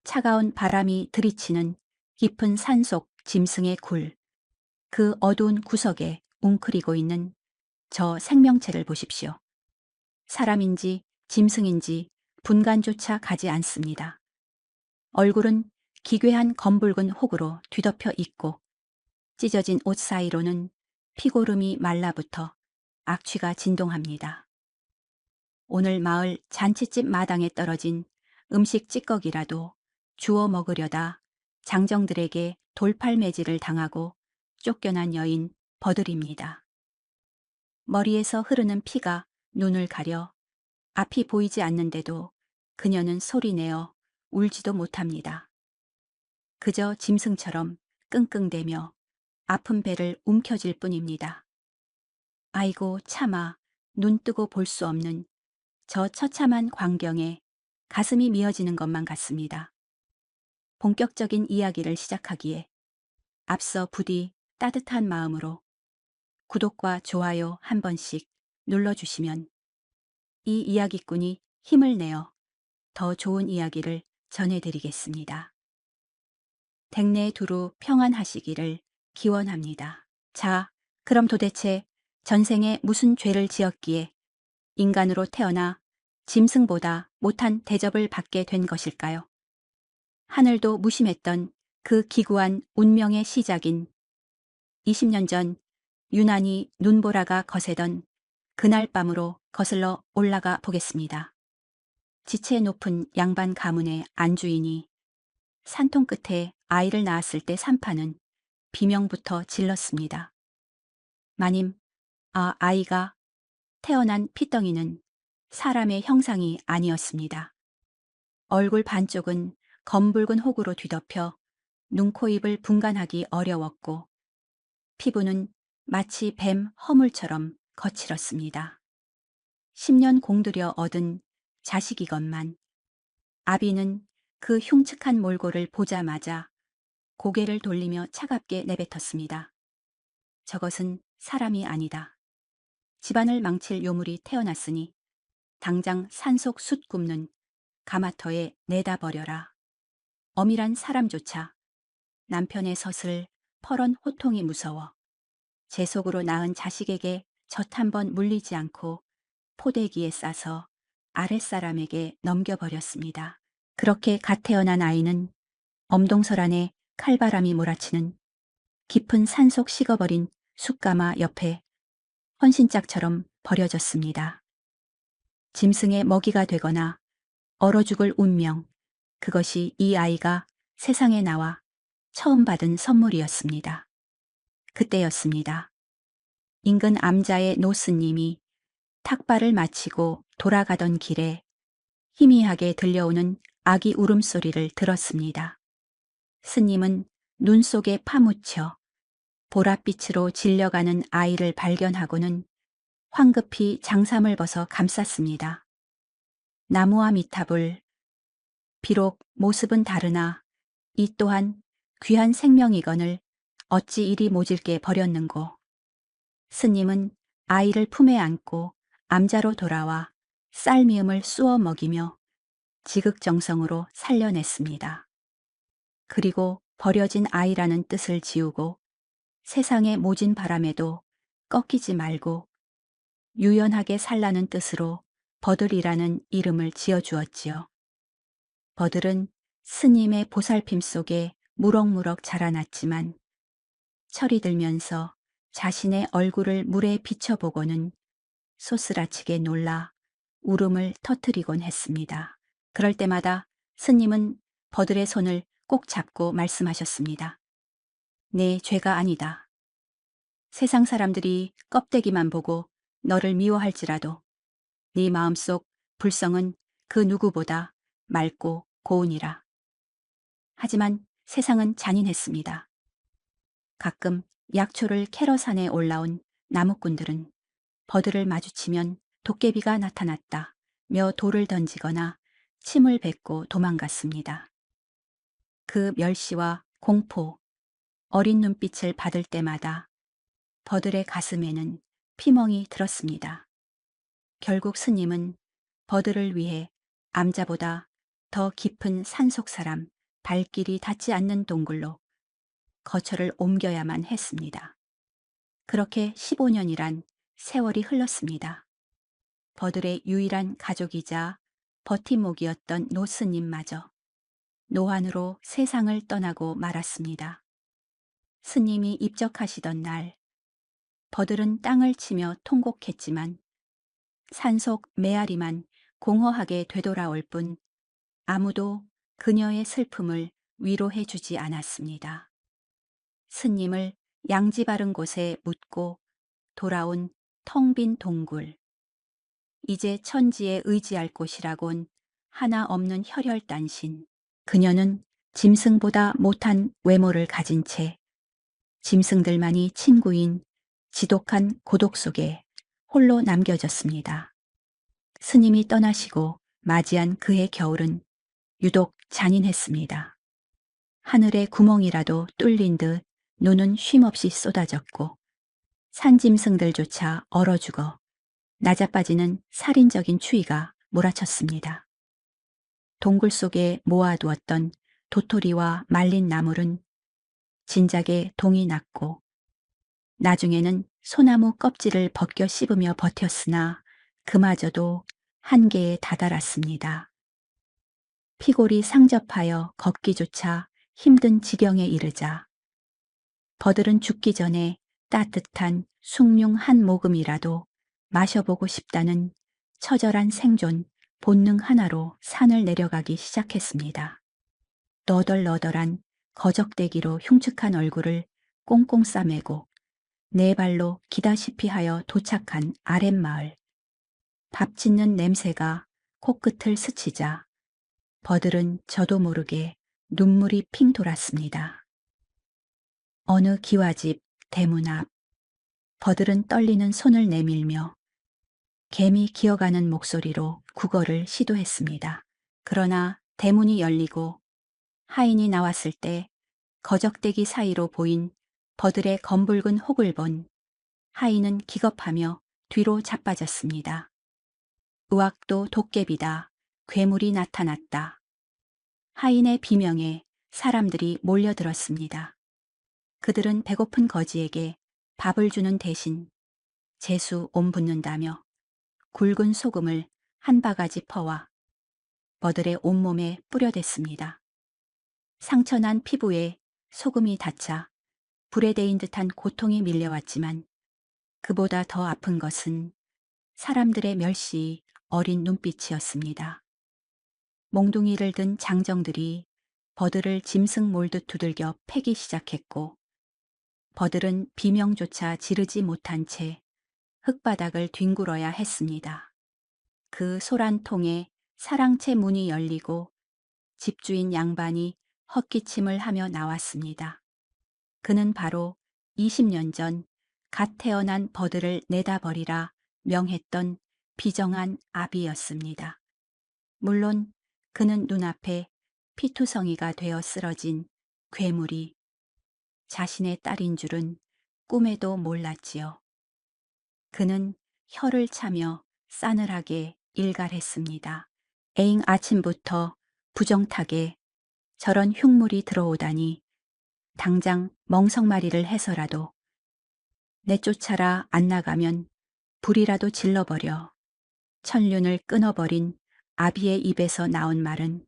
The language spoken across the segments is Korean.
차가운 바람이 들이치는 깊은 산속 짐승의 굴, 그 어두운 구석에 웅크리고 있는 저 생명체를 보십시오. 사람인지 짐승인지 분간조차 가지 않습니다. 얼굴은 기괴한 검붉은 혹으로 뒤덮여 있고 찢어진 옷 사이로는 피고름이 말라붙어 악취가 진동합니다. 오늘 마을 잔치집 마당에 떨어진 음식 찌꺼기라도 주워 먹으려다 장정들에게 돌팔매질을 당하고 쫓겨난 여인 버들입니다. 머리에서 흐르는 피가 눈을 가려 앞이 보이지 않는데도 그녀는 소리내어 울지도 못합니다. 그저 짐승처럼 끙끙대며 아픈 배를 움켜쥘 뿐입니다. 아이고 차마 눈 뜨고 볼 수 없는 저 처참한 광경에 가슴이 미어지는 것만 같습니다. 본격적인 이야기를 시작하기에 앞서 부디 따뜻한 마음으로 구독과 좋아요 한 번씩 눌러주시면 이 이야기꾼이 힘을 내어 더 좋은 이야기를 전해드리겠습니다. 댁내 두루 평안하시기를 기원합니다. 자, 그럼 도대체 전생에 무슨 죄를 지었기에 인간으로 태어나 짐승보다 못한 대접을 받게 된 것일까요? 하늘도 무심했던 그 기구한 운명의 시작인 20년 전 유난히 눈보라가 거세던 그날 밤으로 거슬러 올라가 보겠습니다. 지체 높은 양반 가문의 안주인이 산통 끝에 아이를 낳았을 때 산파는 비명부터 질렀습니다. 마님, 아이가 태어난 핏덩이는 사람의 형상이 아니었습니다. 얼굴 반쪽은 검붉은 혹으로 뒤덮여 눈, 코, 입을 분간하기 어려웠고 피부는 마치 뱀 허물처럼 거칠었습니다. 10년 공들여 얻은 자식이건만 아비는 그 흉측한 몰골을 보자마자 고개를 돌리며 차갑게 내뱉었습니다. 저것은 사람이 아니다. 집안을 망칠 요물이 태어났으니 당장 산속 숯 굽는 가마터에 내다 버려라. 엄일한 사람조차 남편의 섯을 퍼런 호통이 무서워 제 속으로 낳은 자식에게 젖 한 번 물리지 않고 포대기에 싸서 아랫사람에게 넘겨버렸습니다. 그렇게 갓 태어난 아이는 엄동설 안에 칼바람이 몰아치는 깊은 산속 식어버린 숯가마 옆에 헌신짝처럼 버려졌습니다. 짐승의 먹이가 되거나 얼어 죽을 운명, 그것이 이 아이가 세상에 나와 처음 받은 선물이었습니다. 그때였습니다. 인근 암자의 노스님이 탁발을 마치고 돌아가던 길에 희미하게 들려오는 아기 울음소리를 들었습니다. 스님은 눈 속에 파묻혀 보랏빛으로 질려가는 아이를 발견하고는 황급히 장삼을 벗어 감쌌습니다. 나무와 미탑을 비록 모습은 다르나 이 또한 귀한 생명이건을 어찌 이리 모질게 버렸는고. 스님은 아이를 품에 안고 암자로 돌아와 쌀미음을 쑤어 먹이며 지극정성으로 살려냈습니다. 그리고 버려진 아이라는 뜻을 지우고 세상의 모진 바람에도 꺾이지 말고 유연하게 살라는 뜻으로 버들이라는 이름을 지어주었지요. 버들은 스님의 보살핌 속에 무럭무럭 자라났지만 철이 들면서 자신의 얼굴을 물에 비춰보고는 소스라치게 놀라 울음을 터뜨리곤 했습니다. 그럴 때마다 스님은 버들의 손을 꼭 잡고 말씀하셨습니다. 내 죄가 아니다. 세상 사람들이 껍데기만 보고 너를 미워할지라도 네 마음속 불성은 그 누구보다 맑고 고운이라. 하지만 세상은 잔인했습니다. 가끔 약초를 캐러 산에 올라온 나무꾼들은 버들을 마주치면 도깨비가 나타났다며 돌을 던지거나 침을 뱉고 도망갔습니다. 그 멸시와 공포, 어린 눈빛을 받을 때마다 버들의 가슴에는 피멍이 들었습니다. 결국 스님은 버들을 위해 암자보다 더 깊은 산속 사람 발길이 닿지 않는 동굴로 거처를 옮겨야만 했습니다. 그렇게 15년이란 세월이 흘렀습니다. 버들의 유일한 가족이자 버팀목이었던 노스님마저 노환으로 세상을 떠나고 말았습니다. 스님이 입적하시던 날, 버들은 땅을 치며 통곡했지만 산속 메아리만 공허하게 되돌아올 뿐 아무도 그녀의 슬픔을 위로해 주지 않았습니다. 스님을 양지 바른 곳에 묻고 돌아온 텅 빈 동굴. 이제 천지에 의지할 곳이라곤 하나 없는 혈혈단신. 그녀는 짐승보다 못한 외모를 가진 채 짐승들만이 친구인 지독한 고독 속에 홀로 남겨졌습니다. 스님이 떠나시고 맞이한 그해 겨울은 유독 잔인했습니다. 하늘에 구멍이라도 뚫린 듯 눈은 쉼없이 쏟아졌고 산짐승들조차 얼어 죽어 낮아빠지는 살인적인 추위가 몰아쳤습니다. 동굴 속에 모아두었던 도토리와 말린 나물은 진작에 동이 났고 나중에는 소나무 껍질을 벗겨 씹으며 버텼으나 그마저도 한계에 다다랐습니다. 피골이 상접하여 걷기조차 힘든 지경에 이르자 버들은 죽기 전에 따뜻한 숭늉 한 모금이라도 마셔보고 싶다는 처절한 생존 본능 하나로 산을 내려가기 시작했습니다. 너덜너덜한 거적대기로 흉측한 얼굴을 꽁꽁 싸매고 네 발로 기다시피 하여 도착한 아랫마을. 밥 짓는 냄새가 코끝을 스치자 버들은 저도 모르게 눈물이 핑 돌았습니다. 어느 기와집 대문 앞 버들은 떨리는 손을 내밀며 개미 기어가는 목소리로 국어를 시도했습니다. 그러나 대문이 열리고 하인이 나왔을 때 거적대기 사이로 보인 버들의 검붉은 혹을 본 하인은 기겁하며 뒤로 자빠졌습니다. 의학도 도깨비다. 괴물이 나타났다. 하인의 비명에 사람들이 몰려들었습니다. 그들은 배고픈 거지에게 밥을 주는 대신 재수 옴 붓는다며 굵은 소금을 한 바가지 퍼와 버들의 온몸에 뿌려댔습니다. 상처난 피부에 소금이 닿자 불에 데인 듯한 고통이 밀려왔지만 그보다 더 아픈 것은 사람들의 멸시 어린 눈빛이었습니다. 몽둥이를 든 장정들이 버들을 짐승 몰듯 두들겨 패기 시작했고 버들은 비명조차 지르지 못한 채 흙바닥을 뒹굴어야 했습니다. 그 소란통에 사랑채 문이 열리고 집주인 양반이 헛기침을 하며 나왔습니다. 그는 바로 20년 전 갓 태어난 버들을 내다버리라 명했던 비정한 아비였습니다. 물론 그는 눈앞에 피투성이가 되어 쓰러진 괴물이 자신의 딸인 줄은 꿈에도 몰랐지요. 그는 혀를 차며 싸늘하게 일갈했습니다. 에잉 아침부터 부정타게 저런 흉물이 들어오다니 당장 멍석마리를 해서라도 내쫓아라 안 나가면 불이라도 질러버려. 천륜을 끊어버린 아비의 입에서 나온 말은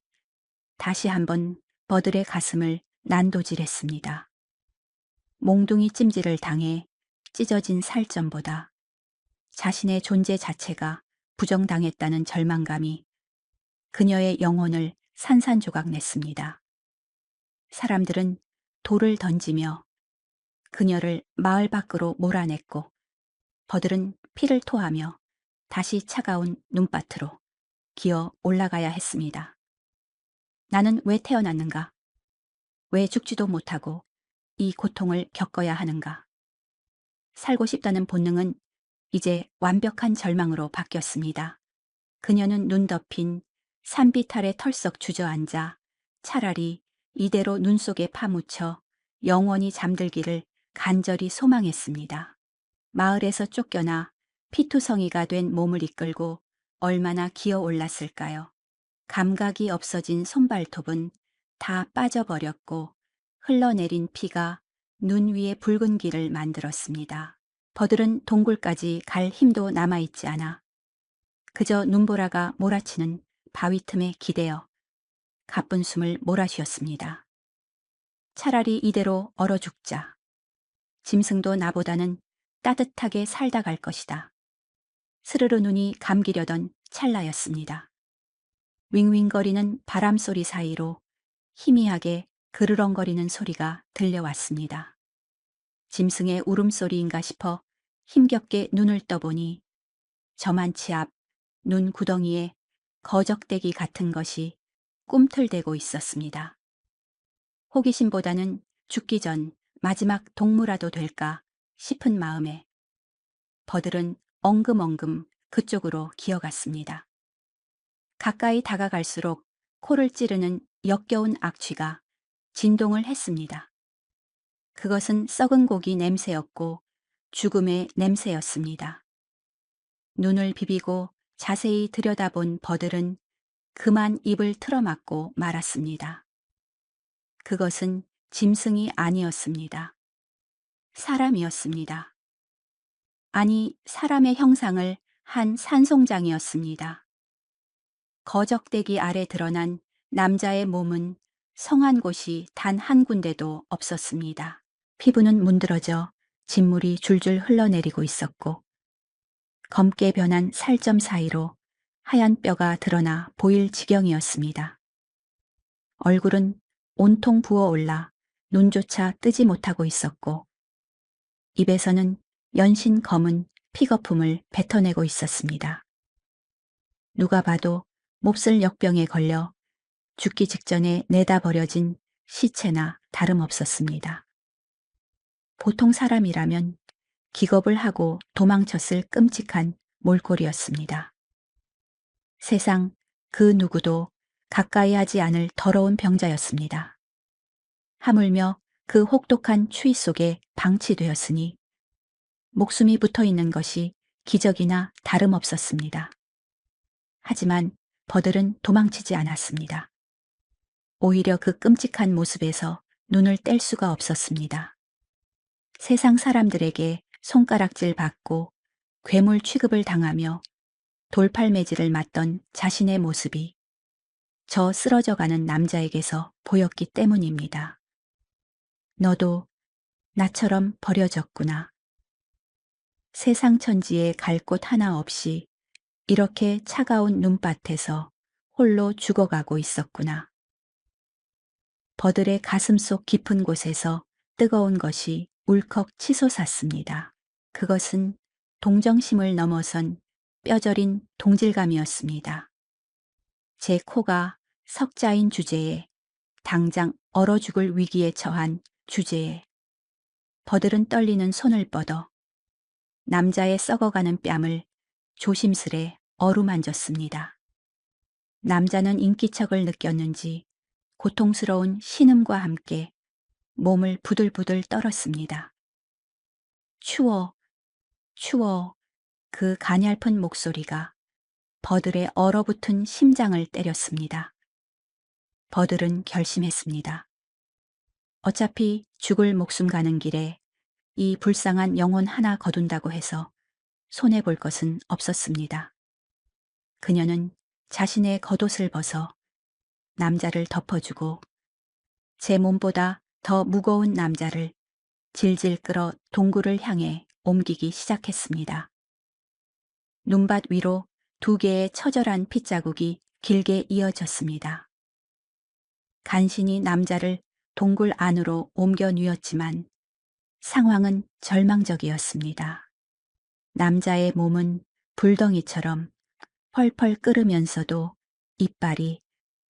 다시 한번 버들의 가슴을 난도질했습니다. 몽둥이 찜질을 당해 찢어진 살점보다 자신의 존재 자체가 부정당했다는 절망감이 그녀의 영혼을 산산조각 냈습니다. 사람들은 돌을 던지며 그녀를 마을 밖으로 몰아냈고 버들은 피를 토하며 다시 차가운 눈밭으로 기어 올라가야 했습니다. 나는 왜 태어났는가? 왜 죽지도 못하고 이 고통을 겪어야 하는가? 살고 싶다는 본능은 이제 완벽한 절망으로 바뀌었습니다. 그녀는 눈 덮인 산빛 아래 털썩 주저앉아 차라리 이대로 눈 속에 파묻혀 영원히 잠들기를 간절히 소망했습니다. 마을에서 쫓겨나 피투성이가 된 몸을 이끌고 얼마나 기어 올랐을까요? 감각이 없어진 손발톱은 다 빠져버렸고 흘러내린 피가 눈 위에 붉은 길을 만들었습니다. 버들은 동굴까지 갈 힘도 남아있지 않아 그저 눈보라가 몰아치는 바위 틈에 기대어 가쁜 숨을 몰아쉬었습니다. 차라리 이대로 얼어 죽자. 짐승도 나보다는 따뜻하게 살다 갈 것이다. 스르르 눈이 감기려던 찰나였습니다. 윙윙거리는 바람소리 사이로 희미하게 그르렁거리는 소리가 들려왔습니다. 짐승의 울음소리인가 싶어 힘겹게 눈을 떠보니 저만치 앞 눈 구덩이에 거적대기 같은 것이 꿈틀대고 있었습니다. 호기심보다는 죽기 전 마지막 동무라도 될까 싶은 마음에 버들은 엉금엉금 그쪽으로 기어갔습니다. 가까이 다가갈수록 코를 찌르는 역겨운 악취가 진동을 했습니다. 그것은 썩은 고기 냄새였고 죽음의 냄새였습니다. 눈을 비비고 자세히 들여다본 버들은 그만 입을 틀어막고 말았습니다. 그것은 짐승이 아니었습니다. 사람이었습니다. 아니, 사람의 형상을 한 산송장이었습니다. 거적대기 아래 드러난 남자의 몸은 성한 곳이 단 한 군데도 없었습니다. 피부는 문드러져 진물이 줄줄 흘러내리고 있었고 검게 변한 살점 사이로 하얀 뼈가 드러나 보일 지경이었습니다. 얼굴은 온통 부어올라 눈조차 뜨지 못하고 있었고 입에서는 연신 검은 피거품을 뱉어내고 있었습니다. 누가 봐도 몹쓸 역병에 걸려 죽기 직전에 내다 버려진 시체나 다름없었습니다. 보통 사람이라면 기겁을 하고 도망쳤을 끔찍한 몰골이었습니다. 세상 그 누구도 가까이 하지 않을 더러운 병자였습니다. 하물며 그 혹독한 추위 속에 방치되었으니 목숨이 붙어 있는 것이 기적이나 다름없었습니다. 하지만 버들은 도망치지 않았습니다. 오히려 그 끔찍한 모습에서 눈을 뗄 수가 없었습니다. 세상 사람들에게 손가락질 받고 괴물 취급을 당하며 돌팔매질을 맞던 자신의 모습이 저 쓰러져가는 남자에게서 보였기 때문입니다. 너도 나처럼 버려졌구나. 세상 천지에 갈 곳 하나 없이 이렇게 차가운 눈밭에서 홀로 죽어가고 있었구나. 버들의 가슴 속 깊은 곳에서 뜨거운 것이 울컥 치솟았습니다. 그것은 동정심을 넘어선 뼈저린 동질감이었습니다. 제 코가 석자인 주제에 당장 얼어 죽을 위기에 처한 주제에 버들은 떨리는 손을 뻗어 남자의 썩어가는 뺨을 조심스레 어루만졌습니다. 남자는 인기척을 느꼈는지 고통스러운 신음과 함께 몸을 부들부들 떨었습니다. 추워, 추워. 그 가냘픈 목소리가 버들의 얼어붙은 심장을 때렸습니다. 버들은 결심했습니다. 어차피 죽을 목숨 가는 길에 이 불쌍한 영혼 하나 거둔다고 해서 손해볼 것은 없었습니다. 그녀는 자신의 겉옷을 벗어 남자를 덮어주고 제 몸보다 더 무거운 남자를 질질 끌어 동굴을 향해 옮기기 시작했습니다. 눈밭 위로 2개의 처절한 핏자국이 길게 이어졌습니다. 간신히 남자를 동굴 안으로 옮겨 누였지만 상황은 절망적이었습니다. 남자의 몸은 불덩이처럼 펄펄 끓으면서도 이빨이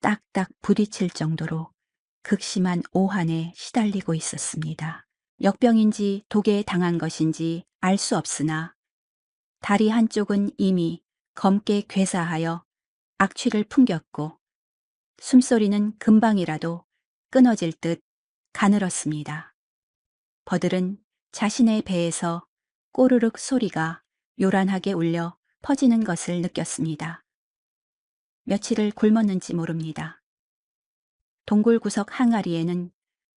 딱딱 부딪힐 정도로 극심한 오한에 시달리고 있었습니다. 역병인지 독에 당한 것인지 알 수 없으나 다리 한쪽은 이미 검게 괴사하여 악취를 풍겼고 숨소리는 금방이라도 끊어질 듯 가늘었습니다. 버들은 자신의 배에서 꼬르륵 소리가 요란하게 울려 퍼지는 것을 느꼈습니다. 며칠을 굶었는지 모릅니다. 동굴 구석 항아리에는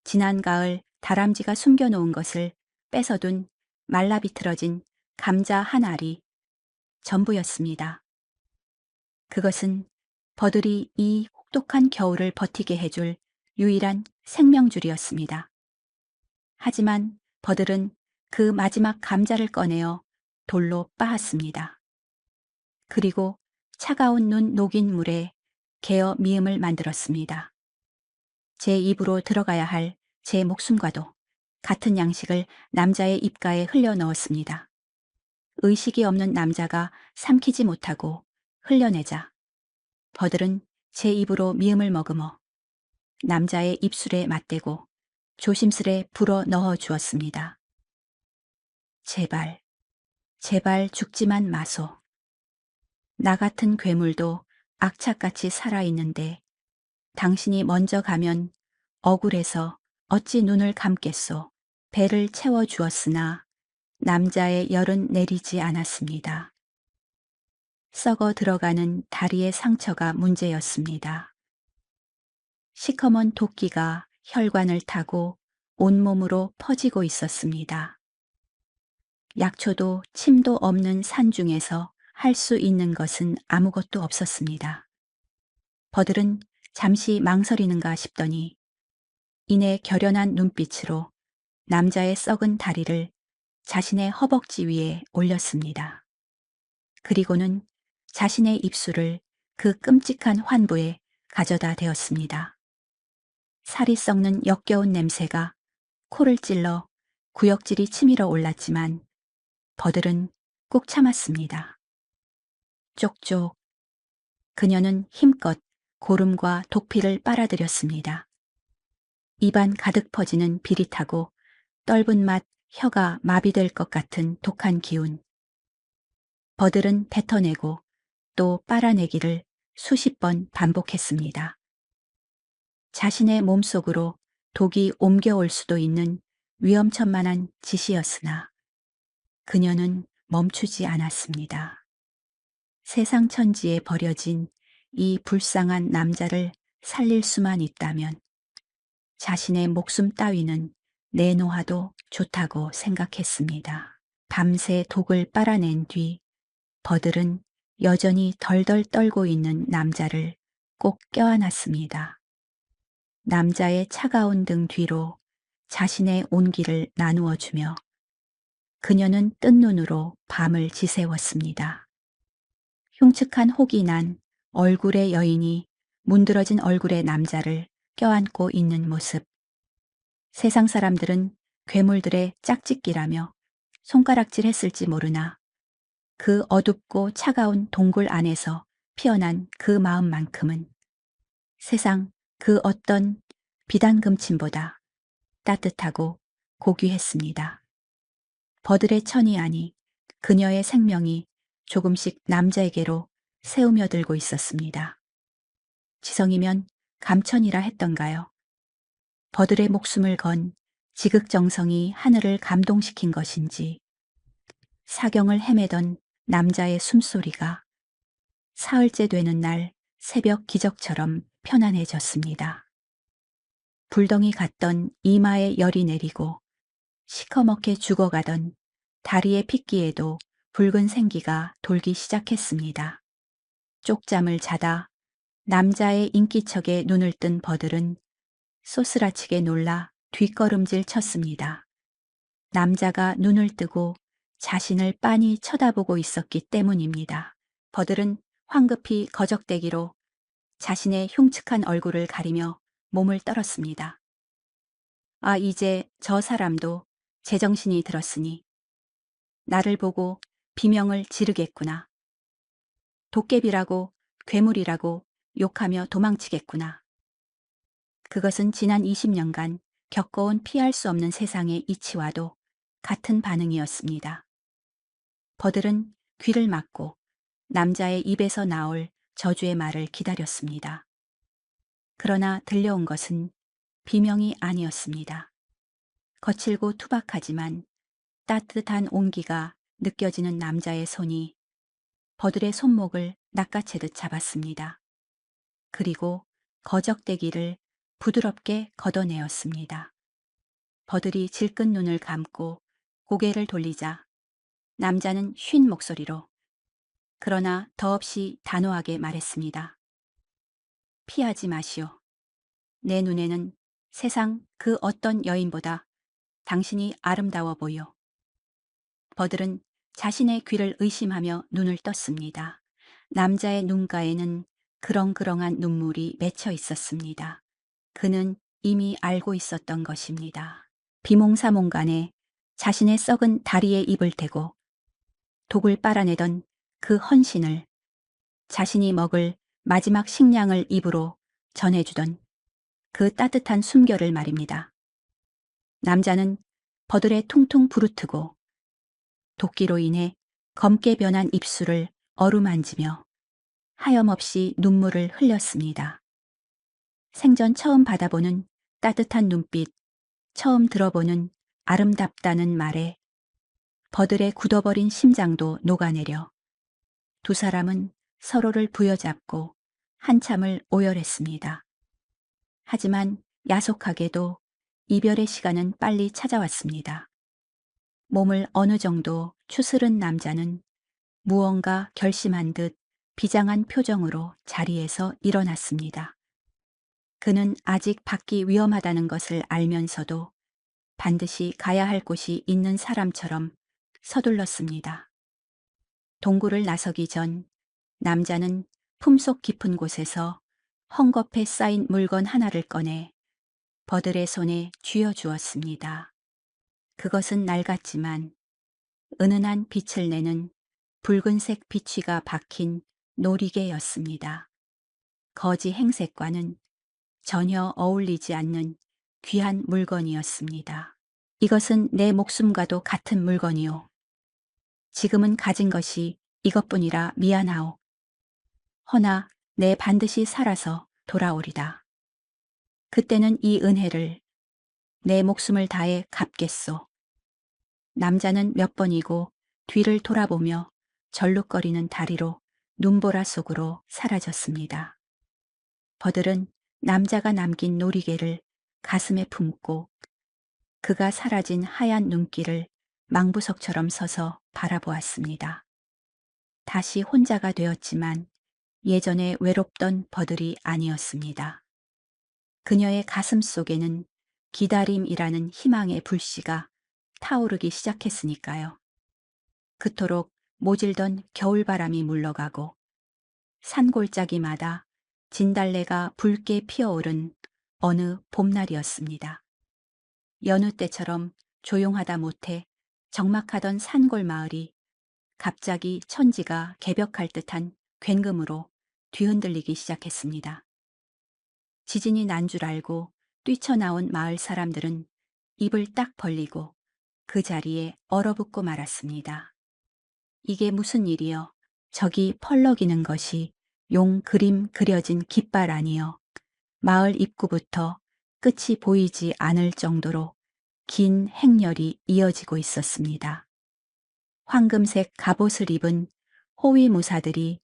지난 가을 다람쥐가 숨겨놓은 것을 뺏어둔 말라비틀어진 감자 한 알이 전부였습니다. 그것은 버들이 이 혹독한 겨울을 버티게 해줄 유일한 생명줄이었습니다. 하지만 버들은 그 마지막 감자를 꺼내어 돌로 빻았습니다. 그리고 차가운 눈 녹인 물에 개어 미음을 만들었습니다. 제 입으로 들어가야 할 제 목숨과도 같은 양식을 남자의 입가에 흘려 넣었습니다. 의식이 없는 남자가 삼키지 못하고 흘려내자 버들은 제 입으로 미음을 머금어 남자의 입술에 맞대고 조심스레 불어 넣어 주었습니다. 제발, 제발 죽지만 마소. 나 같은 괴물도 악착같이 살아있는데 당신이 먼저 가면 억울해서 어찌 눈을 감겠소. 배를 채워 주었으나 남자의 열은 내리지 않았습니다. 썩어 들어가는 다리의 상처가 문제였습니다. 시커먼 도끼가 혈관을 타고 온몸으로 퍼지고 있었습니다. 약초도 침도 없는 산 중에서 할 수 있는 것은 아무것도 없었습니다. 버들은 잠시 망설이는가 싶더니 이내 결연한 눈빛으로 남자의 썩은 다리를 자신의 허벅지 위에 올렸습니다. 그리고는 자신의 입술을 그 끔찍한 환부에 가져다 대었습니다. 살이 썩는 역겨운 냄새가 코를 찔러 구역질이 치밀어 올랐지만 버들은 꾹 참았습니다. 쪽쪽. 그녀는 힘껏 고름과 독피를 빨아들였습니다. 입안 가득 퍼지는 비릿하고 떫은 맛 혀가 마비될 것 같은 독한 기운. 버들은 뱉어내고 또 빨아내기를 수십 번 반복했습니다. 자신의 몸속으로 독이 옮겨올 수도 있는 위험천만한 짓이었으나 그녀는 멈추지 않았습니다. 세상 천지에 버려진 이 불쌍한 남자를 살릴 수만 있다면 자신의 목숨 따위는 내놓아도 좋다고 생각했습니다. 밤새 독을 빨아낸 뒤 버들은 여전히 덜덜 떨고 있는 남자를 꼭 껴안았습니다. 남자의 차가운 등 뒤로 자신의 온기를 나누어 주며 그녀는 뜬 눈으로 밤을 지새웠습니다. 흉측한 혹이 난 얼굴의 여인이 문드러진 얼굴의 남자를 껴안고 있는 모습. 세상 사람들은 괴물들의 짝짓기라며 손가락질 했을지 모르나 그 어둡고 차가운 동굴 안에서 피어난 그 마음만큼은 세상 그 어떤 비단금침보다 따뜻하고 고귀했습니다. 버들의 천이 아니 그녀의 생명이 조금씩 남자에게로 새우며들고 있었습니다. 지성이면 감천이라 했던가요? 버들의 목숨을 건 지극정성이 하늘을 감동시킨 것인지 사경을 헤매던 남자의 숨소리가 사흘째 되는 날 새벽 기적처럼 편안해졌습니다. 불덩이 같던 이마에 열이 내리고 시커멓게 죽어가던 다리의 핏기에도 붉은 생기가 돌기 시작했습니다. 쪽잠을 자다 남자의 인기척에 눈을 뜬 버들은 소스라치게 놀라 뒷걸음질 쳤습니다. 남자가 눈을 뜨고 자신을 빤히 쳐다보고 있었기 때문입니다. 버들은 황급히 거적대기로 자신의 흉측한 얼굴을 가리며 몸을 떨었습니다. 아, 이제 저 사람도 제정신이 들었으니 나를 보고 비명을 지르겠구나. 도깨비라고 괴물이라고 욕하며 도망치겠구나. 그것은 지난 20년간 겪어온 피할 수 없는 세상의 이치와도 같은 반응이었습니다. 버들은 귀를 막고 남자의 입에서 나올 저주의 말을 기다렸습니다. 그러나 들려온 것은 비명이 아니었습니다. 거칠고 투박하지만 따뜻한 온기가 느껴지는 남자의 손이 버들의 손목을 낚아채듯 잡았습니다. 그리고 거적대기를 부드럽게 걷어내었습니다. 버들이 질끈 눈을 감고 고개를 돌리자 남자는 쉰 목소리로 그러나 더없이 단호하게 말했습니다. 피하지 마시오. 내 눈에는 세상 그 어떤 여인보다 당신이 아름다워 보여. 버들은 자신의 귀를 의심하며 눈을 떴습니다. 남자의 눈가에는 그렁그렁한 눈물이 맺혀 있었습니다. 그는 이미 알고 있었던 것입니다. 비몽사몽간에 자신의 썩은 다리에 입을 대고 독을 빨아내던 그 헌신을 자신이 먹을 마지막 식량을 입으로 전해주던 그 따뜻한 숨결을 말입니다. 남자는 버들에 퉁퉁 부르트고 도끼로 인해 검게 변한 입술을 어루만지며 하염없이 눈물을 흘렸습니다. 생전 처음 받아보는 따뜻한 눈빛, 처음 들어보는 아름답다는 말에 버들의 굳어버린 심장도 녹아내려 두 사람은 서로를 부여잡고 한참을 오열했습니다. 하지만 야속하게도 이별의 시간은 빨리 찾아왔습니다. 몸을 어느 정도 추스른 남자는 무언가 결심한 듯 비장한 표정으로 자리에서 일어났습니다. 그는 아직 밖이 위험하다는 것을 알면서도 반드시 가야 할 곳이 있는 사람처럼 서둘렀습니다. 동굴을 나서기 전 남자는 품속 깊은 곳에서 헝겊에 쌓인 물건 하나를 꺼내 버들의 손에 쥐어주었습니다. 그것은 낡았지만 은은한 빛을 내는 붉은색 비취가 박힌 놀이개였습니다. 거지 행색과는 전혀 어울리지 않는 귀한 물건이었습니다. 이것은 내 목숨과도 같은 물건이오. 지금은 가진 것이 이것뿐이라 미안하오. 허나 내 반드시 살아서 돌아오리다. 그때는 이 은혜를 내 목숨을 다해 갚겠소. 남자는 몇 번이고 뒤를 돌아보며 절룩거리는 다리로 눈보라 속으로 사라졌습니다. 버들은 남자가 남긴 놀이개를 가슴에 품고 그가 사라진 하얀 눈길을 망부석처럼 서서 바라보았습니다. 다시 혼자가 되었지만 예전에 외롭던 버들이 아니었습니다. 그녀의 가슴 속에는 기다림이라는 희망의 불씨가 타오르기 시작했으니까요. 그토록 모질던 겨울바람이 물러가고 산골짜기마다 진달래가 붉게 피어오른 어느 봄날이었습니다. 여느 때처럼 조용하다 못해 적막하던 산골 마을이 갑자기 천지가 개벽할 듯한 굉금으로 뒤흔들리기 시작했습니다. 지진이 난 줄 알고 뛰쳐나온 마을 사람들은 입을 딱 벌리고 그 자리에 얼어붙고 말았습니다. 이게 무슨 일이여? 저기 펄럭이는 것이 용 그림 그려진 깃발 아니여. 마을 입구부터 끝이 보이지 않을 정도로 긴 행렬이 이어지고 있었습니다. 황금색 갑옷을 입은 호위무사들이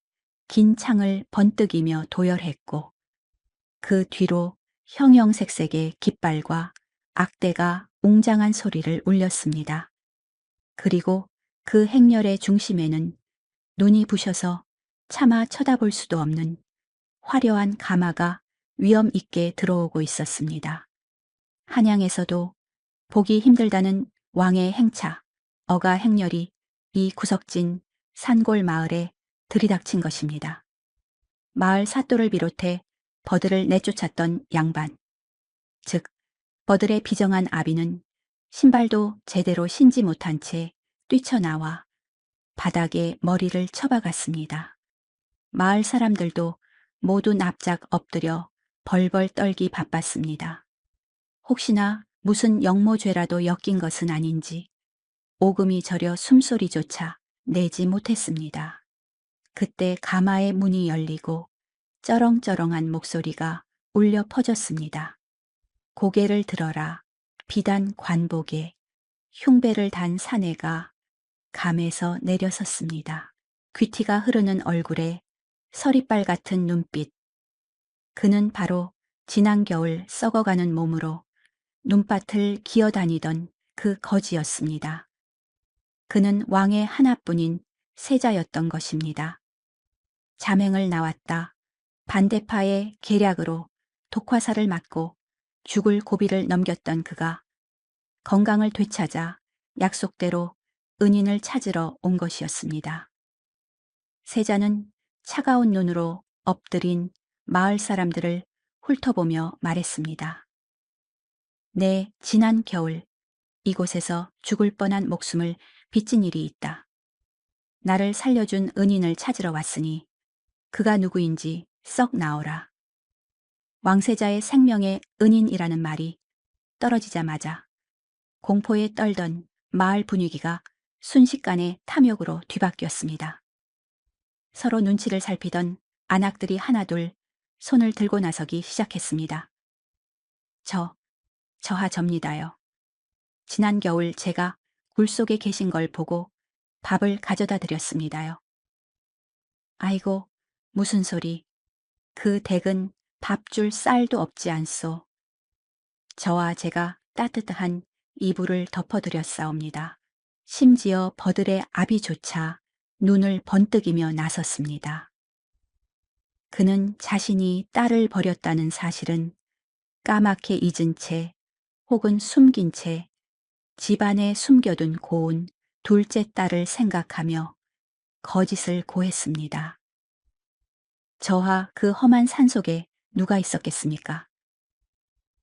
긴 창을 번뜩이며 도열했고 그 뒤로 형형색색의 깃발과 악대가 웅장한 소리를 울렸습니다. 그리고 그 행렬의 중심에는 눈이 부셔서 차마 쳐다볼 수도 없는 화려한 가마가 위험 있게 들어오고 있었습니다. 한양에서도 보기 힘들다는 왕의 행차, 어가 행렬이 이 구석진 산골 마을에 들이닥친 것입니다. 마을 사또를 비롯해 버들을 내쫓았던 양반, 즉 버들의 비정한 아비는 신발도 제대로 신지 못한 채 뛰쳐나와 바닥에 머리를 쳐박았습니다. 마을 사람들도 모두 납작 엎드려 벌벌 떨기 바빴습니다. 혹시나 무슨 영모죄라도 엮인 것은 아닌지 오금이 저려 숨소리조차 내지 못했습니다. 그때 가마의 문이 열리고 쩌렁쩌렁한 목소리가 울려 퍼졌습니다. 고개를 들어라. 비단 관복에 흉배를 단 사내가 감에서 내려섰습니다. 귀티가 흐르는 얼굴에 서리빨 같은 눈빛. 그는 바로 지난 겨울 썩어가는 몸으로 눈밭을 기어다니던 그 거지였습니다. 그는 왕의 하나뿐인 세자였던 것입니다. 자맹을 나왔다. 반대파의 계략으로 독화살을 맞고 죽을 고비를 넘겼던 그가 건강을 되찾아 약속대로 은인을 찾으러 온 것이었습니다. 세자는 차가운 눈으로 엎드린 마을 사람들을 훑어보며 말했습니다. 내 지난 겨울 이곳에서 죽을 뻔한 목숨을 빚진 일이 있다. 나를 살려준 은인을 찾으러 왔으니 그가 누구인지 썩 나오라. 왕세자의 생명의 은인이라는 말이 떨어지자마자 공포에 떨던 마을 분위기가 순식간에 탐욕으로 뒤바뀌었습니다. 서로 눈치를 살피던 안악들이 하나둘 손을 들고 나서기 시작했습니다. 저하 접니다요. 지난 겨울 제가 굴 속에 계신 걸 보고 밥을 가져다 드렸습니다요. 아이고, 무슨 소리. 그 댁은 밥 줄 쌀도 없지 않소. 저와 제가 따뜻한 이불을 덮어드렸사옵니다. 심지어 버들의 아비조차 눈을 번뜩이며 나섰습니다. 그는 자신이 딸을 버렸다는 사실은 까맣게 잊은 채 혹은 숨긴 채 집안에 숨겨둔 고운 둘째 딸을 생각하며 거짓을 고했습니다. 저하 그 험한 산속에 누가 있었겠습니까?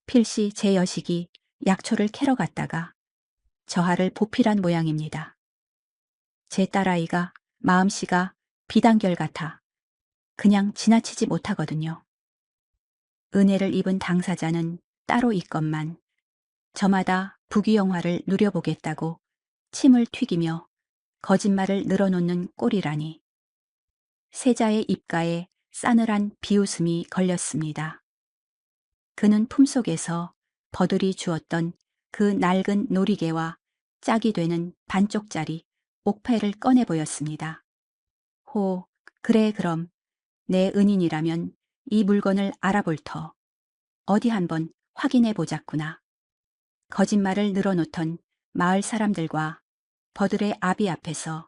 필시 제 여식이 약초를 캐러 갔다가 저하를 보필한 모양입니다. 제 딸아이가 마음씨가 비단결 같아 그냥 지나치지 못하거든요. 은혜를 입은 당사자는 따로 있건만 저마다 부귀영화를 누려보겠다고 침을 튀기며 거짓말을 늘어놓는 꼴이라니. 세자의 입가에 싸늘한 비웃음이 걸렸습니다. 그는 품속에서 버들이 주었던 그 낡은 놀이개와 짝이 되는 반쪽짜리 옥패를 꺼내 보였습니다. 호, 그래 그럼 내 은인이라면 이 물건을 알아볼 터. 어디 한번 확인해 보자꾸나. 거짓말을 늘어놓던 마을 사람들과 버들의 아비 앞에서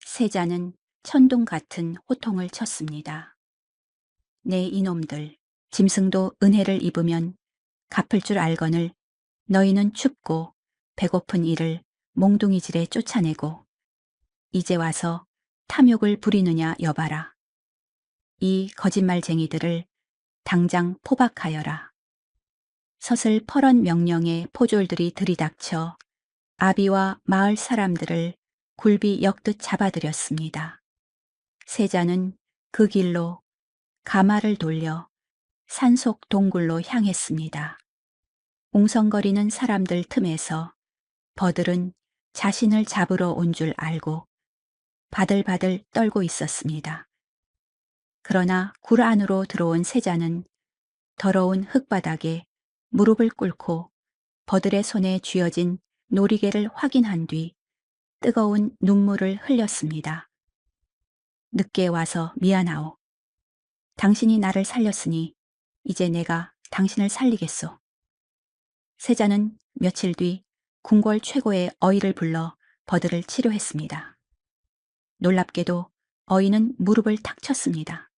세자는 천둥 같은 호통을 쳤습니다. 네 이놈들, 짐승도 은혜를 입으면 갚을 줄 알거늘 너희는 춥고 배고픈 이를 몽둥이질에 쫓아내고 이제 와서 탐욕을 부리느냐 여봐라. 이 거짓말쟁이들을 당장 포박하여라. 서슬퍼런 명령의 포졸들이 들이닥쳐 아비와 마을 사람들을 굴비 역듯 잡아들였습니다. 세자는 그 길로 가마를 돌려 산속 동굴로 향했습니다. 웅성거리는 사람들 틈에서 버들은 자신을 잡으러 온 줄 알고 바들바들 떨고 있었습니다. 그러나 굴 안으로 들어온 세자는 더러운 흙바닥에 무릎을 꿇고 버들의 손에 쥐어진 놀이개를 확인한 뒤 뜨거운 눈물을 흘렸습니다. 늦게 와서 미안하오. 당신이 나를 살렸으니 이제 내가 당신을 살리겠소. 세자는 며칠 뒤 궁궐 최고의 어이를 불러 버들을 치료했습니다. 놀랍게도 어이는 무릎을 탁 쳤습니다.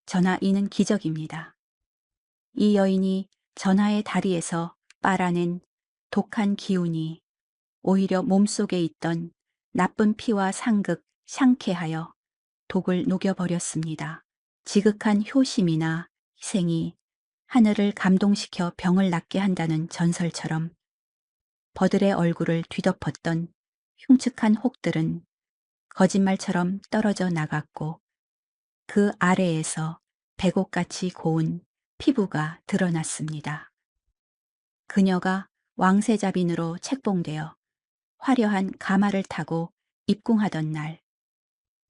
전하 이는 기적입니다. 이 여인이 전하의 다리에서 빨아낸 독한 기운이 오히려 몸속에 있던 나쁜 피와 상극, 상쾌하여 독을 녹여버렸습니다. 지극한 효심이나 희생이 하늘을 감동시켜 병을 낫게 한다는 전설처럼 버들의 얼굴을 뒤덮었던 흉측한 혹들은 거짓말처럼 떨어져 나갔고 그 아래에서 백옥같이 고운 피부가 드러났습니다. 그녀가 왕세자빈으로 책봉되어 화려한 가마를 타고 입궁하던 날,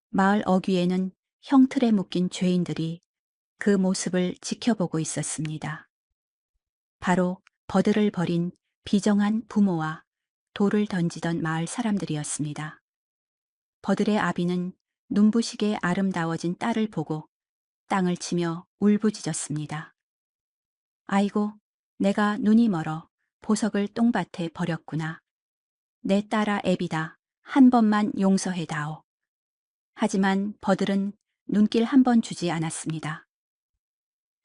마을 어귀에는 형틀에 묶인 죄인들이 그 모습을 지켜보고 있었습니다. 바로 버들을 버린 비정한 부모와 돌을 던지던 마을 사람들이었습니다. 버들의 아비는 눈부시게 아름다워진 딸을 보고 땅을 치며 울부짖었습니다. 아이고, 내가 눈이 멀어 보석을 똥밭에 버렸구나. 내 딸아 애비다. 한 번만 용서해다오. 하지만 버들은 눈길 한 번 주지 않았습니다.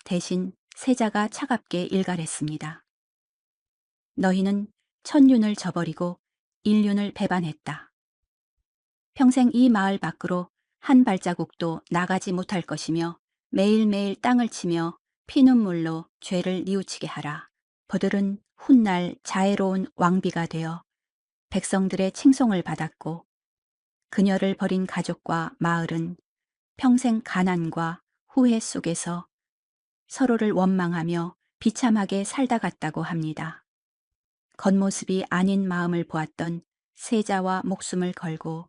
대신 세자가 차갑게 일갈했습니다. 너희는 천륜을 저버리고 인륜을 배반했다. 평생 이 마을 밖으로 한 발자국도 나가지 못할 것이며 매일매일 땅을 치며 피눈물로 죄를 뉘우치게 하라. 버들은 훗날 자애로운 왕비가 되어 백성들의 칭송을 받았고 그녀를 버린 가족과 마을은 평생 가난과 후회 속에서 서로를 원망하며 비참하게 살다 갔다고 합니다. 겉모습이 아닌 마음을 보았던 세자와 목숨을 걸고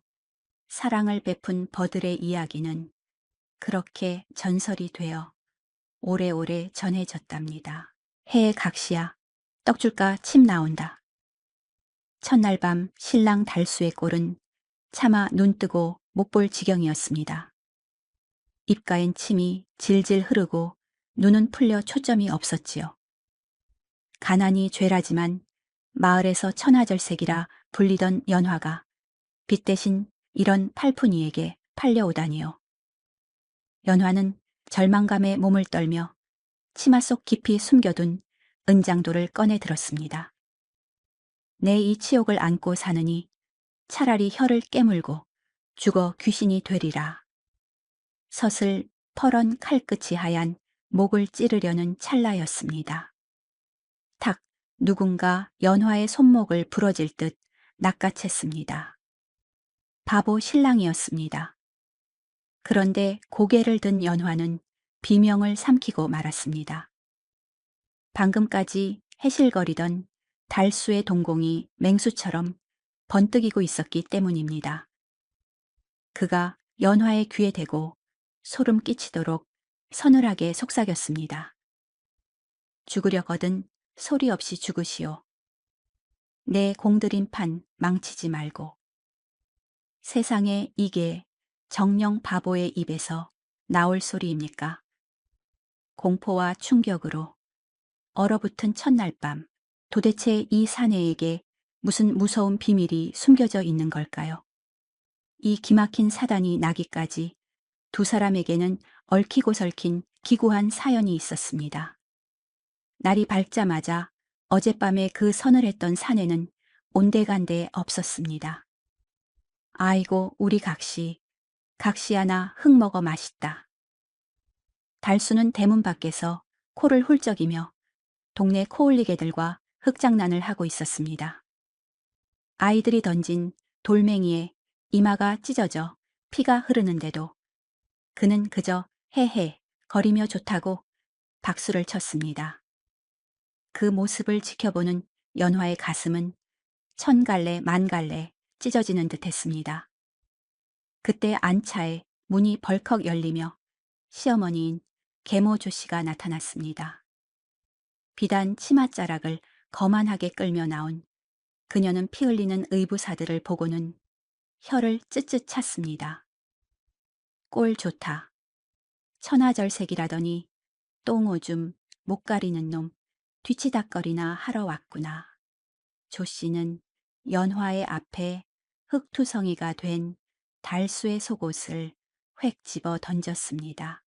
사랑을 베푼 버들의 이야기는 그렇게 전설이 되어 오래오래 전해졌답니다. 해 각시야, 떡 줄까 침 나온다. 첫날 밤 신랑 달수의 꼴은 차마 눈뜨고 못 볼 지경이었습니다. 입가엔 침이 질질 흐르고 눈은 풀려 초점이 없었지요. 가난이 죄라지만 마을에서 천하절색이라 불리던 연화가 빚 대신 이런 팔푼이에게 팔려오다니요. 연화는 절망감에 몸을 떨며 치마 속 깊이 숨겨둔 은장도를 꺼내 들었습니다. 내 이 치욕을 안고 사느니 차라리 혀를 깨물고 죽어 귀신이 되리라. 서슬 퍼런 칼끝이 하얀 목을 찌르려는 찰나였습니다. 탁 누군가 연화의 손목을 부러질 듯 낚아챘습니다. 바보 신랑이었습니다. 그런데 고개를 든 연화는 비명을 삼키고 말았습니다. 방금까지 해실거리던 달수의 동공이 맹수처럼 번뜩이고 있었기 때문입니다. 그가 연화의 귀에 대고 소름 끼치도록 서늘하게 속삭였습니다. 죽으려거든 소리 없이 죽으시오. 내 공들인 판 망치지 말고. 세상에 이게 정령 바보의 입에서 나올 소리입니까? 공포와 충격으로 얼어붙은 첫날 밤, 도대체 이 사내에게 무슨 무서운 비밀이 숨겨져 있는 걸까요? 이 기막힌 사단이 나기까지 두 사람에게는 얽히고 설킨 기구한 사연이 있었습니다. 날이 밝자마자 어젯밤에 그 서늘했던 사내는 온데간데 없었습니다. 아이고 우리 각시, 각시 하나 흙 먹어 맛있다. 달수는 대문 밖에서 코를 훌쩍이며 동네 코올리개들과 흙장난을 하고 있었습니다. 아이들이 던진 돌멩이에 이마가 찢어져 피가 흐르는데도 그는 그저 헤헤 거리며 좋다고 박수를 쳤습니다. 그 모습을 지켜보는 연화의 가슴은 천 갈래 만 갈래 찢어지는 듯했습니다. 그때 안차에 문이 벌컥 열리며 시어머니인 계모조 씨가 나타났습니다. 비단 치맛자락을 거만하게 끌며 나온 그녀는 피 흘리는 의부사들을 보고는 혀를 쯧쯧 찼습니다. 꼴 좋다. 천하절색이라더니 똥오줌 못 가리는 놈 뒤치다거리나 하러 왔구나. 조 씨는 연화의 앞에 흙투성이가 된 달수의 속옷을 획 집어 던졌습니다.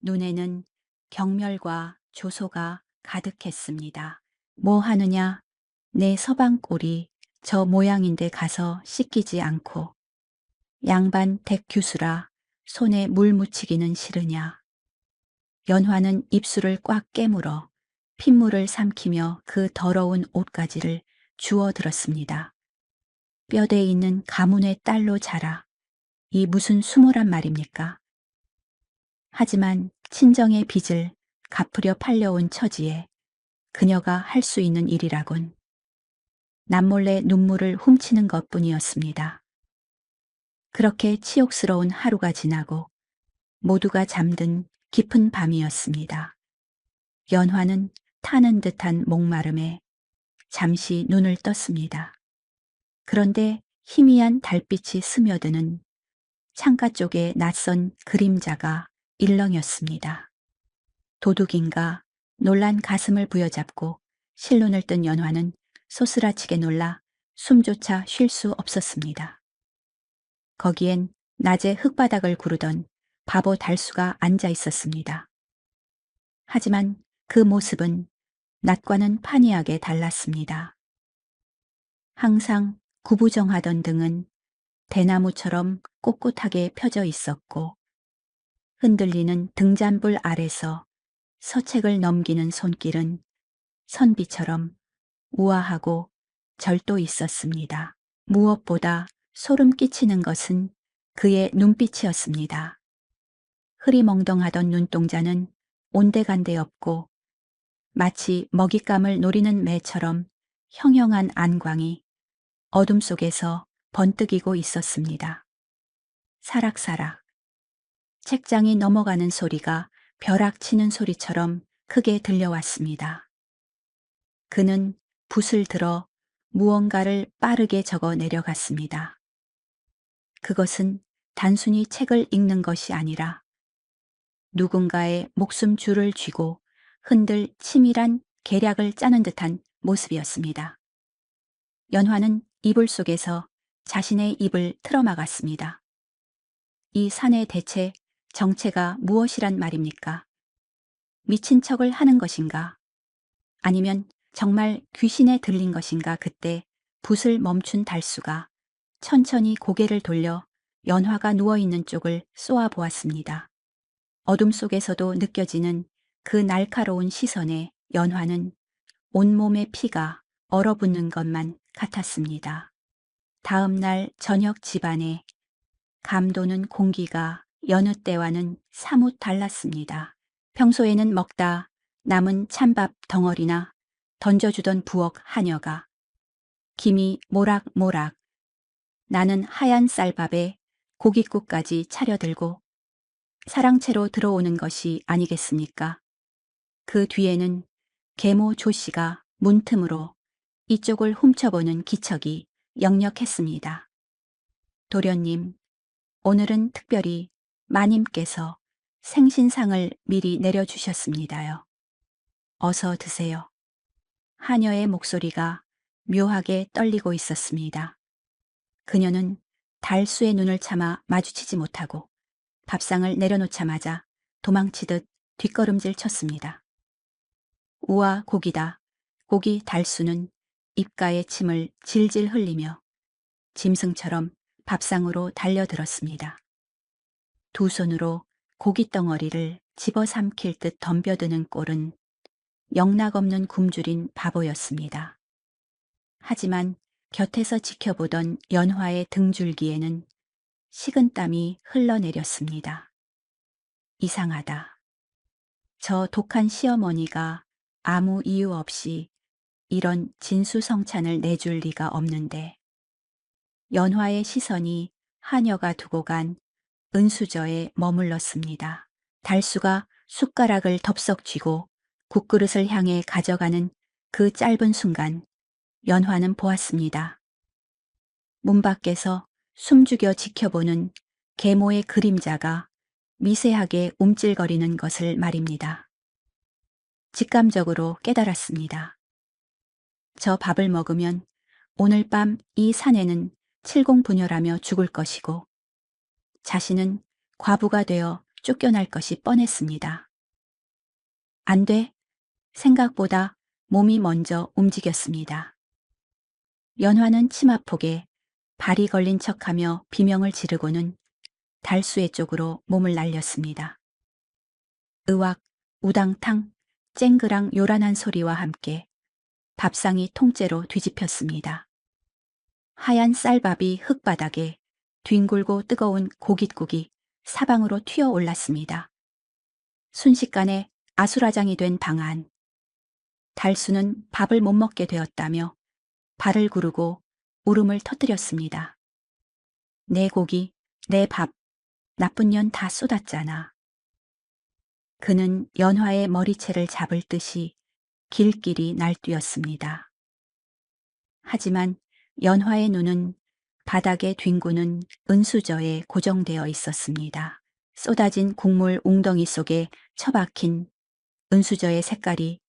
눈에는 경멸과 조소가 가득했습니다. 뭐 하느냐? 내 서방꼴이 저 모양인데 가서 씻기지 않고 양반 댁규수라 손에 물 묻히기는 싫으냐. 연화는 입술을 꽉 깨물어 핏물을 삼키며 그 더러운 옷가지를 주워 들었습니다. 뼈대에 있는 가문의 딸로 자라. 이 무슨 수모란 말입니까? 하지만 친정의 빚을 갚으려 팔려온 처지에 그녀가 할 수 있는 일이라곤 남몰래 눈물을 훔치는 것뿐이었습니다. 그렇게 치욕스러운 하루가 지나고 모두가 잠든 깊은 밤이었습니다. 연화는 타는 듯한 목마름에 잠시 눈을 떴습니다. 그런데 희미한 달빛이 스며드는 창가 쪽에 낯선 그림자가 일렁였습니다. 도둑인가 놀란 가슴을 부여잡고 실눈을 뜬 연화는 소스라치게 놀라 숨조차 쉴 수 없었습니다. 거기엔 낮에 흙바닥을 구르던 바보 달수가 앉아 있었습니다. 하지만 그 모습은 낮과는 판이하게 달랐습니다. 항상 구부정하던 등은 대나무처럼 꼿꼿하게 펴져 있었고 흔들리는 등잔불 아래서 서책을 넘기는 손길은 선비처럼 우아하고 절도 있었습니다. 무엇보다 소름 끼치는 것은 그의 눈빛이었습니다. 흐리멍덩하던 눈동자는 온데간데 없고 마치 먹잇감을 노리는 매처럼 형형한 안광이 어둠 속에서 번뜩이고 있었습니다. 사락사락. 책장이 넘어가는 소리가 벼락 치는 소리처럼 크게 들려왔습니다. 그는 붓을 들어 무언가를 빠르게 적어 내려갔습니다. 그것은 단순히 책을 읽는 것이 아니라 누군가의 목숨 줄을 쥐고 흔들 치밀한 계략을 짜는 듯한 모습이었습니다. 연화는 이불 속에서 자신의 입을 틀어막았습니다. 이 산의 대체 정체가 무엇이란 말입니까? 미친 척을 하는 것인가? 아니면 정말 귀신에 들린 것인가? 그때 붓을 멈춘 달수가 천천히 고개를 돌려 연화가 누워있는 쪽을 쏘아 보았습니다. 어둠 속에서도 느껴지는 그 날카로운 시선에 연화는 온몸의 피가 얼어붙는 것만 같았습니다. 다음 날 저녁 집안에 감도는 공기가 여느 때와는 사뭇 달랐습니다. 평소에는 먹다 남은 찬밥 덩어리나 던져주던 부엌 하녀가 김이 모락모락 나는 하얀 쌀밥에 고깃국까지 차려들고 사랑채로 들어오는 것이 아니겠습니까? 그 뒤에는 계모 조씨가 문틈으로 이쪽을 훔쳐보는 기척이 역력했습니다. 도련님, 오늘은 특별히 마님께서 생신상을 미리 내려주셨습니다요. 어서 드세요. 하녀의 목소리가 묘하게 떨리고 있었습니다. 그녀는 달수의 눈을 참아 마주치지 못하고 밥상을 내려놓자마자 도망치듯 뒷걸음질 쳤습니다. 우와 고기다. 고기 달수는 입가에 침을 질질 흘리며 짐승처럼 밥상으로 달려들었습니다. 두 손으로 고깃덩어리를 집어삼킬 듯 덤벼드는 꼴은 영락없는 굶주린 바보였습니다. 하지만 곁에서 지켜보던 연화의 등줄기에는 식은땀이 흘러내렸습니다. 이상하다. 저 독한 시어머니가 아무 이유 없이 이런 진수성찬을 내줄 리가 없는데 연화의 시선이 하녀가 두고 간 은수저에 머물렀습니다. 달수가 숟가락을 덥석 쥐고 국그릇을 향해 가져가는 그 짧은 순간 연화는 보았습니다. 문 밖에서 숨죽여 지켜보는 계모의 그림자가 미세하게 움찔거리는 것을 말입니다. 직감적으로 깨달았습니다. 저 밥을 먹으면 오늘 밤 이 사내는 칠공분열하며 죽을 것이고 자신은 과부가 되어 쫓겨날 것이 뻔했습니다. 안 돼. 생각보다 몸이 먼저 움직였습니다. 연화는 치마폭에 발이 걸린 척하며 비명을 지르고는 달수의 쪽으로 몸을 날렸습니다. 으악, 우당탕, 쨍그랑 요란한 소리와 함께 밥상이 통째로 뒤집혔습니다. 하얀 쌀밥이 흙바닥에 뒹굴고 뜨거운 고깃국이 사방으로 튀어 올랐습니다. 순식간에 아수라장이 된 방 안. 달수는 밥을 못 먹게 되었다며 발을 구르고 울음을 터뜨렸습니다. 내 고기, 내 밥, 나쁜 년 다 쏟았잖아. 그는 연화의 머리채를 잡을 듯이 길길이 날뛰었습니다. 하지만 연화의 눈은 바닥에 뒹구는 은수저에 고정되어 있었습니다. 쏟아진 국물 웅덩이 속에 처박힌 은수저의 색깔이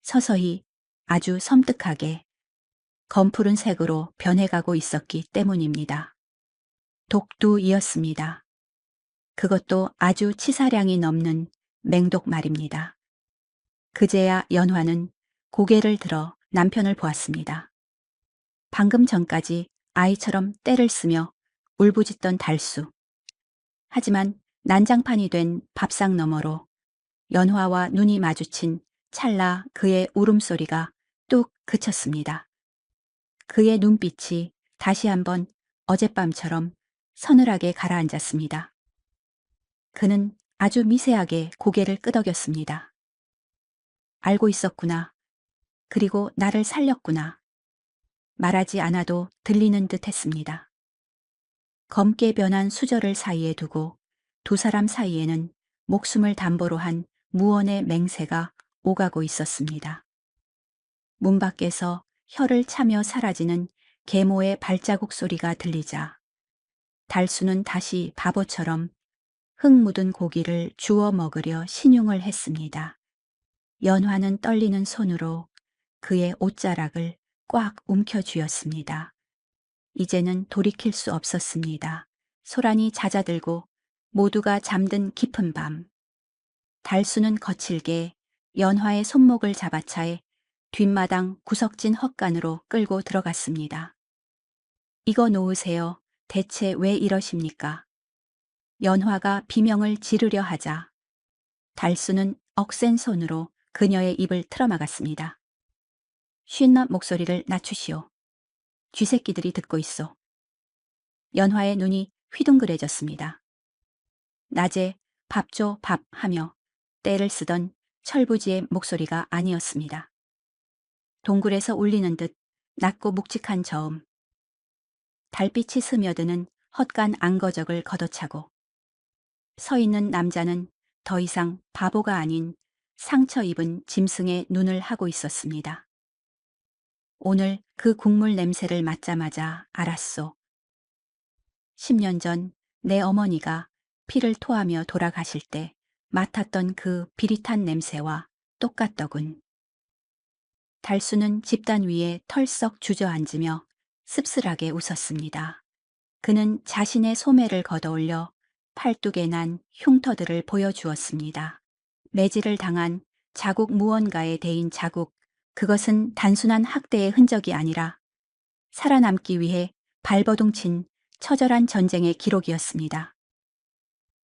서서히 아주 섬뜩하게 검푸른 색으로 변해가고 있었기 때문입니다. 독두이었습니다. 그것도 아주 치사량이 넘는 맹독 말입니다. 그제야 연화는 고개를 들어 남편을 보았습니다. 방금 전까지 아이처럼 떼를 쓰며 울부짖던 달수. 하지만 난장판이 된 밥상 너머로 연화와 눈이 마주친 찰나 그의 울음소리가 뚝 그쳤습니다. 그의 눈빛이 다시 한번 어젯밤처럼 서늘하게 가라앉았습니다. 그는 아주 미세하게 고개를 끄덕였습니다. 알고 있었구나. 그리고 나를 살렸구나. 말하지 않아도 들리는 듯 했습니다. 검게 변한 수저를 사이에 두고 두 사람 사이에는 목숨을 담보로 한 무언의 맹세가 오가고 있었습니다. 문 밖에서 혀를 차며 사라지는 계모의 발자국 소리가 들리자 달수는 다시 바보처럼 흙 묻은 고기를 주워 먹으려 신용을 했습니다. 연화는 떨리는 손으로 그의 옷자락을 꽉 움켜쥐었습니다. 이제는 돌이킬 수 없었습니다. 소란이 잦아들고 모두가 잠든 깊은 밤. 달수는 거칠게 연화의 손목을 잡아차에 뒷마당 구석진 헛간으로 끌고 들어갔습니다. 이거 놓으세요. 대체 왜 이러십니까? 연화가 비명을 지르려 하자 달수는 억센 손으로 그녀의 입을 틀어막았습니다. 쉰넛 목소리를 낮추시오. 쥐새끼들이 듣고 있어. 연화의 눈이 휘둥그레졌습니다. 낮에 밥 줘 밥 하며 떼를 쓰던 철부지의 목소리가 아니었습니다. 동굴에서 울리는 듯 낮고 묵직한 저음. 달빛이 스며드는 헛간 앙거적을 걷어차고 서 있는 남자는 더 이상 바보가 아닌 상처 입은 짐승의 눈을 하고 있었습니다. 오늘 그 국물 냄새를 맡자마자 알았소. 10년 전 내 어머니가 피를 토하며 돌아가실 때 맡았던 그 비릿한 냄새와 똑같더군. 달수는 집단 위에 털썩 주저앉으며 씁쓸하게 웃었습니다. 그는 자신의 소매를 걷어올려 팔뚝에 난 흉터들을 보여주었습니다. 매질을 당한 자국 무언가에 대인 자국, 그것은 단순한 학대의 흔적이 아니라 살아남기 위해 발버둥친 처절한 전쟁의 기록이었습니다.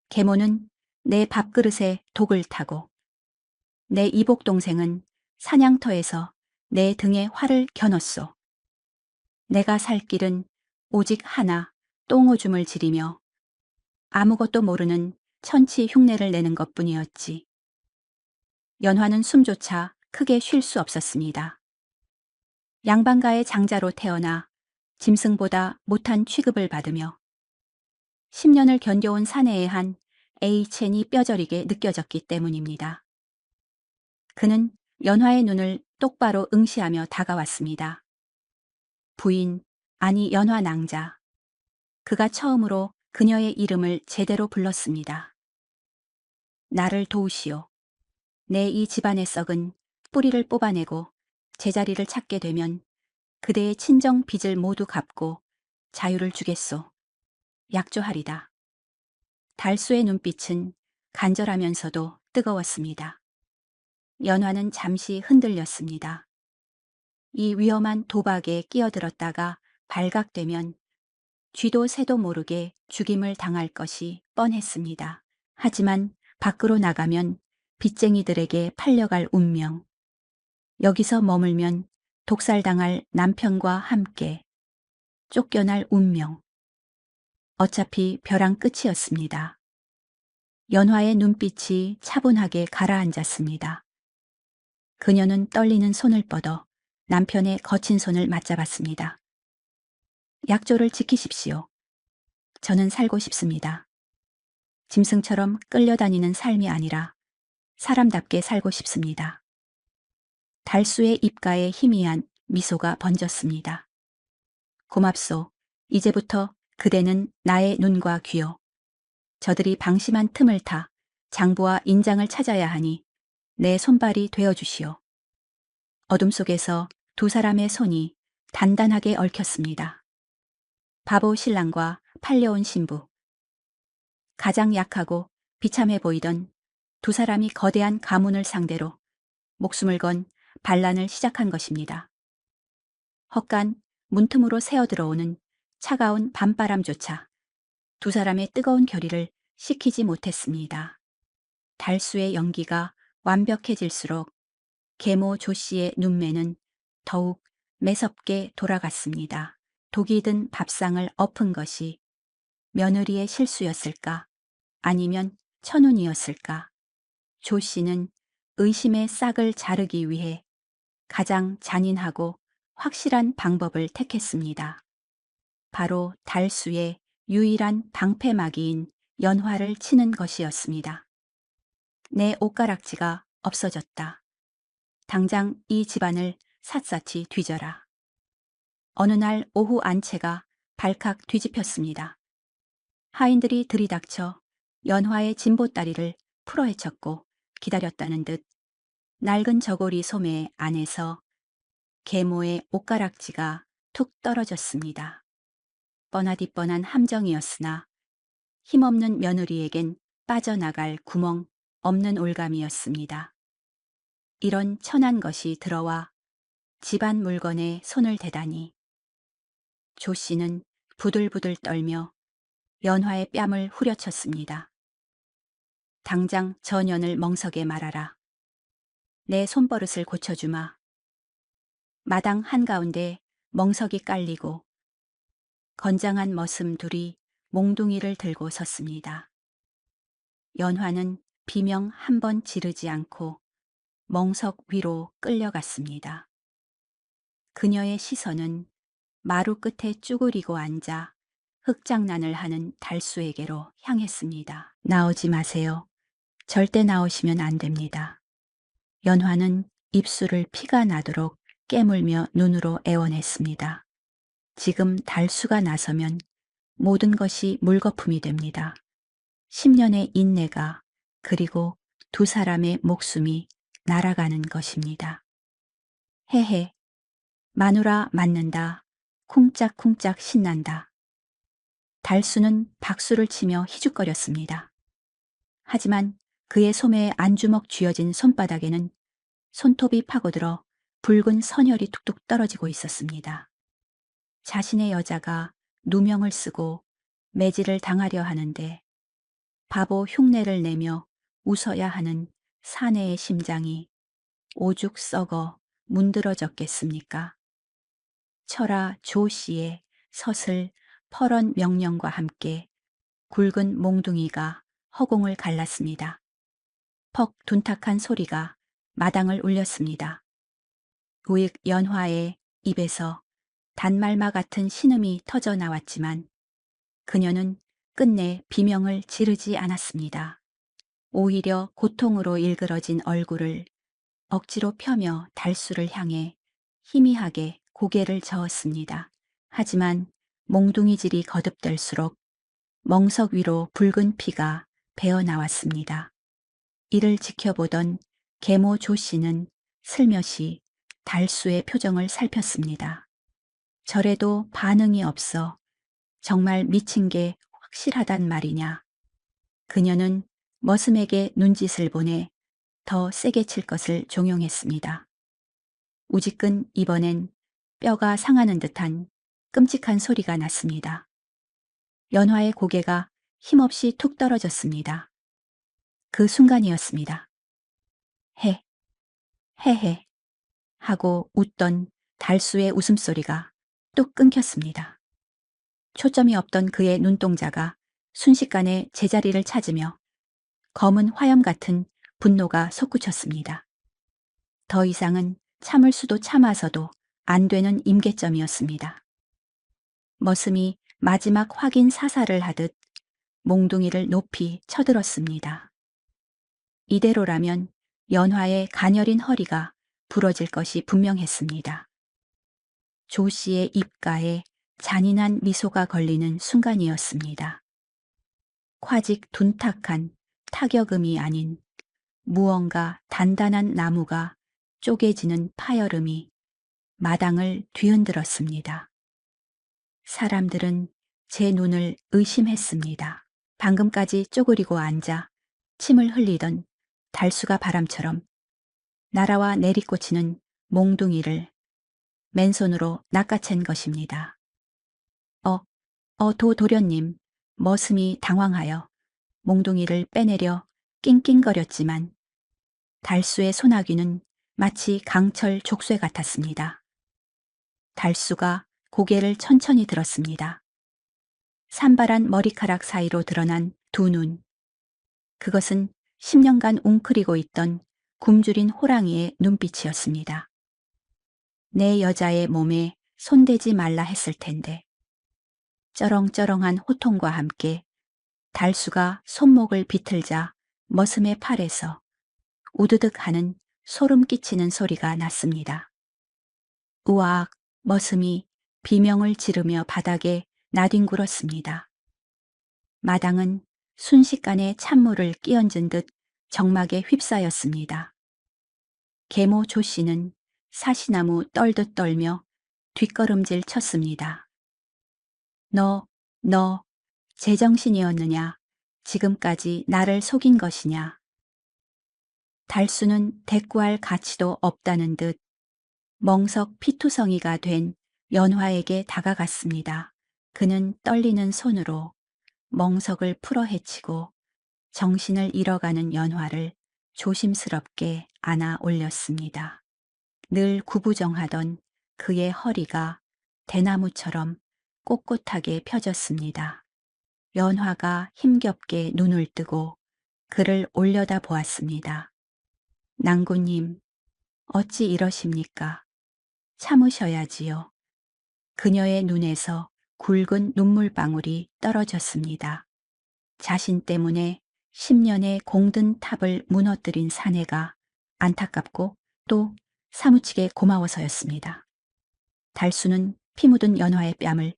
계모는 내 밥그릇에 독을 타고 내 이복 동생은 사냥터에서 내 등에 활을 겨눴소. 내가 살 길은 오직 하나, 똥오줌을 지리며 아무것도 모르는 천치 흉내를 내는 것뿐이었지. 연화는 숨조차 크게 쉴 수 없었습니다. 양반가의 장자로 태어나 짐승보다 못한 취급을 받으며 10년을 견뎌온 사내의 한 에이첸이 뼈저리게 느껴졌기 때문입니다. 그는 연화의 눈을 똑바로 응시하며 다가왔습니다. 부인, 아니 연화 낭자. 그가 처음으로 그녀의 이름을 제대로 불렀습니다. 나를 도우시오. 내 이 집안의 썩은 뿌리를 뽑아내고 제자리를 찾게 되면 그대의 친정 빚을 모두 갚고 자유를 주겠소. 약조하리다. 달수의 눈빛은 간절하면서도 뜨거웠습니다. 연화는 잠시 흔들렸습니다. 이 위험한 도박에 끼어들었다가 발각되면 쥐도 새도 모르게 죽임을 당할 것이 뻔했습니다. 하지만 밖으로 나가면 빚쟁이들에게 팔려갈 운명. 여기서 머물면 독살당할 남편과 함께 쫓겨날 운명. 어차피 벼랑 끝이었습니다. 연화의 눈빛이 차분하게 가라앉았습니다. 그녀는 떨리는 손을 뻗어 남편의 거친 손을 맞잡았습니다. 약조를 지키십시오. 저는 살고 싶습니다. 짐승처럼 끌려다니는 삶이 아니라 사람답게 살고 싶습니다. 달수의 입가에 희미한 미소가 번졌습니다. 고맙소. 이제부터 그대는 나의 눈과 귀요. 저들이 방심한 틈을 타 장부와 인장을 찾아야 하니 내 손발이 되어주시오. 어둠 속에서 두 사람의 손이 단단하게 얽혔습니다. 바보 신랑과 팔려온 신부. 가장 약하고 비참해 보이던 두 사람이 거대한 가문을 상대로 목숨을 건 반란을 시작한 것입니다. 헛간 문틈으로 새어들어오는 차가운 밤바람조차 두 사람의 뜨거운 결의를 식히지 못했습니다. 달수의 연기가 완벽해질수록 계모 조 씨의 눈매는 더욱 매섭게 돌아갔습니다. 독이 든 밥상을 엎은 것이 며느리의 실수였을까? 아니면 천운이었을까? 조 씨는 의심의 싹을 자르기 위해 가장 잔인하고 확실한 방법을 택했습니다. 바로 달수의 유일한 방패막이인 연화를 치는 것이었습니다. 내 옷가락지가 없어졌다. 당장 이 집안을 샅샅이 뒤져라. 어느 날 오후 안채가 발칵 뒤집혔습니다. 하인들이 들이닥쳐 연화의 진보다리를 풀어헤쳤고 기다렸다는 듯 낡은 저고리 소매 안에서 계모의 옷가락지가 툭 떨어졌습니다. 뻔하디 뻔한 함정이었으나 힘없는 며느리에겐 빠져나갈 구멍 없는 올감이었습니다. 이런 천한 것이 들어와 집안 물건에 손을 대다니. 조 씨는 부들부들 떨며 연화의 뺨을 후려쳤습니다. 당장 저 년을 멍석에 말아라. 내 손버릇을 고쳐주마. 마당 한가운데 멍석이 깔리고 건장한 머슴 둘이 몽둥이를 들고 섰습니다. 연화는 비명 한 번 지르지 않고 멍석 위로 끌려갔습니다. 그녀의 시선은 마루 끝에 쭈그리고 앉아 흙장난을 하는 달수에게로 향했습니다. 나오지 마세요. 절대 나오시면 안 됩니다. 연화는 입술을 피가 나도록 깨물며 눈으로 애원했습니다. 지금 달수가 나서면 모든 것이 물거품이 됩니다. 10년의 인내가 그리고 두 사람의 목숨이 날아가는 것입니다. 헤헤, 마누라 맞는다. 쿵짝쿵짝 신난다. 달수는 박수를 치며 희죽거렸습니다. 하지만 그의 소매에 안주먹 쥐어진 손바닥에는 손톱이 파고들어 붉은 선혈이 툭툭 떨어지고 있었습니다. 자신의 여자가 누명을 쓰고 매질을 당하려 하는데 바보 흉내를 내며 웃어야 하는 사내의 심장이 오죽 썩어 문드러졌겠습니까? 철아 조 씨의 서슬 퍼런 명령과 함께 굵은 몽둥이가 허공을 갈랐습니다. 퍽 둔탁한 소리가 마당을 울렸습니다. 우익 연화의 입에서 단말마 같은 신음이 터져 나왔지만 그녀는 끝내 비명을 지르지 않았습니다. 오히려 고통으로 일그러진 얼굴을 억지로 펴며 달수를 향해 희미하게 고개를 저었습니다. 하지만 몽둥이질이 거듭될수록 멍석 위로 붉은 피가 배어 나왔습니다. 이를 지켜보던 계모 조 씨는 슬며시 달수의 표정을 살폈습니다. 저래도 반응이 없어 정말 미친 게 확실하단 말이냐. 그녀는 머슴에게 눈짓을 보내 더 세게 칠 것을 종용했습니다. 우지끈 이번엔 뼈가 상하는 듯한 끔찍한 소리가 났습니다. 연화의 고개가 힘없이 툭 떨어졌습니다. 그 순간이었습니다. 헤헤 하고 웃던 달수의 웃음소리가 뚝 끊겼습니다. 초점이 없던 그의 눈동자가 순식간에 제자리를 찾으며 검은 화염 같은 분노가 솟구쳤습니다. 더 이상은 참을 수도 참아서도 안 되는 임계점이었습니다. 머슴이 마지막 확인 사살을 하듯 몽둥이를 높이 쳐들었습니다. 이대로라면 연화의 가녀린 허리가 부러질 것이 분명했습니다. 조 씨의 입가에 잔인한 미소가 걸리는 순간이었습니다. 콰직 둔탁한 타격음이 아닌 무언가 단단한 나무가 쪼개지는 파열음이 마당을 뒤흔들었습니다. 사람들은 제 눈을 의심했습니다. 방금까지 쪼그리고 앉아 침을 흘리던 달수가 바람처럼 날아와 내리꽂히는 몽둥이를 맨손으로 낚아챈 것입니다. 도련님, 머슴이 당황하여 몽둥이를 빼내려 낑낑거렸지만 달수의 소나귀는 마치 강철 족쇄 같았습니다. 달수가 고개를 천천히 들었습니다. 산발한 머리카락 사이로 드러난 두 눈. 그것은 10년간 웅크리고 있던 굶주린 호랑이의 눈빛이었습니다. 내 여자의 몸에 손대지 말라 했을 텐데. 쩌렁쩌렁한 호통과 함께 달수가 손목을 비틀자 머슴의 팔에서 우드득 하는 소름 끼치는 소리가 났습니다. 우악, 머슴이 비명을 지르며 바닥에 나뒹굴었습니다. 마당은 순식간에 찬물을 끼얹은 듯 적막에 휩싸였습니다. 계모 조씨는 사시나무 떨듯 떨며 뒷걸음질 쳤습니다. 너 제정신이었느냐? 지금까지 나를 속인 것이냐? 달수는 대꾸할 가치도 없다는 듯 멍석 피투성이가 된 연화에게 다가갔습니다. 그는 떨리는 손으로 멍석을 풀어 헤치고 정신을 잃어가는 연화를 조심스럽게 안아 올렸습니다. 늘 구부정하던 그의 허리가 대나무처럼 꼿꼿하게 펴졌습니다. 연화가 힘겹게 눈을 뜨고 그를 올려다 보았습니다. 낭구님, 어찌 이러십니까? 참으셔야지요. 그녀의 눈에서 굵은 눈물방울이 떨어졌습니다. 자신 때문에 10년의 공든 탑을 무너뜨린 사내가 안타깝고 또 사무치게 고마워서였습니다. 달수는 피 묻은 연화의 뺨을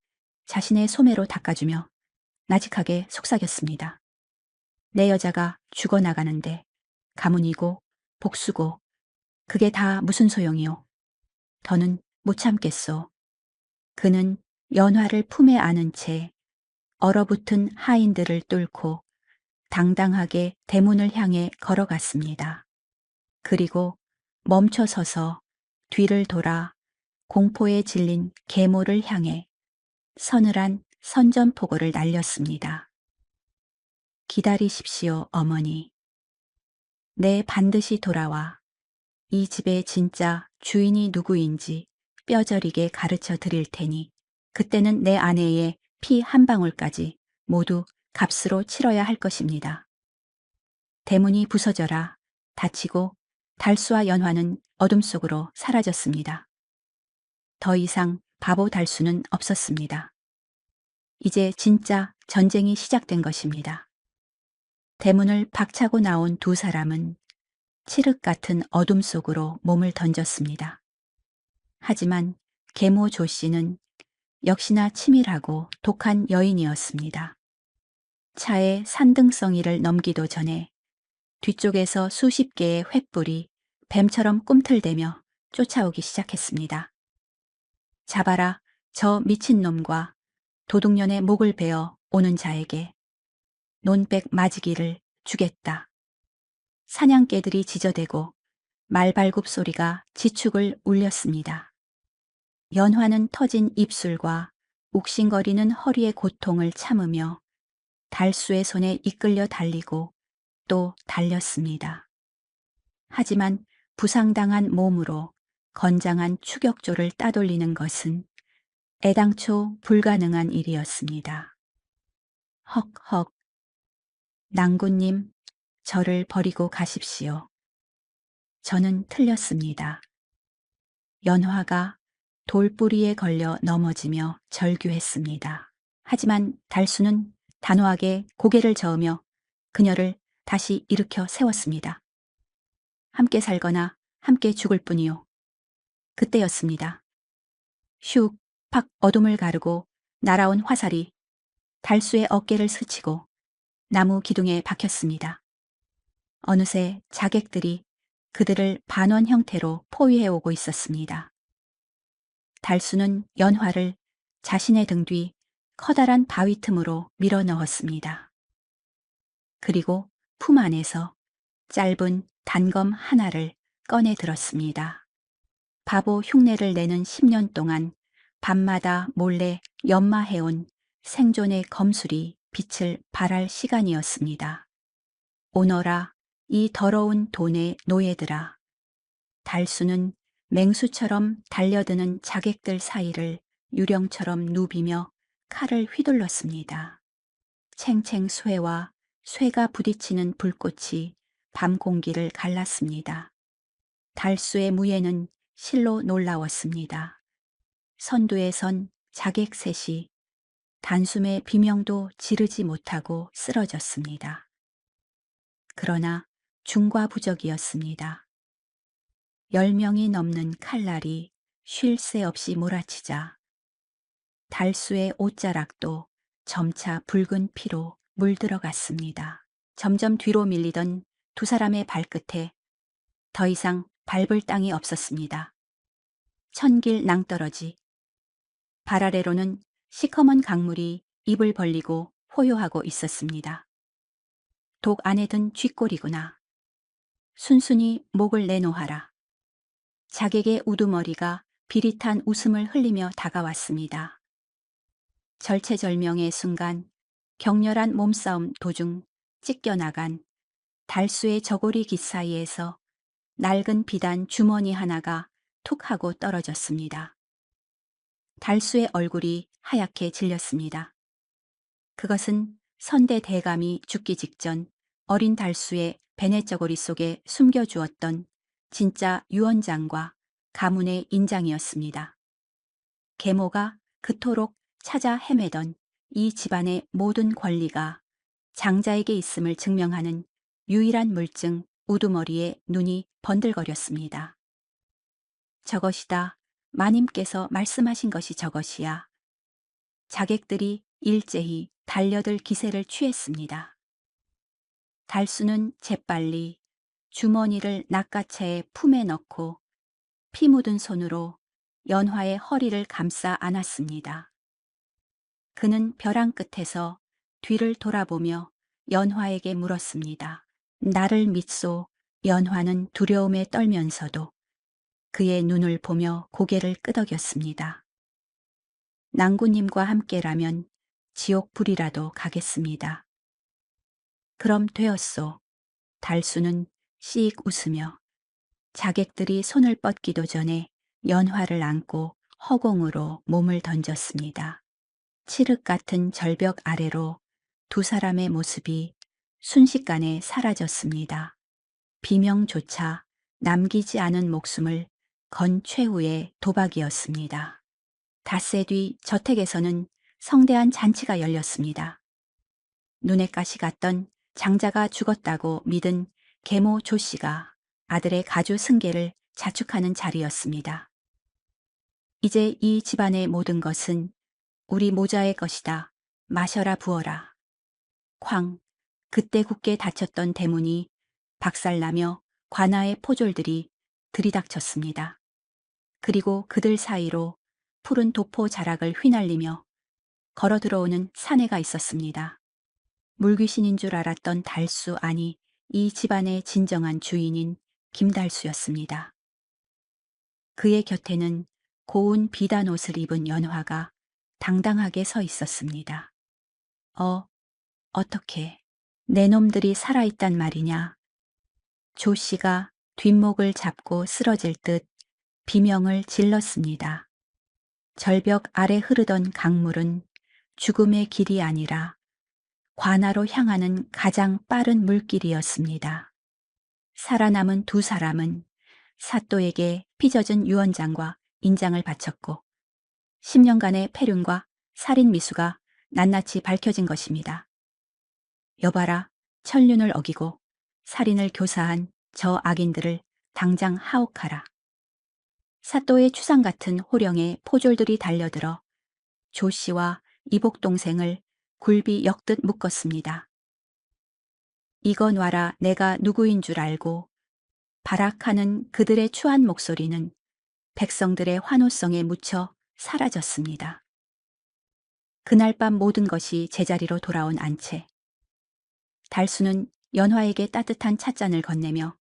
자신의 소매로 닦아주며 나직하게 속삭였습니다. 내 여자가 죽어나가는데 가문이고 복수고 그게 다 무슨 소용이요. 더는 못 참겠소. 그는 연화를 품에 안은 채 얼어붙은 하인들을 뚫고 당당하게 대문을 향해 걸어갔습니다. 그리고 멈춰서서 뒤를 돌아 공포에 질린 계모를 향해 서늘한 선전포고를 날렸습니다. 기다리십시오, 어머니. 내 반드시 돌아와 이 집의 진짜 주인이 누구인지 뼈저리게 가르쳐 드릴 테니 그때는 내 아내의 피 한 방울까지 모두 값으로 치러야 할 것입니다. 대문이 부서져라 닫히고 달수와 연화는 어둠 속으로 사라졌습니다. 더 이상 바보 달수는 없었습니다. 이제 진짜 전쟁이 시작된 것입니다. 대문을 박차고 나온 두 사람은 칠흑 같은 어둠 속으로 몸을 던졌습니다. 하지만 계모 조 씨는 역시나 치밀하고 독한 여인이었습니다. 차의 산등성이를 넘기도 전에 뒤쪽에서 수십 개의 횃불이 뱀처럼 꿈틀대며 쫓아오기 시작했습니다. 잡아라, 저 미친놈과 도둑년의 목을 베어 오는 자에게 논백 맞이기를 주겠다. 사냥개들이 지저대고 말발굽 소리가 지축을 울렸습니다. 연화는 터진 입술과 욱신거리는 허리의 고통을 참으며 달수의 손에 이끌려 달리고 또 달렸습니다. 하지만 부상당한 몸으로 건장한 추격조를 따돌리는 것은 애당초 불가능한 일이었습니다. 헉헉. 낭군님, 저를 버리고 가십시오. 저는 틀렸습니다. 연화가 돌뿌리에 걸려 넘어지며 절규했습니다. 하지만 달수는 단호하게 고개를 저으며 그녀를 다시 일으켜 세웠습니다. 함께 살거나 함께 죽을 뿐이요. 그때였습니다. 슉, 팍 어둠을 가르고 날아온 화살이 달수의 어깨를 스치고 나무 기둥에 박혔습니다. 어느새 자객들이 그들을 반원 형태로 포위해 오고 있었습니다. 달수는 연화를 자신의 등 뒤 커다란 바위 틈으로 밀어 넣었습니다. 그리고 품 안에서 짧은 단검 하나를 꺼내 들었습니다. 바보 흉내를 내는 10년 동안 밤마다 몰래 연마해온 생존의 검술이 빛을 발할 시간이었습니다. 오너라, 이 더러운 돈의 노예들아. 달수는 맹수처럼 달려드는 자객들 사이를 유령처럼 누비며 칼을 휘둘렀습니다. 챙챙 쇠와 쇠가 부딪히는 불꽃이 밤 공기를 갈랐습니다. 달수의 무예는 실로 놀라웠습니다. 선두에 선 자객 셋이 단숨에 비명도 지르지 못하고 쓰러졌습니다. 그러나 중과부적이었습니다. 10명이 넘는 칼날이 쉴 새 없이 몰아치자 달수의 옷자락도 점차 붉은 피로 물들어갔습니다. 점점 뒤로 밀리던 두 사람의 발끝에 더 이상 밟을 땅이 없었습니다. 천길 낭떠러지. 발 아래로는 시커먼 강물이 입을 벌리고 호요하고 있었습니다. 독 안에 든 쥐꼬리구나. 순순히 목을 내놓아라. 자객의 우두머리가 비릿한 웃음을 흘리며 다가왔습니다. 절체절명의 순간 격렬한 몸싸움 도중 찢겨나간 달수의 저고리 깃 사이에서 낡은 비단 주머니 하나가 툭 하고 떨어졌습니다. 달수의 얼굴이 하얗게 질렸습니다. 그것은 선대 대감이 죽기 직전 어린 달수의 베네저고리 속에 숨겨주었던 진짜 유언장과 가문의 인장이었습니다. 계모가 그토록 찾아 헤매던 이 집안의 모든 권리가 장자에게 있음을 증명하는 유일한 물증 우두머리에 눈이 번들거렸습니다. 저것이다. 마님께서 말씀하신 것이 저것이야. 자객들이 일제히 달려들 기세를 취했습니다. 달수는 재빨리 주머니를 낚아채 품에 넣고 피 묻은 손으로 연화의 허리를 감싸 안았습니다. 그는 벼랑 끝에서 뒤를 돌아보며 연화에게 물었습니다. 나를 믿소. 연화는 두려움에 떨면서도 그의 눈을 보며 고개를 끄덕였습니다. 낭구님과 함께라면 지옥 불이라도 가겠습니다. 그럼 되었소. 달수는 씩 웃으며 자객들이 손을 뻗기도 전에 연화를 안고 허공으로 몸을 던졌습니다. 칠흑 같은 절벽 아래로 두 사람의 모습이 순식간에 사라졌습니다. 비명조차 남기지 않은 목숨을 건 최후의 도박이었습니다. 닷새 뒤 저택에서는 성대한 잔치가 열렸습니다. 눈에 가시 갔던 장자가 죽었다고 믿은 계모 조 씨가 아들의 가주 승계를 자축하는 자리였습니다. 이제 이 집안의 모든 것은 우리 모자의 것이다. 마셔라 부어라. 쾅, 그때 굳게 닫혔던 대문이 박살나며 관아의 포졸들이 들이닥쳤습니다. 그리고 그들 사이로 푸른 도포 자락을 휘날리며 걸어 들어오는 사내가 있었습니다. 물귀신인 줄 알았던 달수 아니 이 집안의 진정한 주인인 김달수였습니다. 그의 곁에는 고운 비단 옷을 입은 연화가 당당하게 서 있었습니다. 어떻게 내 놈들이 살아있단 말이냐. 조 씨가 뒷목을 잡고 쓰러질 듯 비명을 질렀습니다. 절벽 아래 흐르던 강물은 죽음의 길이 아니라 관아로 향하는 가장 빠른 물길이었습니다. 살아남은 두 사람은 사또에게 삐져진 유언장과 인장을 바쳤고 10년간의 폐륜과 살인 미수가 낱낱이 밝혀진 것입니다. 여봐라, 천륜을 어기고 살인을 교사한 저 악인들을 당장 하옥하라. 사또의 추상 같은 호령에 포졸들이 달려들어 조 씨와 이복 동생을 굴비 엮듯 묶었습니다. 이거 놔라 내가 누구인 줄 알고 발악하는 그들의 추한 목소리는 백성들의 환호성에 묻혀 사라졌습니다. 그날 밤 모든 것이 제자리로 돌아온 안채. 달수는 연화에게 따뜻한 찻잔을 건네며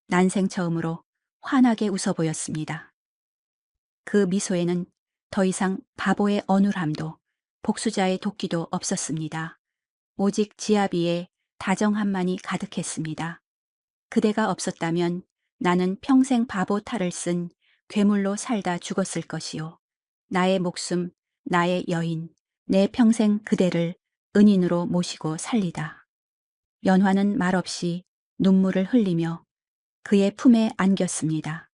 난생 처음으로 환하게 웃어 보였습니다. 그 미소에는 더 이상 바보의 어눌함도 복수자의 도끼도 없었습니다. 오직 지아비의 다정함만이 가득했습니다. 그대가 없었다면 나는 평생 바보 탈을 쓴 괴물로 살다 죽었을 것이요. 나의 목숨, 나의 여인, 내 평생 그대를 은인으로 모시고 살리다. 연화는 말없이 눈물을 흘리며 그의 품에 안겼습니다.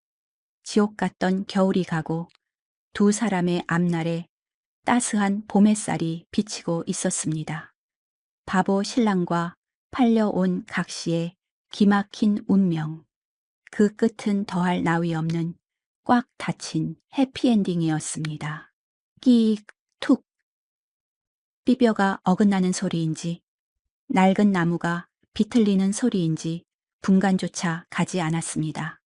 지옥 같던 겨울이 가고 두 사람의 앞날에 따스한 봄햇살이 비치고 있었습니다. 바보 신랑과 팔려온 각시의 기막힌 운명. 그 끝은 더할 나위 없는 꽉 닫힌 해피엔딩이었습니다. 끼익, 툭. 삐벼가 어긋나는 소리인지 낡은 나무가 비틀리는 소리인지 분간조차 가지 않았습니다.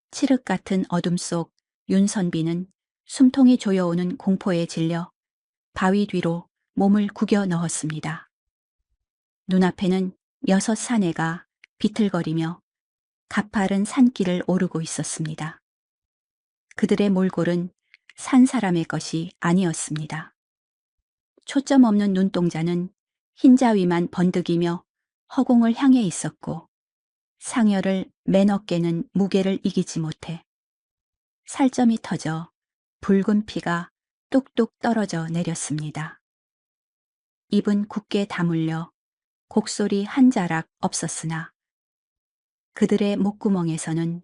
칠흑 같은 어둠 속 윤선비는 숨통이 조여오는 공포에 질려 바위 뒤로 몸을 구겨 넣었습니다. 눈앞에는 6 사내가 비틀거리며 가파른 산길을 오르고 있었습니다. 그들의 몰골은 산 사람의 것이 아니었습니다. 초점 없는 눈동자는 흰자위만 번득이며 허공을 향해 있었고 상여를 맨 어깨는 무게를 이기지 못해 살점이 터져 붉은 피가 뚝뚝 떨어져 내렸습니다. 입은 굳게 다물려 곡소리 한 자락 없었으나 그들의 목구멍에서는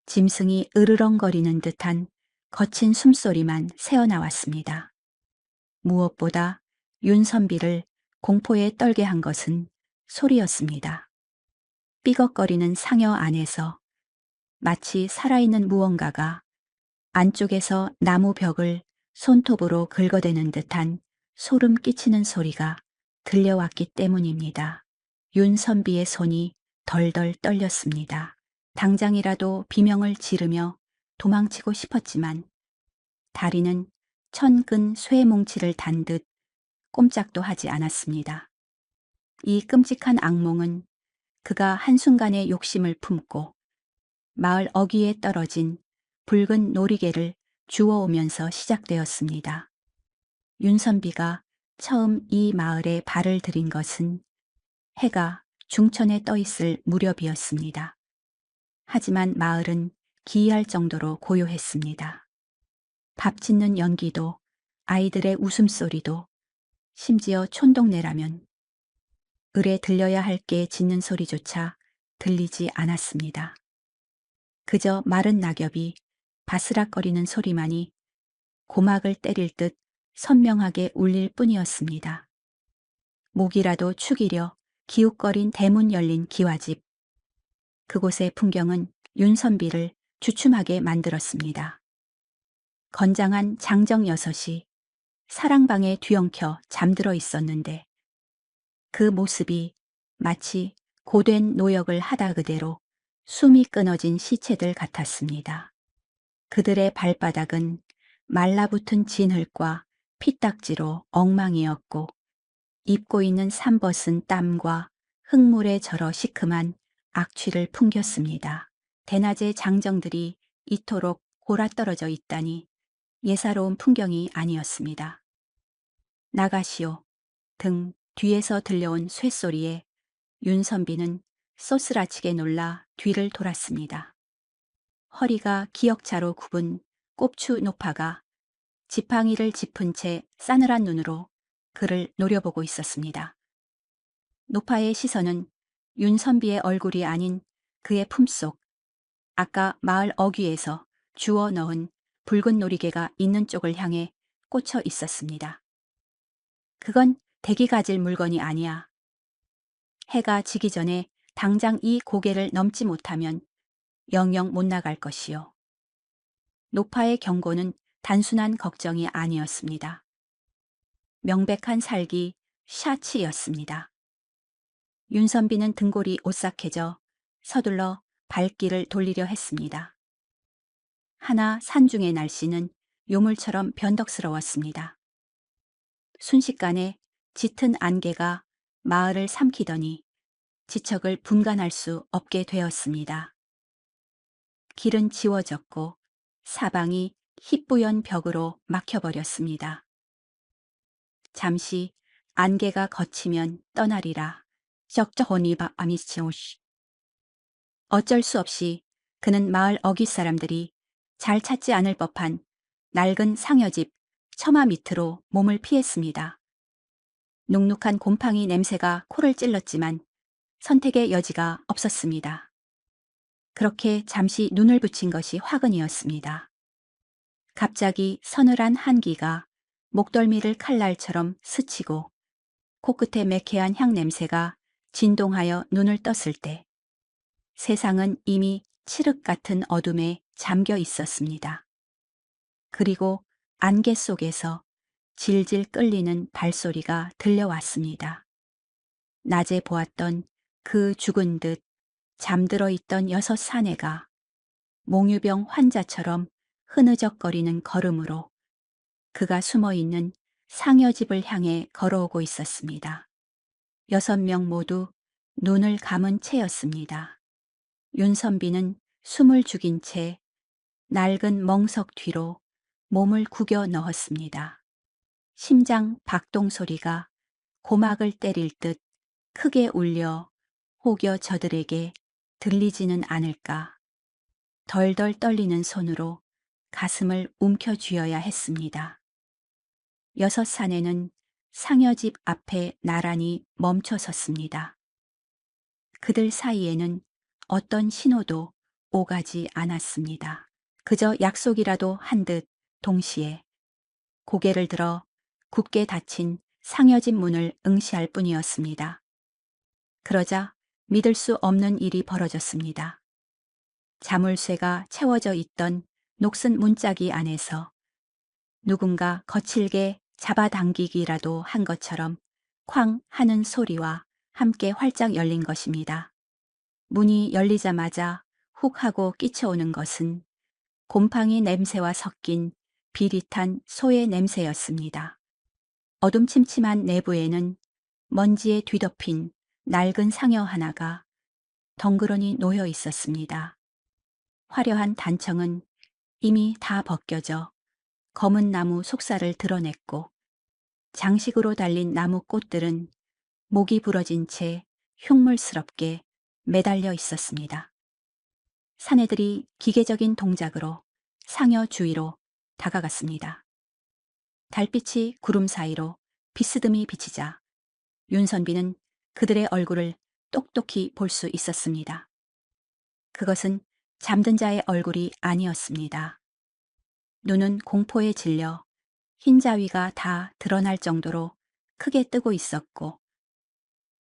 짐승이 으르렁거리는 듯한 거친 숨소리만 새어나왔습니다. 무엇보다 윤선비를 공포에 떨게 한 것은 소리였습니다. 삐걱거리는 상여 안에서 마치 살아있는 무언가가 안쪽에서 나무 벽을 손톱으로 긁어대는 듯한 소름 끼치는 소리가 들려왔기 때문입니다. 윤선비의 손이 덜덜 떨렸습니다. 당장이라도 비명을 지르며 도망치고 싶었지만 다리는 천근 쇠뭉치를 단 듯 꼼짝도 하지 않았습니다. 이 끔찍한 악몽은 그가 한순간의 욕심을 품고 마을 어귀에 떨어진 붉은 놀이개를 주워오면서 시작되었습니다. 윤선비가 처음 이 마을에 발을 들인 것은 해가 중천에 떠있을 무렵이었습니다. 하지만 마을은 기이할 정도로 고요했습니다. 밥 짓는 연기도 아이들의 웃음소리도 심지어 촌동네라면 을에 들려야 할 게 짖는 소리조차 들리지 않았습니다. 그저 마른 낙엽이 바스락거리는 소리만이 고막을 때릴 듯 선명하게 울릴 뿐이었습니다. 목이라도 축이려 기웃거린 대문 열린 기와집. 그곳의 풍경은 윤선비를 주춤하게 만들었습니다. 건장한 장정 여섯이 사랑방에 뒤엉켜 잠들어 있었는데 그 모습이 마치 고된 노역을 하다 그대로 숨이 끊어진 시체들 같았습니다. 그들의 발바닥은 말라붙은 진흙과 피딱지로 엉망이었고 입고 있는 삼벗은 땀과 흙물에 절어 시큼한 악취를 풍겼습니다. 대낮에 장정들이 이토록 골아떨어져 있다니 예사로운 풍경이 아니었습니다. 나가시오 등 뒤에서 들려온 쇠소리에 윤선비는 쏘스라치게 놀라 뒤를 돌았습니다. 허리가 기역자로 굽은 꼽추 노파가 지팡이를 짚은 채 싸늘한 눈으로 그를 노려보고 있었습니다. 노파의 시선은 윤선비의 얼굴이 아닌 그의 품속, 아까 마을 어귀에서 주워 넣은 붉은 놀이개가 있는 쪽을 향해 꽂혀 있었습니다. 그건 댁이 가질 물건이 아니야. 해가 지기 전에 당장 이 고개를 넘지 못하면 영영 못 나갈 것이요. 노파의 경고는 단순한 걱정이 아니었습니다. 명백한 살기 샤치였습니다. 윤선비는 등골이 오싹해져 서둘러 발길을 돌리려 했습니다. 하나 산중의 날씨는 요물처럼 변덕스러웠습니다. 순식간에 짙은 안개가 마을을 삼키더니 지척을 분간할 수 없게 되었습니다. 길은 지워졌고 사방이 희뿌연 벽으로 막혀버렸습니다. 잠시 안개가 걷히면 떠나리라. 적적호니바 아미시오시. 어쩔 수 없이 그는 마을 어귀 사람들이 잘 찾지 않을 법한 낡은 상여집 처마 밑으로 몸을 피했습니다. 눅눅한 곰팡이 냄새가 코를 찔렀지만 선택의 여지가 없었습니다. 그렇게 잠시 눈을 붙인 것이 화근이었습니다. 갑자기 서늘한 한기가 목덜미를 칼날처럼 스치고 코끝에 매캐한 향 냄새가 진동하여 눈을 떴을 때 세상은 이미 칠흑 같은 어둠에 잠겨 있었습니다. 그리고 안개 속에서 질질 끌리는 발소리가 들려왔습니다. 낮에 보았던 그 죽은 듯 잠들어 있던 6 사내가 몽유병 환자처럼 흐느적거리는 걸음으로 그가 숨어있는 상여집을 향해 걸어오고 있었습니다. 6명 모두 눈을 감은 채였습니다. 윤선비는 숨을 죽인 채 낡은 멍석 뒤로 몸을 구겨 넣었습니다. 심장 박동 소리가 고막을 때릴 듯 크게 울려 혹여 저들에게 들리지는 않을까. 덜덜 떨리는 손으로 가슴을 움켜쥐어야 했습니다. 6 사내는 상여집 앞에 나란히 멈춰 섰습니다. 그들 사이에는 어떤 신호도 오가지 않았습니다. 그저 약속이라도 한 듯 동시에 고개를 들어 굳게 닫힌 상여집 문을 응시할 뿐이었습니다. 그러자 믿을 수 없는 일이 벌어졌습니다. 자물쇠가 채워져 있던 녹슨 문짝이 안에서 누군가 거칠게 잡아당기기라도 한 것처럼 쾅 하는 소리와 함께 활짝 열린 것입니다. 문이 열리자마자 훅 하고 끼쳐오는 것은 곰팡이 냄새와 섞인 비릿한 소의 냄새였습니다. 어둠침침한 내부에는 먼지에 뒤덮인 낡은 상여 하나가 덩그러니 놓여 있었습니다. 화려한 단청은 이미 다 벗겨져 검은 나무 속살을 드러냈고 장식으로 달린 나무 꽃들은 목이 부러진 채 흉물스럽게 매달려 있었습니다. 사내들이 기계적인 동작으로 상여 주위로 다가갔습니다. 달빛이 구름 사이로 비스듬히 비치자 윤선비는 그들의 얼굴을 똑똑히 볼 수 있었습니다. 그것은 잠든 자의 얼굴이 아니었습니다. 눈은 공포에 질려 흰자위가 다 드러날 정도로 크게 뜨고 있었고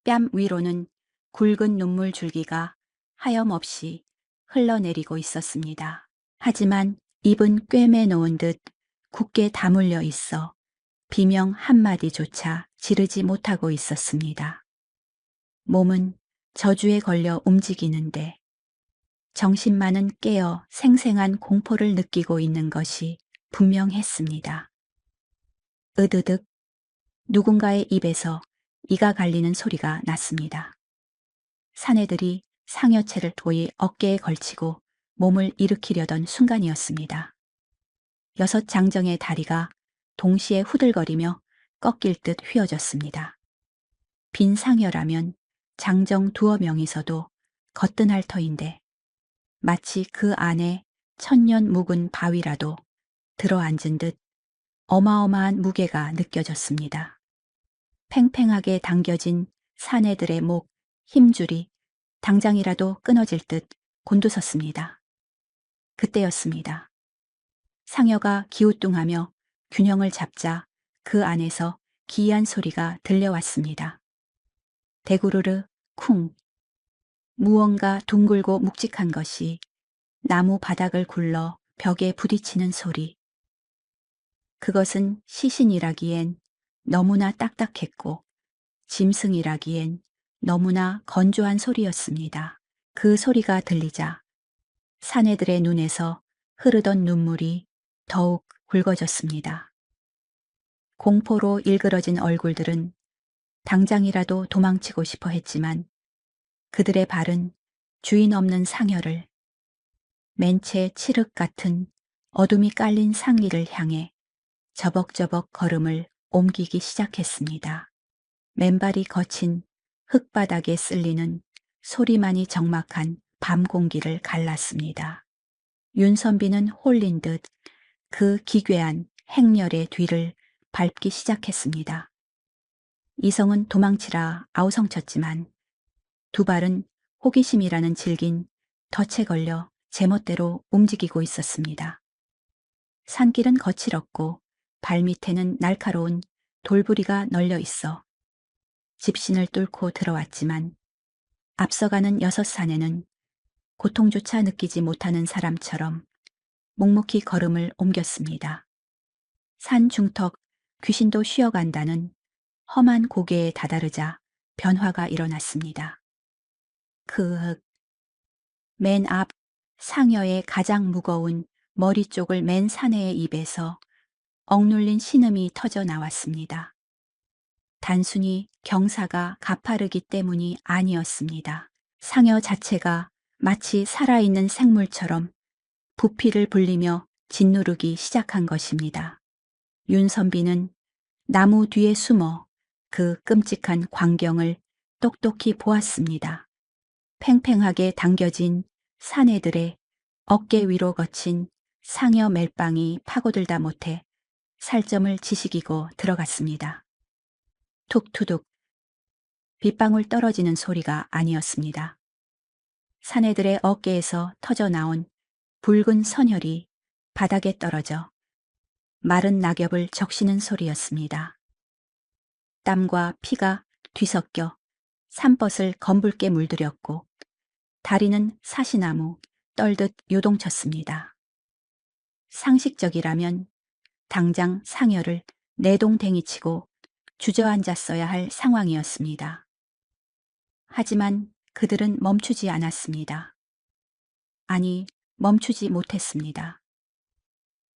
뺨 위로는 굵은 눈물 줄기가 하염없이 흘러내리고 있었습니다. 하지만 입은 꿰매 놓은 듯 굳게 다물려 있어 비명 한마디조차 지르지 못하고 있었습니다. 몸은 저주에 걸려 움직이는데 정신만은 깨어 생생한 공포를 느끼고 있는 것이 분명했습니다. 으드득 누군가의 입에서 이가 갈리는 소리가 났습니다. 사내들이 상여채를 도이 어깨에 걸치고 몸을 일으키려던 순간이었습니다. 6 장정의 다리가 동시에 후들거리며 꺾일 듯 휘어졌습니다. 빈 상여라면 장정 2어 명이서도 거뜬할 터인데 마치 그 안에 천년 묵은 바위라도 들어앉은 듯 어마어마한 무게가 느껴졌습니다. 팽팽하게 당겨진 사내들의 목, 힘줄이 당장이라도 끊어질 듯 곤두섰습니다. 그때였습니다. 상여가 기우뚱하며 균형을 잡자 그 안에서 기이한 소리가 들려왔습니다. 대구르르 쿵. 무언가 둥글고 묵직한 것이 나무 바닥을 굴러 벽에 부딪히는 소리. 그것은 시신이라기엔 너무나 딱딱했고 짐승이라기엔 너무나 건조한 소리였습니다. 그 소리가 들리자 사내들의 눈에서 흐르던 눈물이 더욱 굵어졌습니다. 공포로 일그러진 얼굴들은 당장이라도 도망치고 싶어 했지만 그들의 발은 주인 없는 상여를 맨체 칠흑 같은 어둠이 깔린 상리를 향해 저벅저벅 걸음을 옮기기 시작했습니다. 맨발이 거친 흙바닥에 쓸리는 소리만이 적막한 밤 공기를 갈랐습니다. 윤선비는 홀린 듯 그 기괴한 행렬의 뒤를 밟기 시작했습니다. 이성은 도망치라 아우성쳤지만 두 발은 호기심이라는 질긴 덫에 걸려 제멋대로 움직이고 있었습니다. 산길은 거칠었고 발밑에는 날카로운 돌부리가 널려 있어 집신을 뚫고 들어왔지만 앞서가는 6사내는 고통조차 느끼지 못하는 사람처럼 묵묵히 걸음을 옮겼습니다. 산 중턱 귀신도 쉬어간다는 험한 고개에 다다르자 변화가 일어났습니다. 크흑. 맨 앞 상여의 가장 무거운 머리 쪽을 맨 사내의 입에서 억눌린 신음이 터져 나왔습니다. 단순히 경사가 가파르기 때문이 아니었습니다. 상여 자체가 마치 살아있는 생물처럼 부피를 불리며 짓누르기 시작한 것입니다. 윤선비는 나무 뒤에 숨어 그 끔찍한 광경을 똑똑히 보았습니다. 팽팽하게 당겨진 사내들의 어깨 위로 거친 상여 멜빵이 파고들다 못해 살점을 지식이고 들어갔습니다. 툭투둑. 빗방울 떨어지는 소리가 아니었습니다. 사내들의 어깨에서 터져 나온 붉은 선혈이 바닥에 떨어져 마른 낙엽을 적시는 소리였습니다. 땀과 피가 뒤섞여 산벗을 검붉게 물들였고 다리는 사시나무 떨듯 요동쳤습니다. 상식적이라면 당장 상여를 내동댕이치고 주저앉았어야 할 상황이었습니다. 하지만 그들은 멈추지 않았습니다. 아니, 멈추지 못했습니다.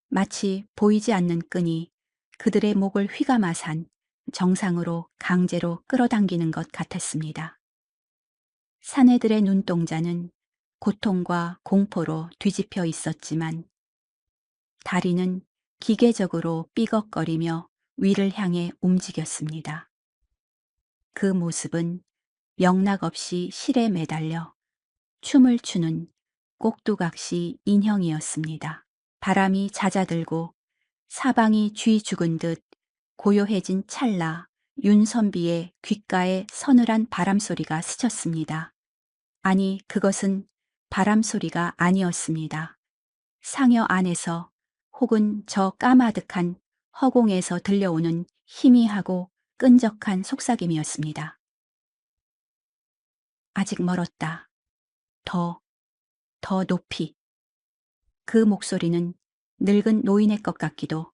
마치 보이지 않는 끈이 그들의 목을 휘감아산 정상으로 강제로 끌어당기는 것 같았습니다. 사내들의 눈동자는 고통과 공포로 뒤집혀 있었지만 다리는 기계적으로 삐걱거리며 위를 향해 움직였습니다. 그 모습은 영락 없이 실에 매달려 춤을 추는 꼭두각시 인형이었습니다. 바람이 잦아들고 사방이 쥐 죽은 듯 고요해진 찰나 윤선비의 귓가에 서늘한 바람소리가 스쳤습니다. 아니, 그것은 바람소리가 아니었습니다. 상여 안에서 혹은 저 까마득한 허공에서 들려오는 희미하고 끈적한 속삭임이었습니다. 아직 멀었다. 더 높이. 그 목소리는 늙은 노인의 것 같기도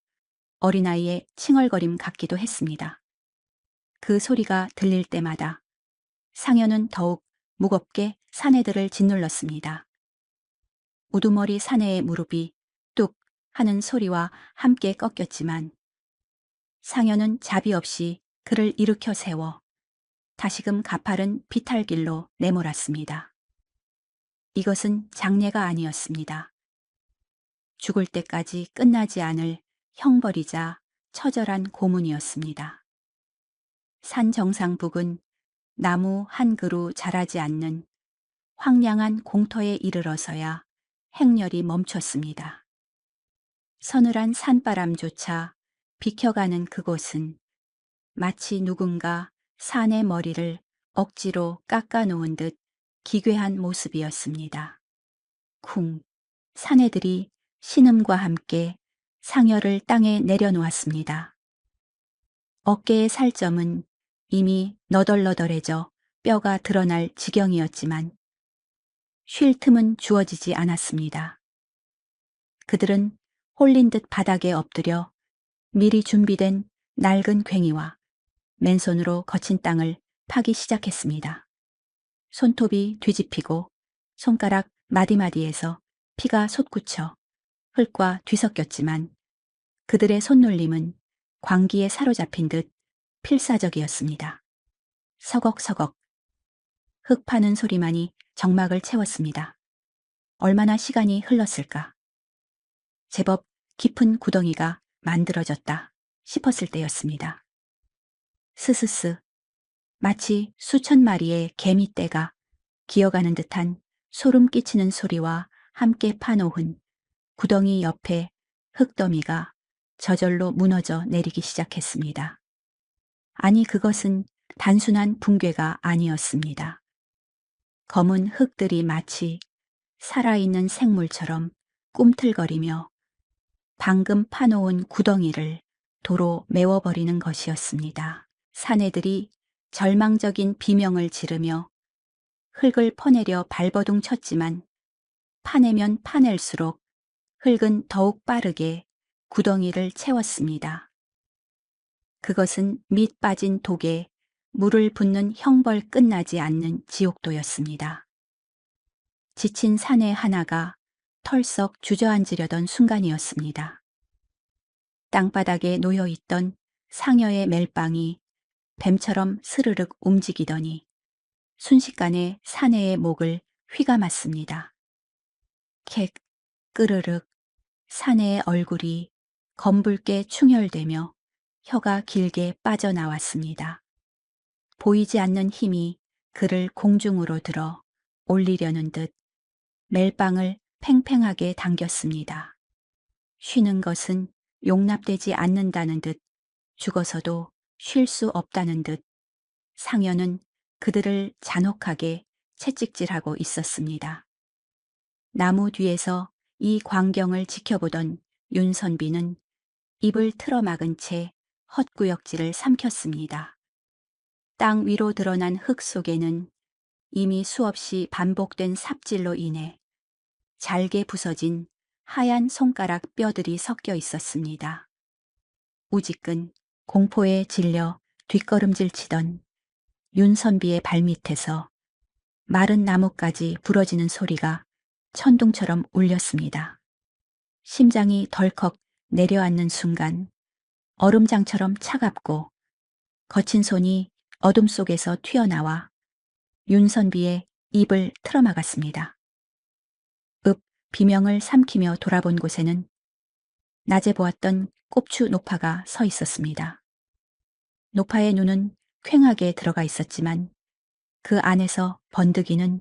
어린아이의 칭얼거림 같기도 했습니다. 그 소리가 들릴 때마다 상여는 더욱 무겁게 사내들을 짓눌렀습니다. 우두머리 사내의 무릎이 뚝 하는 소리와 함께 꺾였지만 상여는 자비 없이 그를 일으켜 세워 다시금 가파른 비탈길로 내몰았습니다. 이것은 장례가 아니었습니다. 죽을 때까지 끝나지 않을 형벌이자 처절한 고문이었습니다. 산 정상 북은 나무 한 그루 자라지 않는 황량한 공터에 이르러서야 행렬이 멈췄습니다. 서늘한 산바람조차 비켜가는 그곳은 마치 누군가 산의 머리를 억지로 깎아놓은 듯 기괴한 모습이었습니다. 쿵, 사내들이 신음과 함께 상여를 땅에 내려놓았습니다. 어깨의 살점은 이미 너덜너덜해져 뼈가 드러날 지경이었지만 쉴 틈은 주어지지 않았습니다. 그들은 홀린 듯 바닥에 엎드려 미리 준비된 낡은 괭이와 맨손으로 거친 땅을 파기 시작했습니다. 손톱이 뒤집히고 손가락 마디마디에서 피가 솟구쳐 흙과 뒤섞였지만 그들의 손놀림은 광기에 사로잡힌 듯 필사적이었습니다. 서걱서걱 흙 파는 소리만이 정막을 채웠습니다. 얼마나 시간이 흘렀을까? 제법 깊은 구덩이가 만들어졌다 싶었을 때였습니다. 스스스 마치 수천 마리의 개미떼가 기어가는 듯한 소름 끼치는 소리와 함께 파놓은 구덩이 옆에 흙더미가 저절로 무너져 내리기 시작했습니다. 아니 그것은 단순한 붕괴가 아니었습니다. 검은 흙들이 마치 살아있는 생물처럼 꿈틀거리며 방금 파놓은 구덩이를 도로 메워버리는 것이었습니다. 사내들이 절망적인 비명을 지르며 흙을 퍼내려 발버둥 쳤지만 파내면 파낼수록 흙은 더욱 빠르게 구덩이를 채웠습니다. 그것은 밑 빠진 독에 물을 붓는 형벌 끝나지 않는 지옥도였습니다. 지친 사내 하나가 털썩 주저앉으려던 순간이었습니다. 땅바닥에 놓여있던 상여의 멜빵이 뱀처럼 스르륵 움직이더니 순식간에 사내의 목을 휘감았습니다. 캑, 끄르륵, 사내의 얼굴이 검붉게 충혈되며 혀가 길게 빠져나왔습니다. 보이지 않는 힘이 그를 공중으로 들어 올리려는 듯 멜빵을 팽팽하게 당겼습니다. 쉬는 것은 용납되지 않는다는 듯 죽어서도 쉴 수 없다는 듯 상여는 그들을 잔혹하게 채찍질하고 있었습니다. 나무 뒤에서 이 광경을 지켜보던 윤선비는 입을 틀어막은 채 헛구역질을 삼켰습니다. 땅 위로 드러난 흙 속에는 이미 수없이 반복된 삽질로 인해 잘게 부서진 하얀 손가락 뼈들이 섞여 있었습니다. 우지끈 공포에 질려 뒷걸음질 치던 윤선비의 발밑에서 마른 나뭇가지 부러지는 소리가 천둥처럼 울렸습니다. 심장이 덜컥 내려앉는 순간 얼음장처럼 차갑고 거친 손이 어둠 속에서 튀어나와 윤선비의 입을 틀어막았습니다. 비명을 삼키며 돌아본 곳에는 낮에 보았던 꼽추 노파가 서 있었습니다. 노파의 눈은 퀭하게 들어가 있었지만 그 안에서 번득이는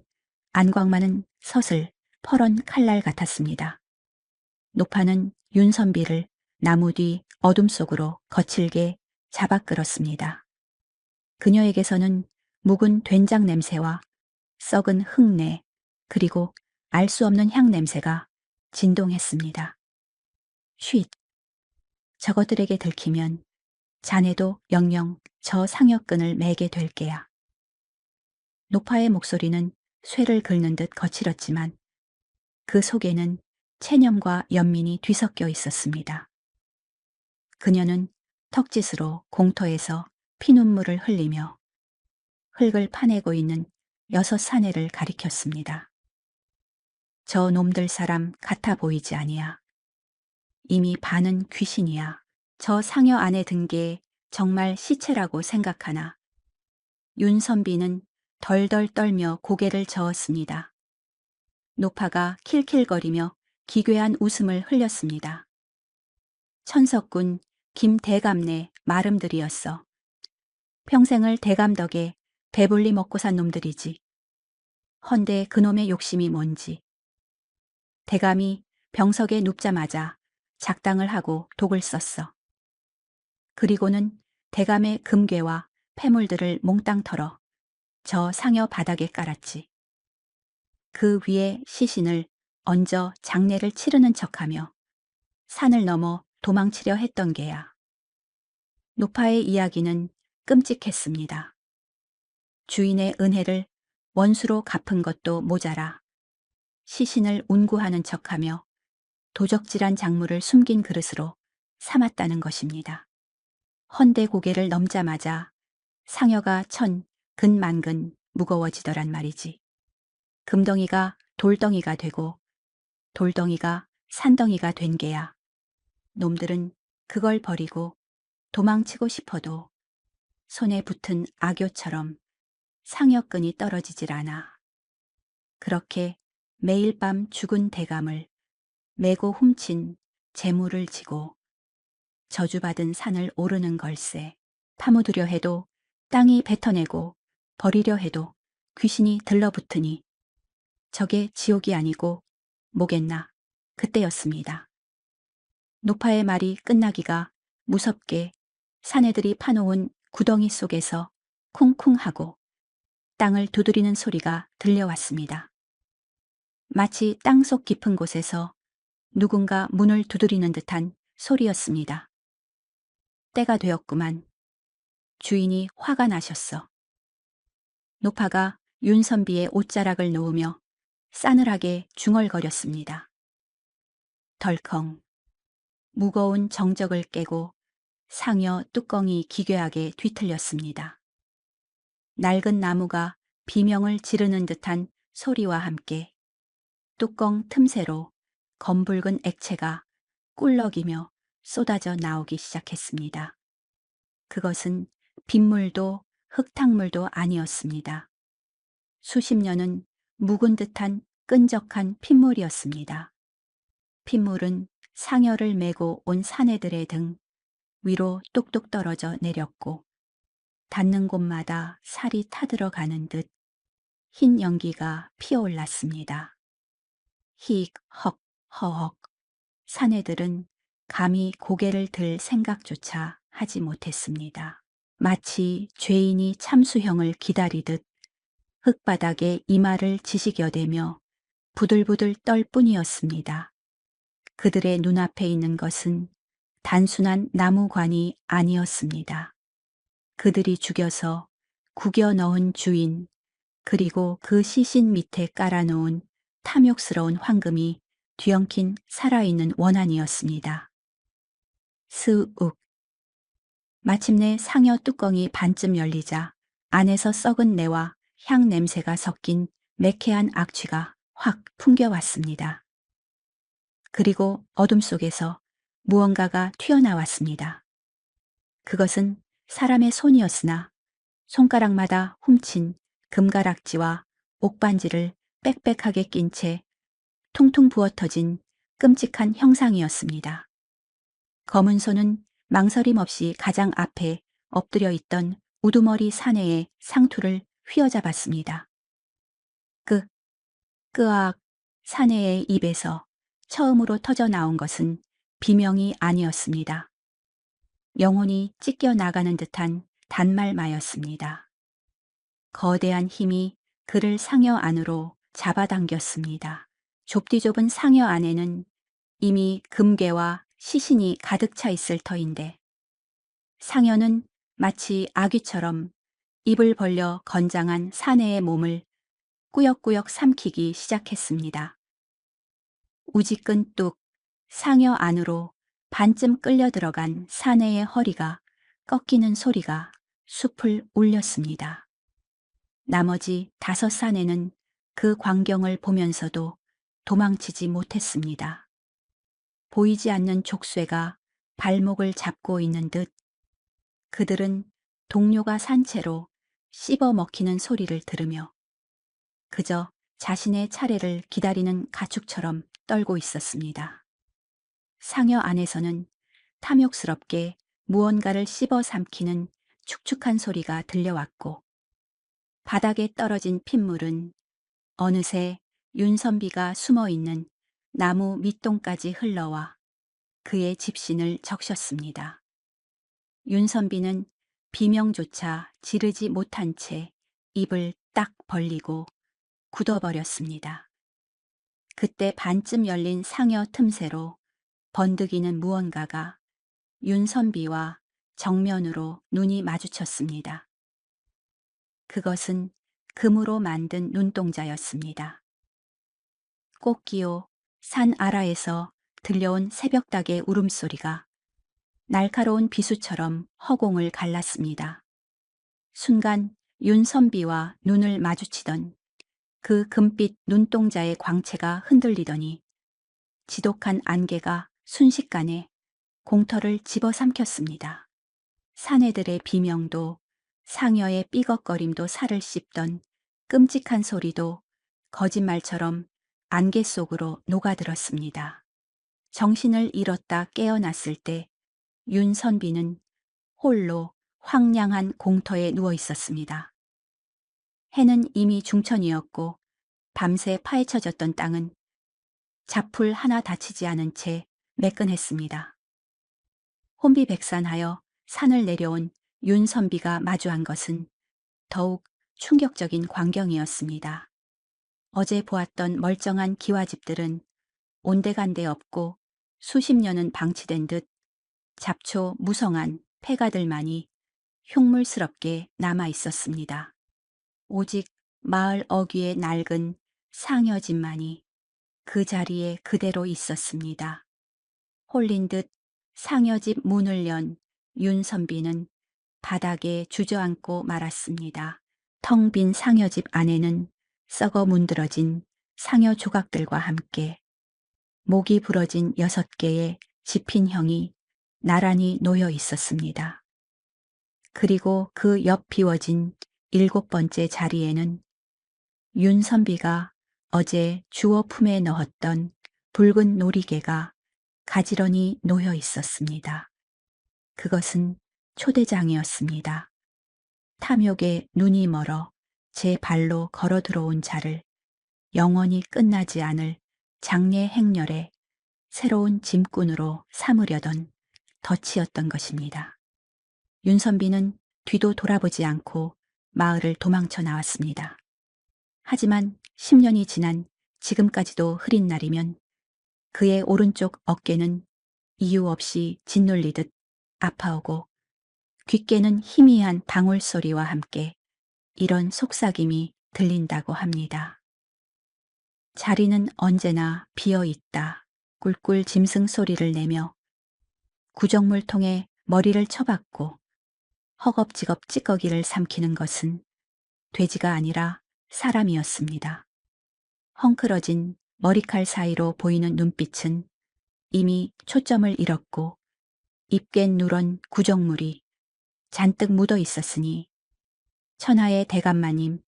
안광만은 서슬 퍼런 칼날 같았습니다. 노파는 윤선비를 나무 뒤 어둠 속으로 거칠게 잡아 끌었습니다. 그녀에게서는 묵은 된장 냄새와 썩은 흙내 그리고 알 수 없는 향 냄새가 진동했습니다. 쉿. 저것들에게 들키면 자네도 영영 저 상여끈을 매게 될 게야. 노파의 목소리는 쇠를 긁는 듯 거칠었지만 그 속에는 체념과 연민이 뒤섞여 있었습니다. 그녀는 턱짓으로 공터에서 피눈물을 흘리며 흙을 파내고 있는 6 사내를 가리켰습니다. 저 놈들 사람 같아 보이지 아니야. 이미 반은 귀신이야. 저 상여 안에 든 게 정말 시체라고 생각하나. 윤선비는 덜덜 떨며 고개를 저었습니다. 노파가 킬킬거리며 기괴한 웃음을 흘렸습니다. 천석군 김대감네 말음들이었어. 평생을 대감 덕에 배불리 먹고 산 놈들이지. 헌데 그놈의 욕심이 뭔지. 대감이 병석에 눕자마자 작당을 하고 독을 썼어. 그리고는 대감의 금괴와 폐물들을 몽땅 털어 저 상여 바닥에 깔았지. 그 위에 시신을 얹어 장례를 치르는 척하며 산을 넘어 도망치려 했던 게야. 노파의 이야기는 끔찍했습니다. 주인의 은혜를 원수로 갚은 것도 모자라 시신을 운구하는 척하며 도적질한 작물을 숨긴 그릇으로 삼았다는 것입니다. 헌데 고개를 넘자마자 상여가 천 근만근 무거워지더란 말이지. 금덩이가 돌덩이가 되고 돌덩이가 산덩이가 된 게야. 놈들은 그걸 버리고 도망치고 싶어도 손에 붙은 악교처럼 상여끈이 떨어지질 않아. 그렇게 매일 밤 죽은 대감을 메고 훔친 재물을 지고 저주받은 산을 오르는 걸세. 파묻으려 해도 땅이 뱉어내고 버리려 해도 귀신이 들러붙으니 저게 지옥이 아니고 뭐겠나. 그때였습니다. 노파의 말이 끝나기가 무섭게 사내들이 파놓은 구덩이 속에서 쿵쿵하고 땅을 두드리는 소리가 들려왔습니다. 마치 땅속 깊은 곳에서 누군가 문을 두드리는 듯한 소리였습니다. 때가 되었구만. 주인이 화가 나셨어. 노파가 윤선비의 옷자락을 놓으며 싸늘하게 중얼거렸습니다. 덜컹. 무거운 정적을 깨고 상여 뚜껑이 기괴하게 뒤틀렸습니다. 낡은 나무가 비명을 지르는 듯한 소리와 함께 뚜껑 틈새로 검붉은 액체가 꿀럭이며 쏟아져 나오기 시작했습니다. 그것은 빗물도 흙탕물도 아니었습니다. 수십 년은 묵은 듯한 끈적한 핏물이었습니다. 핏물은 상여를 메고 온 사내들의 등 위로 뚝뚝 떨어져 내렸고 닿는 곳마다 살이 타들어가는 듯 흰 연기가 피어올랐습니다. 히, 헉, 허헉. 사내들은 감히 고개를 들 생각조차 하지 못했습니다. 마치 죄인이 참수형을 기다리듯 흙바닥에 이마를 지시겨대며 부들부들 떨 뿐이었습니다. 그들의 눈앞에 있는 것은 단순한 나무관이 아니었습니다. 그들이 죽여서 구겨 넣은 주인, 그리고 그 시신 밑에 깔아놓은 탐욕스러운 황금이 뒤엉킨 살아있는 원한이었습니다. 스욱. 마침내 상여 뚜껑이 반쯤 열리자 안에서 썩은 내와 향 냄새가 섞인 매캐한 악취가 확 풍겨왔습니다. 그리고 어둠 속에서 무언가가 튀어나왔습니다. 그것은 사람의 손이었으나 손가락마다 훔친 금가락지와 옥반지를 빽빽하게 낀 채 퉁퉁 부어터진 끔찍한 형상이었습니다. 검은 손은 망설임 없이 가장 앞에 엎드려 있던 우두머리 사내의 상투를 휘어잡았습니다. 끄악. 사내의 입에서 처음으로 터져 나온 것은 비명이 아니었습니다. 영혼이 찢겨 나가는 듯한 단말마였습니다. 거대한 힘이 그를 상여 안으로 잡아당겼습니다. 좁디좁은 상여 안에는 이미 금괴와 시신이 가득 차 있을 터인데 상여는 마치 아귀처럼 입을 벌려 건장한 사내의 몸을 꾸역꾸역 삼키기 시작했습니다. 우지끈 뚝 상여 안으로 반쯤 끌려 들어간 사내의 허리가 꺾이는 소리가 숲을 울렸습니다. 나머지 5 사내는 그 광경을 보면서도 도망치지 못했습니다. 보이지 않는 족쇄가 발목을 잡고 있는 듯 그들은 동료가 산 채로 씹어 먹히는 소리를 들으며 그저 자신의 차례를 기다리는 가축처럼 떨고 있었습니다. 상여 안에서는 탐욕스럽게 무언가를 씹어 삼키는 축축한 소리가 들려왔고 바닥에 떨어진 핏물은 어느새 윤선비가 숨어있는 나무 밑동까지 흘러와 그의 집신을 적셨습니다. 윤선비는 비명조차 지르지 못한 채 입을 딱 벌리고 굳어버렸습니다. 그때 반쯤 열린 상여 틈새로 번득이는 무언가가 윤선비와 정면으로 눈이 마주쳤습니다. 그것은 금으로 만든 눈동자였습니다. 꽃기호 산 아라에서 들려온 새벽닭의 울음소리가 날카로운 비수처럼 허공을 갈랐습니다. 순간 윤선비와 눈을 마주치던 그 금빛 눈동자의 광채가 흔들리더니 지독한 안개가 순식간에 공터를 집어삼켰습니다. 사내들의 비명도 상여의 삐걱거림도 살을 씹던 끔찍한 소리도 거짓말처럼 안개 속으로 녹아들었습니다. 정신을 잃었다 깨어났을 때 윤선비는 홀로 황량한 공터에 누워 있었습니다. 해는 이미 중천이었고 밤새 파헤쳐졌던 땅은 잡풀 하나 다치지 않은 채 매끈했습니다. 혼비백산하여 산을 내려온 윤선비가 마주한 것은 더욱 충격적인 광경이었습니다. 어제 보았던 멀쩡한 기와집들은 온데간데 없고 수십 년은 방치된 듯 잡초 무성한 폐가들만이 흉물스럽게 남아 있었습니다. 오직 마을 어귀의 낡은 상여집만이 그 자리에 그대로 있었습니다. 홀린 듯 상여집 문을 연 윤선비는 바닥에 주저앉고 말았습니다. 텅 빈 상여집 안에는 썩어 문드러진 상여 조각들과 함께 목이 부러진 6개의 지핀형이 나란히 놓여 있었습니다. 그리고 그 옆 비워진 7번째 자리에는 윤선비가 어제 주워 품에 넣었던 붉은 놀이개가 가지런히 놓여 있었습니다. 그것은 초대장이었습니다. 탐욕에 눈이 멀어 제 발로 걸어 들어온 자를 영원히 끝나지 않을 장례 행렬에 새로운 짐꾼으로 삼으려던 덫이었던 것입니다. 윤선비는 뒤도 돌아보지 않고 마을을 도망쳐 나왔습니다. 하지만 10년이 지난 지금까지도 흐린 날이면 그의 오른쪽 어깨는 이유 없이 짓눌리듯 아파오고 귓게는 희미한 방울 소리와 함께 이런 속삭임이 들린다고 합니다. 자리는 언제나 비어 있다. 꿀꿀 짐승 소리를 내며 구정물통에 머리를 쳐박고 허겁지겁 찌꺼기를 삼키는 것은 돼지가 아니라 사람이었습니다. 헝클어진 머리칼 사이로 보이는 눈빛은 이미 초점을 잃었고 입깬 누런 구정물이 잔뜩 묻어 있었으니 천하의 대감마님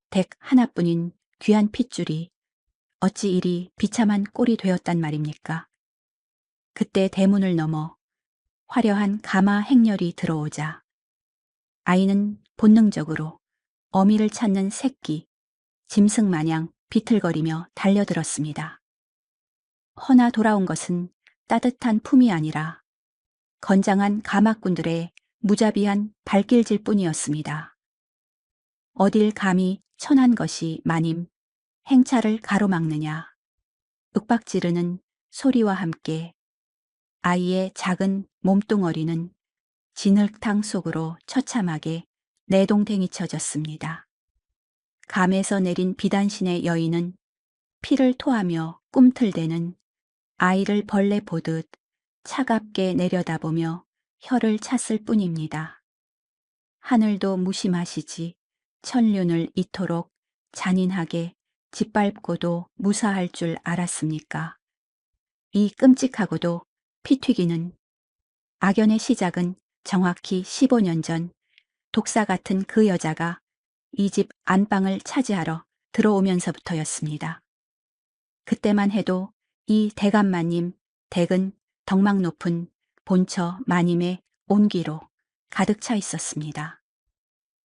댁 하나뿐인 귀한 핏줄이 어찌 이리 비참한 꼴이 되었단 말입니까? 그때 대문을 넘어 화려한 가마 행렬이 들어오자 아이는 본능적으로 어미를 찾는 새끼, 짐승 마냥 비틀거리며 달려들었습니다. 허나 돌아온 것은 따뜻한 품이 아니라 건장한 가마꾼들의 무자비한 발길질 뿐이었습니다. 어딜 감히 천한 것이 마님 행차를 가로막느냐. 윽박지르는 소리와 함께 아이의 작은 몸뚱어리는 진흙탕 속으로 처참하게 내동댕이쳐졌습니다. 감에서 내린 비단신의 여인은 피를 토하며 꿈틀대는 아이를 벌레 보듯 차갑게 내려다보며 혀를 찼을 뿐입니다. 하늘도 무심하시지 천륜을 이토록 잔인하게 짓밟고도 무사할 줄 알았습니까? 이 끔찍하고도 피 튀기는 악연의 시작은 정확히 15년 전 독사 같은 그 여자가 이 집 안방을 차지하러 들어오면서부터였습니다. 그때만 해도 이 대감마님 댁은 덕망 높은 본처 마님의 온기로 가득 차 있었습니다.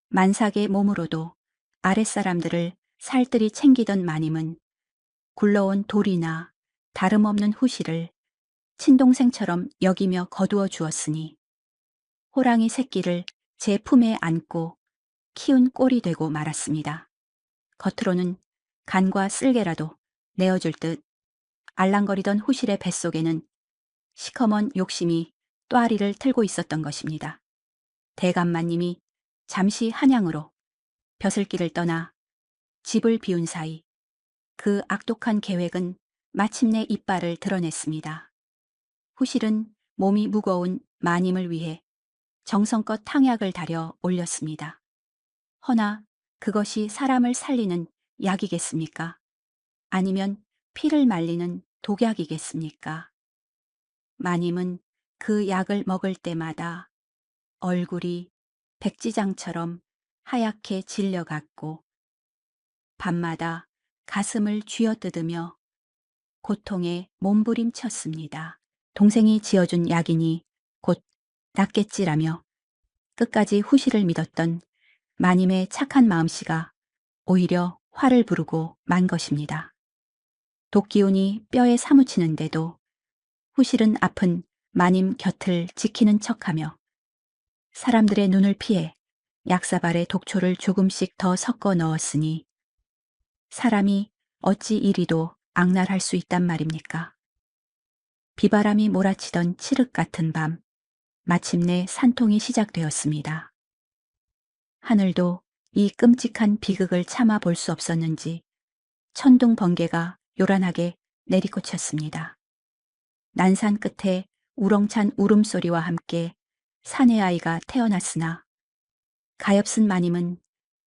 만삭의 몸으로도 아랫사람들을 살뜰히 챙기던 마님은 굴러온 돌이나 다름없는 후시를 친동생처럼 여기며 거두어 주었으니 호랑이 새끼를 제 품에 안고 키운 꼴이 되고 말았습니다. 겉으로는 간과 쓸개라도 내어줄 듯 알랑거리던 후실의 뱃속에는 시커먼 욕심이 또아리를 틀고 있었던 것입니다. 대감마님이 잠시 한양으로 벼슬길을 떠나 집을 비운 사이 그 악독한 계획은 마침내 이빨을 드러냈습니다. 후실은 몸이 무거운 마님을 위해 정성껏 탕약을 달여 올렸습니다. 허나 그것이 사람을 살리는 약이겠습니까? 아니면 피를 말리는 독약이겠습니까? 마님은 그 약을 먹을 때마다 얼굴이 백지장처럼 하얗게 질려갔고 밤마다 가슴을 쥐어뜯으며 고통에 몸부림쳤습니다. 동생이 지어준 약이니 곧 낫겠지라며 끝까지 후시를 믿었던 마님의 착한 마음씨가 오히려 화를 부르고 만 것입니다. 독기운이 뼈에 사무치는데도 후실은 아픈 마님 곁을 지키는 척하며 사람들의 눈을 피해 약사발에 독초를 조금씩 더 섞어 넣었으니 사람이 어찌 이리도 악랄할 수 있단 말입니까? 비바람이 몰아치던 칠흑 같은 밤, 마침내 산통이 시작되었습니다. 하늘도 이 끔찍한 비극을 참아 볼 수 없었는지 천둥 번개가 요란하게 내리꽂혔습니다. 난산 끝에 우렁찬 울음소리와 함께 사내 아이가 태어났으나 가엾은 마님은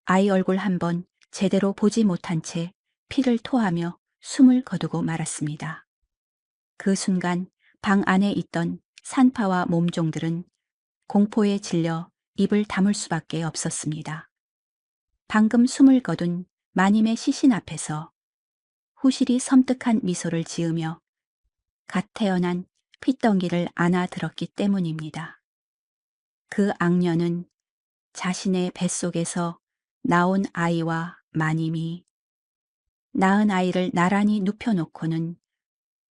아이 얼굴 한번 제대로 보지 못한 채 피를 토하며 숨을 거두고 말았습니다. 그 순간 방 안에 있던 산파와 몸종들은 공포에 질려 입을 다물 수밖에 없었습니다. 방금 숨을 거둔 마님의 시신 앞에서 후실이 섬뜩한 미소를 지으며 갓 태어난 핏덩이를 안아 들었기 때문입니다. 그 악녀는 자신의 뱃속에서 나온 아이와 마님이 낳은 아이를 나란히 눕혀놓고는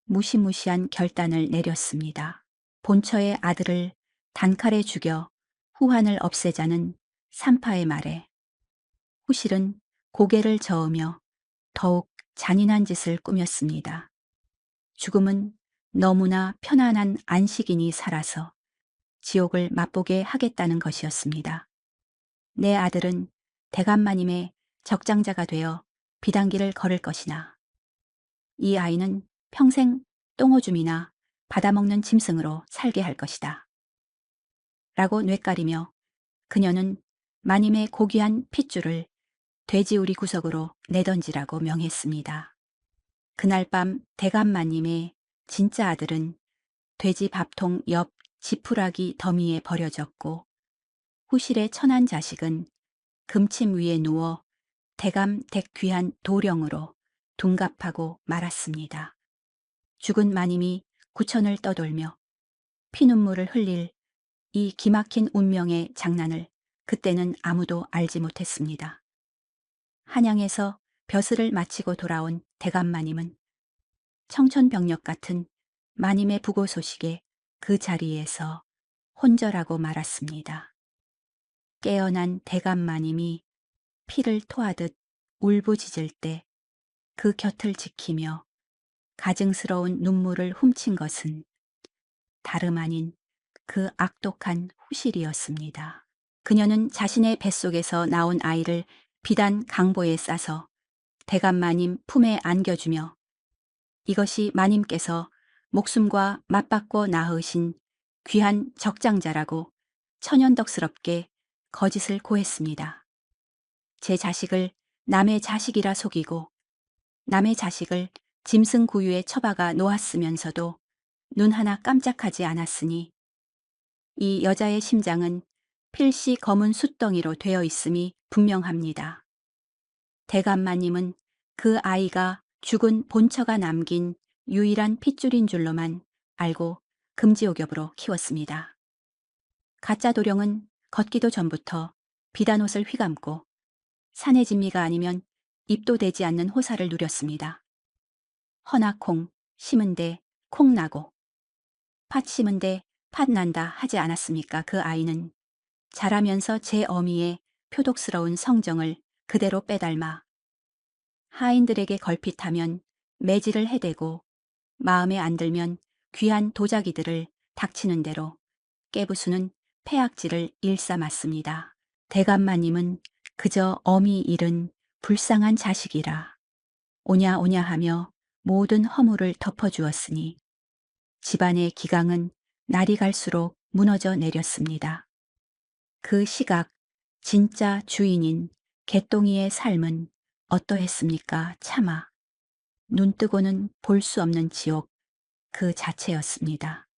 무시무시한 결단을 내렸습니다. 본처의 아들을 단칼에 죽여 후환을 없애자는 산파의 말에 후실은 고개를 저으며 더욱 잔인한 짓을 꾸몄습니다. 죽음은 너무나 편안한 안식인이 살아서 지옥을 맛보게 하겠다는 것이었습니다. 내 아들은 대감마님의 적장자가 되어 비단길을 걸을 것이나 이 아이는 평생 똥오줌이나 받아먹는 짐승으로 살게 할 것이다. 라고 뇌까리며 그녀는 마님의 고귀한 핏줄을 돼지우리 구석으로 내던지라고 명했습니다. 그날 밤 대감마님의 진짜 아들은 돼지 밥통 옆 지푸라기 더미에 버려졌고 후실의 천한 자식은 금침 위에 누워 대감 댁귀한 도령으로 둔갑하고 말았습니다. 죽은 마님이 구천을 떠돌며 피눈물을 흘릴 이 기막힌 운명의 장난을 그때는 아무도 알지 못했습니다. 한양에서 벼슬을 마치고 돌아온 대감마님은 청천벽력 같은 마님의 부고 소식에 그 자리에서 혼절하고 말았습니다. 깨어난 대감마님이 피를 토하듯 울부짖을 때 그 곁을 지키며 가증스러운 눈물을 훔친 것은 다름 아닌 그 악독한 후실이었습니다. 그녀는 자신의 뱃속에서 나온 아이를 비단 강보에 싸서 대감마님 품에 안겨주며 이것이 마님께서 목숨과 맞바꿔 낳으신 귀한 적장자라고 천연덕스럽게 거짓을 고했습니다. 제 자식을 남의 자식이라 속이고 남의 자식을 짐승 구유에 처박아 놓았으면서도 눈 하나 깜짝하지 않았으니 이 여자의 심장은 필시 검은 숫덩이로 되어 있음이 분명합니다. 대감마님은 그 아이가 죽은 본처가 남긴 유일한 핏줄인 줄로만 알고 금지옥엽으로 키웠습니다. 가짜 도령은 걷기도 전부터 비단옷을 휘감고 산의 진미가 아니면 입도 되지 않는 호사를 누렸습니다. 허나콩 심은데 콩 나고 팥 심은데 팥 난다 하지 않았습니까? 그 아이는 자라면서 제 어미의 표독스러운 성정을 그대로 빼닮아 하인들에게 걸핏하면 매질을 해대고 마음에 안 들면 귀한 도자기들을 닥치는 대로 깨부수는 폐악질을 일삼았습니다. 대감마님은 그저 어미 잃은 불쌍한 자식이라 오냐 오냐 하며 모든 허물을 덮어주었으니 집안의 기강은 날이 갈수록 무너져 내렸습니다. 그 시각 진짜 주인인 개똥이의 삶은 어떠했습니까? 차마 눈뜨고는 볼 수 없는 지옥 그 자체였습니다.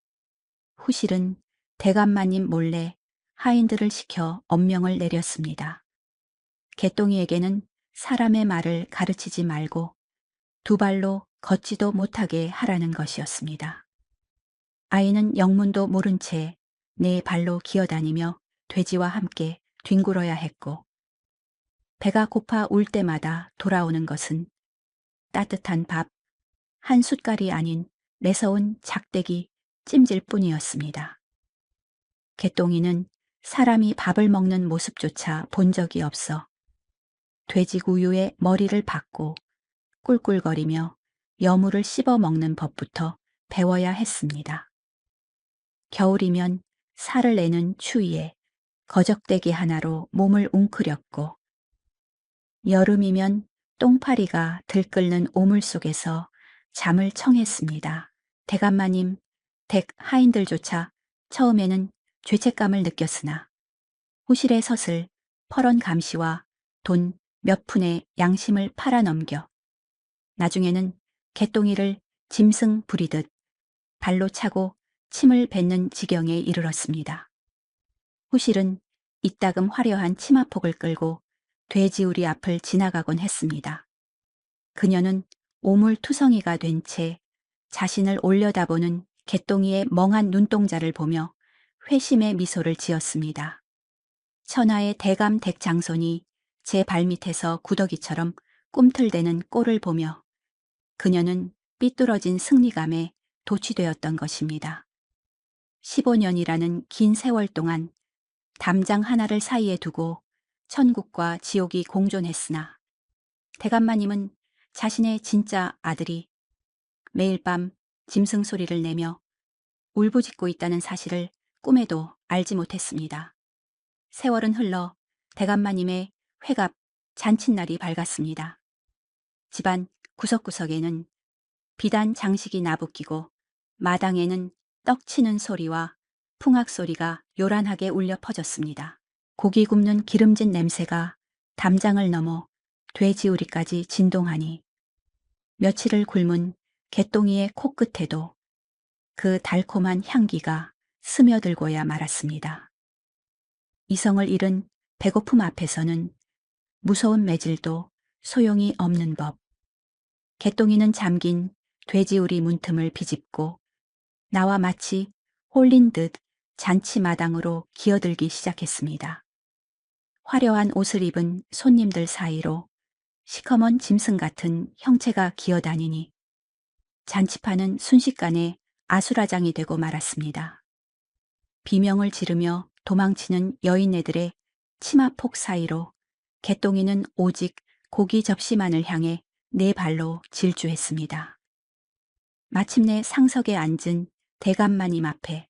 후실은 대감마님 몰래 하인들을 시켜 엄명을 내렸습니다. 개똥이에게는 사람의 말을 가르치지 말고 두 발로 걷지도 못하게 하라는 것이었습니다. 아이는 영문도 모른 채 네 발로 기어다니며 돼지와 함께 뒹굴어야 했고, 배가 고파 울 때마다 돌아오는 것은 따뜻한 밥 한 숟갈이 아닌 매서운 작대기 찜질 뿐이었습니다. 개똥이는 사람이 밥을 먹는 모습조차 본 적이 없어 돼지구유에 머리를 박고 꿀꿀거리며 여물을 씹어 먹는 법부터 배워야 했습니다. 겨울이면 살을 내는 추위에 거적대기 하나로 몸을 웅크렸고, 여름이면 똥파리가 들끓는 오물 속에서 잠을 청했습니다. 대감마님, 댁 하인들조차 처음에는 죄책감을 느꼈으나 호실의 섯을 퍼런 감시와 돈 몇 푼의 양심을 팔아넘겨 나중에는 개똥이를 짐승 부리듯 발로 차고 침을 뱉는 지경에 이르렀습니다. 호실은 이따금 화려한 치마폭을 끌고 돼지우리 앞을 지나가곤 했습니다. 그녀는 오물투성이가 된 채 자신을 올려다보는 개똥이의 멍한 눈동자를 보며 회심의 미소를 지었습니다. 천하의 대감 댁장손이 제 발밑에서 구더기처럼 꿈틀대는 꼴을 보며 그녀는 삐뚤어진 승리감에 도취되었던 것입니다. 15년이라는 긴 세월 동안 담장 하나를 사이에 두고 천국과 지옥이 공존했으나 대감마님은 자신의 진짜 아들이 매일 밤 짐승 소리를 내며 울부짖고 있다는 사실을 꿈에도 알지 못했습니다. 세월은 흘러 대감마님의 회갑 잔칫날이 밝았습니다. 집안 구석구석에는 비단 장식이 나부끼고 마당에는 떡 치는 소리와 풍악 소리가 요란하게 울려 퍼졌습니다. 고기 굽는 기름진 냄새가 담장을 넘어 돼지우리까지 진동하니 며칠을 굶은 개똥이의 코끝에도 그 달콤한 향기가 스며들고야 말았습니다. 이성을 잃은 배고픔 앞에서는 무서운 매질도 소용이 없는 법. 개똥이는 잠긴 돼지우리 문틈을 비집고 나와 마치 홀린 듯 잔치마당으로 기어들기 시작했습니다. 화려한 옷을 입은 손님들 사이로 시커먼 짐승 같은 형체가 기어다니니 잔치판은 순식간에 아수라장이 되고 말았습니다. 비명을 지르며 도망치는 여인네들의 치마폭 사이로 개똥이는 오직 고기 접시만을 향해 네 발로 질주했습니다. 마침내 상석에 앉은 대감마님 앞에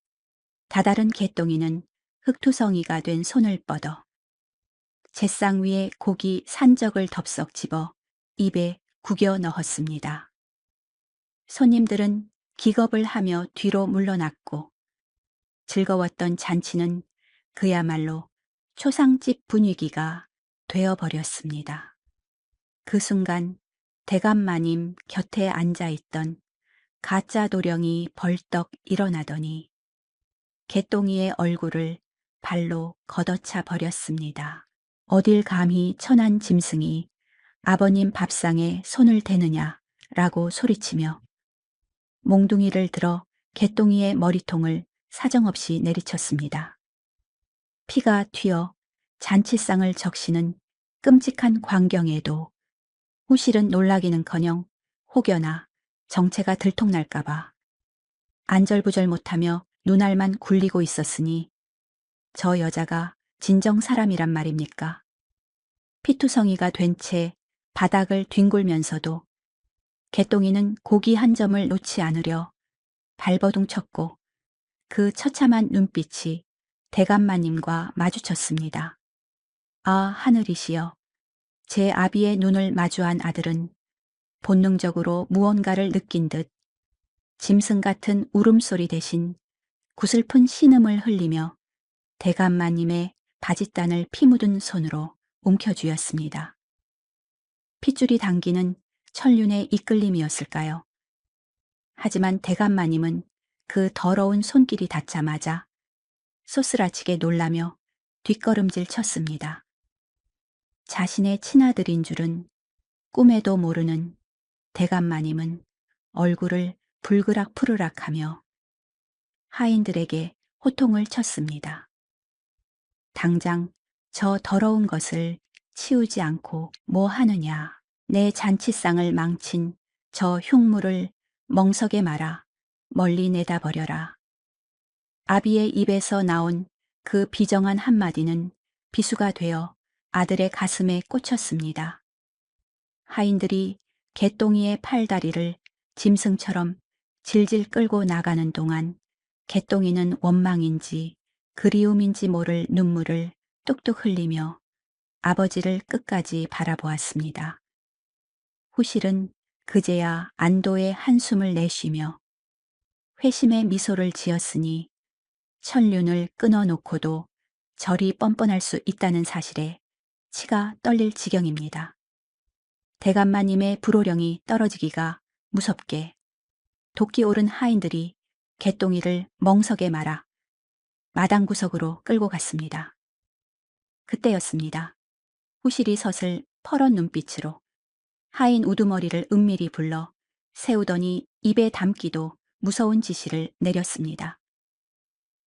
다다른 개똥이는 흑투성이가 된 손을 뻗어 잿상 위에 고기 산적을 덥석 집어 입에 구겨 넣었습니다. 손님들은 기겁을 하며 뒤로 물러났고 즐거웠던 잔치는 그야말로 초상집 분위기가 되어버렸습니다. 그 순간 대감마님 곁에 앉아있던 가짜 도령이 벌떡 일어나더니 개똥이의 얼굴을 발로 걷어차 버렸습니다. 어딜 감히 천한 짐승이 아버님 밥상에 손을 대느냐라고 소리치며 몽둥이를 들어 개똥이의 머리통을 사정없이 내리쳤습니다. 피가 튀어 잔치상을 적시는 끔찍한 광경에도 후실은 놀라기는커녕 혹여나 정체가 들통날까봐 안절부절 못하며 눈알만 굴리고 있었으니 저 여자가 진정 사람이란 말입니까? 피투성이가 된 채 바닥을 뒹굴면서도 개똥이는 고기 한 점을 놓지 않으려 발버둥 쳤고 그 처참한 눈빛이 대감마님과 마주쳤습니다. 아, 하늘이시여. 제 아비의 눈을 마주한 아들은 본능적으로 무언가를 느낀 듯 짐승 같은 울음소리 대신 구슬픈 신음을 흘리며 대감마님의 바짓단을 피 묻은 손으로 움켜쥐었습니다. 핏줄이 당기는 천륜의 이끌림이었을까요? 하지만 대감마님은 그 더러운 손길이 닿자마자 소스라치게 놀라며 뒷걸음질 쳤습니다. 자신의 친아들인 줄은 꿈에도 모르는 대감마님은 얼굴을 불그락 푸르락하며 하인들에게 호통을 쳤습니다. 당장 저 더러운 것을 치우지 않고 뭐 하느냐. 내 잔치상을 망친 저 흉물을 멍석에 말아 멀리 내다버려라. 아비의 입에서 나온 그 비정한 한마디는 비수가 되어 아들의 가슴에 꽂혔습니다. 하인들이 개똥이의 팔다리를 짐승처럼 질질 끌고 나가는 동안 개똥이는 원망인지 그리움인지 모를 눈물을 뚝뚝 흘리며 아버지를 끝까지 바라보았습니다. 후실은 그제야 안도의 한숨을 내쉬며 회심의 미소를 지었으니 천륜을 끊어놓고도 절이 뻔뻔할 수 있다는 사실에 치가 떨릴 지경입니다. 대감마님의 불호령이 떨어지기가 무섭게 도끼 오른 하인들이 개똥이를 멍석에 말아 마당 구석으로 끌고 갔습니다. 그때였습니다. 후실이 섯을 퍼런 눈빛으로 하인 우두머리를 은밀히 불러 세우더니 입에 담기도 무서운 지시를 내렸습니다.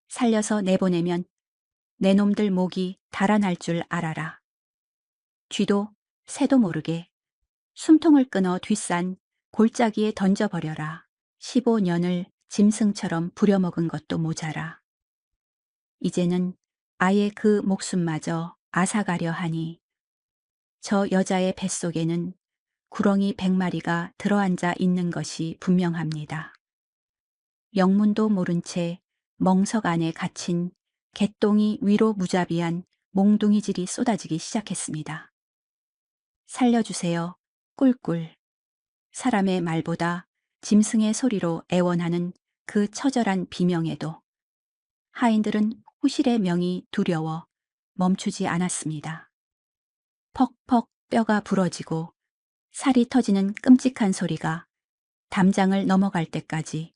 살려서 내보내면 내 놈들 목이 달아날 줄 알아라. 쥐도 새도 모르게 숨통을 끊어 뒷산 골짜기에 던져버려라. 15년을 짐승처럼 부려먹은 것도 모자라. 이제는 아예 그 목숨마저 앗아가려 하니 저 여자의 뱃속에는 구렁이 100마리가 들어앉아 있는 것이 분명합니다. 영문도 모른 채 멍석 안에 갇힌 개똥이 위로 무자비한 몽둥이질이 쏟아지기 시작했습니다. 살려주세요. 꿀꿀. 사람의 말보다 짐승의 소리로 애원하는 그 처절한 비명에도 하인들은 후실의 명이 두려워 멈추지 않았습니다. 퍽퍽 뼈가 부러지고 살이 터지는 끔찍한 소리가 담장을 넘어갈 때까지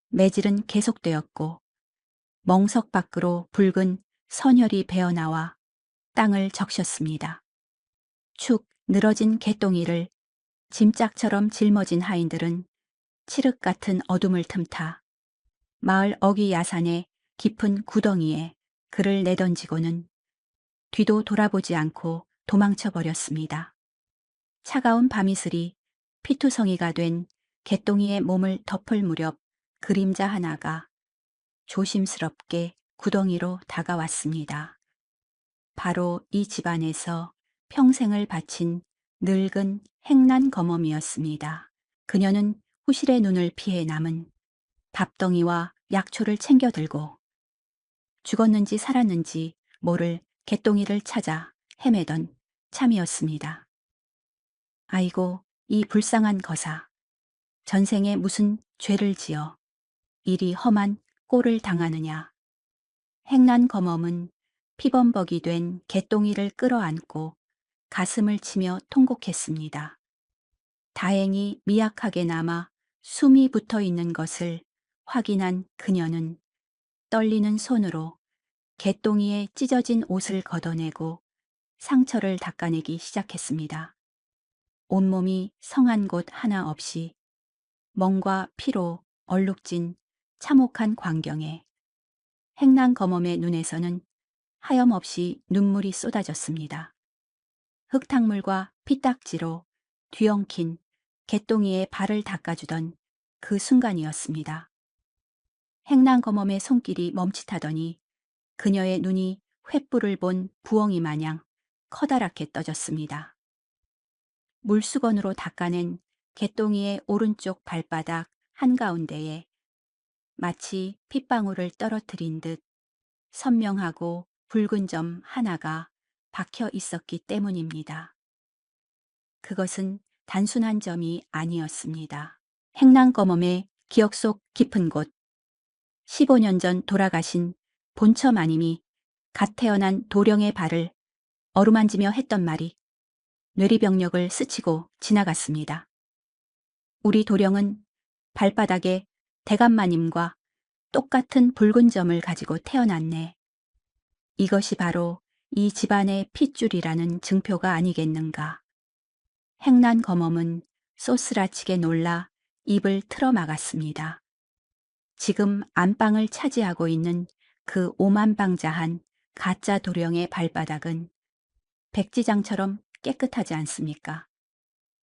매질은 계속되었고 멍석 밖으로 붉은 선혈이 배어나와 땅을 적셨습니다. 축 늘어진 개똥이를 짐짝처럼 짊어진 하인들은 칠흑 같은 어둠을 틈타 마을 어귀 야산의 깊은 구덩이에 그를 내던지고는 뒤도 돌아보지 않고 도망쳐 버렸습니다. 차가운 밤이슬이 피투성이가 된 개똥이의 몸을 덮을 무렵 그림자 하나가 조심스럽게 구덩이로 다가왔습니다. 바로 이 집안에서 평생을 바친 늙은 행난 거멈이었습니다. 그녀는 후실의 눈을 피해 남은 밥덩이와 약초를 챙겨 들고 죽었는지 살았는지 모를 개똥이를 찾아 헤매던 참이었습니다. 아이고, 이 불쌍한 거사. 전생에 무슨 죄를 지어 이리 험한 꼴을 당하느냐. 행난 거멈은 피범벅이 된 개똥이를 끌어안고 가슴을 치며 통곡했습니다. 다행히 미약하게 남아 숨이 붙어 있는 것을 확인한 그녀는 떨리는 손으로 개똥이의 찢어진 옷을 걷어내고 상처를 닦아내기 시작했습니다. 온몸이 성한 곳 하나 없이 멍과 피로 얼룩진 참혹한 광경에 행난 거멈의 눈에서는 하염없이 눈물이 쏟아졌습니다. 흙탕물과 피딱지로 뒤엉킨 개똥이의 발을 닦아주던 그 순간이었습니다. 행난 거멈의 손길이 멈칫하더니 그녀의 눈이 횃불을 본 부엉이 마냥 커다랗게 떠졌습니다. 물수건으로 닦아낸 개똥이의 오른쪽 발바닥 한가운데에 마치 핏방울을 떨어뜨린 듯 선명하고 붉은 점 하나가 박혀 있었기 때문입니다. 그것은 단순한 점이 아니었습니다. 행랑검엄의 기억 속 깊은 곳, 15년 전 돌아가신 본처 마님이 갓 태어난 도령의 발을 어루만지며 했던 말이 뇌리병력을 스치고 지나갔습니다. 우리 도령은 발바닥에 대감마님과 똑같은 붉은 점을 가지고 태어났네. 이것이 바로 이 집안의 핏줄이라는 증표가 아니겠는가. 행난 검엄은 쏘스라치게 놀라 입을 틀어막았습니다. 지금 안방을 차지하고 있는 그 오만방자한 가짜 도령의 발바닥은 백지장처럼 깨끗하지 않습니까?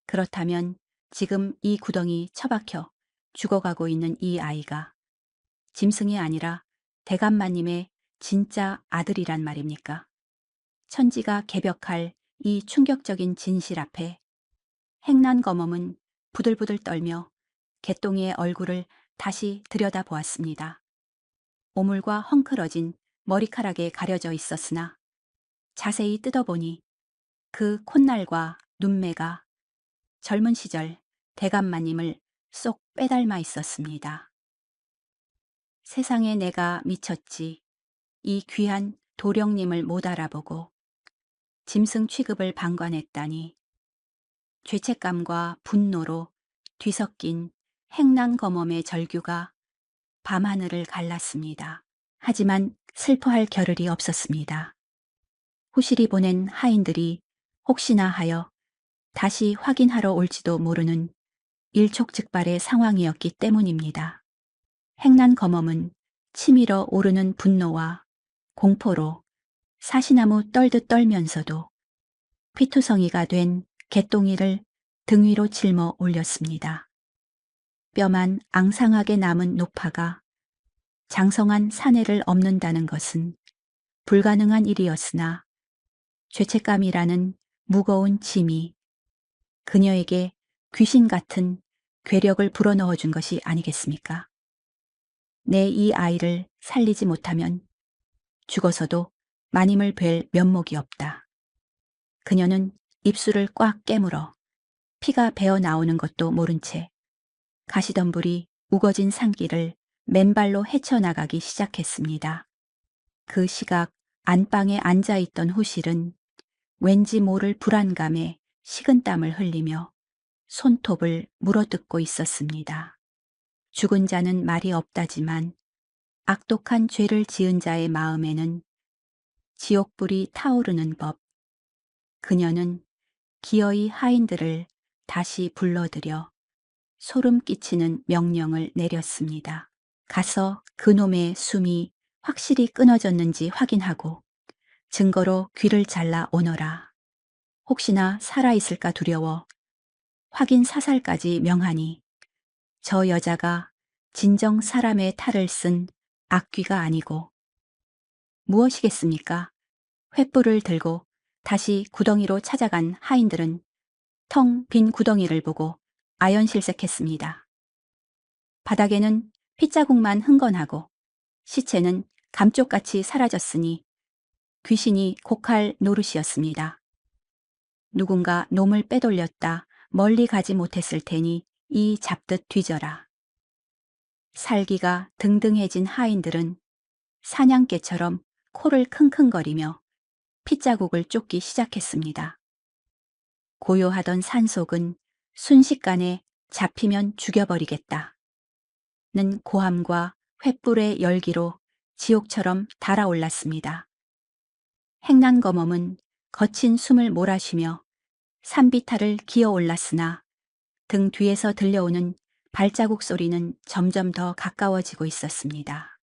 그렇다면 지금 이 구덩이 처박혀 죽어가고 있는 이 아이가 짐승이 아니라 대감마님의 진짜 아들이란 말입니까? 천지가 개벽할 이 충격적인 진실 앞에 행난검엄은 부들부들 떨며 개똥이의 얼굴을 다시 들여다보았습니다. 오물과 헝클어진 머리카락에 가려져 있었으나 자세히 뜯어보니 그 콧날과 눈매가 젊은 시절 대감마님을 쏙 빼닮아 있었습니다. 세상에 내가 미쳤지. 이 귀한 도령님을 못 알아보고 짐승 취급을 방관했다니. 죄책감과 분노로 뒤섞인 행난검엄의 절규가 밤하늘을 갈랐습니다. 하지만 슬퍼할 겨를이 없었습니다. 후실이 보낸 하인들이 혹시나 하여 다시 확인하러 올지도 모르는 일촉즉발의 상황이었기 때문입니다. 행난검엄은 치밀어 오르는 분노와 공포로 사시나무 떨듯 떨면서도 피투성이가 된 개똥이를 등 위로 짊어 올렸습니다. 뼈만 앙상하게 남은 노파가 장성한 사내를 엎는다는 것은 불가능한 일이었으나 죄책감이라는 무거운 짐이 그녀에게 귀신 같은 괴력을 불어넣어 준 것이 아니겠습니까? 내 이 아이를 살리지 못하면 죽어서도 마님을 뵐 면목이 없다. 그녀는 입술을 꽉 깨물어 피가 배어 나오는 것도 모른 채 가시덤불이 우거진 산길을 맨발로 헤쳐나가기 시작했습니다. 그 시각 안방에 앉아있던 후실은 왠지 모를 불안감에 식은땀을 흘리며 손톱을 물어뜯고 있었습니다. 죽은 자는 말이 없다지만 악독한 죄를 지은 자의 마음에는 지옥불이 타오르는 법. 그녀는 기어이 하인들을 다시 불러들여 소름 끼치는 명령을 내렸습니다. 가서 그놈의 숨이 확실히 끊어졌는지 확인하고 증거로 귀를 잘라 오너라. 혹시나 살아있을까 두려워 확인 사살까지 명하니 저 여자가 진정 사람의 탈을 쓴 악귀가 아니고 무엇이겠습니까? 횃불을 들고 다시 구덩이로 찾아간 하인들은 텅 빈 구덩이를 보고 아연실색했습니다. 바닥에는 핏자국만 흥건하고 시체는 감쪽같이 사라졌으니 귀신이 곡할 노릇이었습니다. 누군가 놈을 빼돌렸다 멀리 가지 못했을 테니 이 잡듯 뒤져라. 살기가 등등해진 하인들은 사냥개처럼 코를 킁킁거리며 핏자국을 쫓기 시작했습니다. 고요하던 산속은 순식간에 잡히면 죽여버리겠다. 는 고함과 횃불의 열기로 지옥처럼 달아올랐습니다. 행난검엄은 거친 숨을 몰아쉬며 산비탈을 기어 올랐으나 등 뒤에서 들려오는 발자국 소리는 점점 더 가까워지고 있었습니다.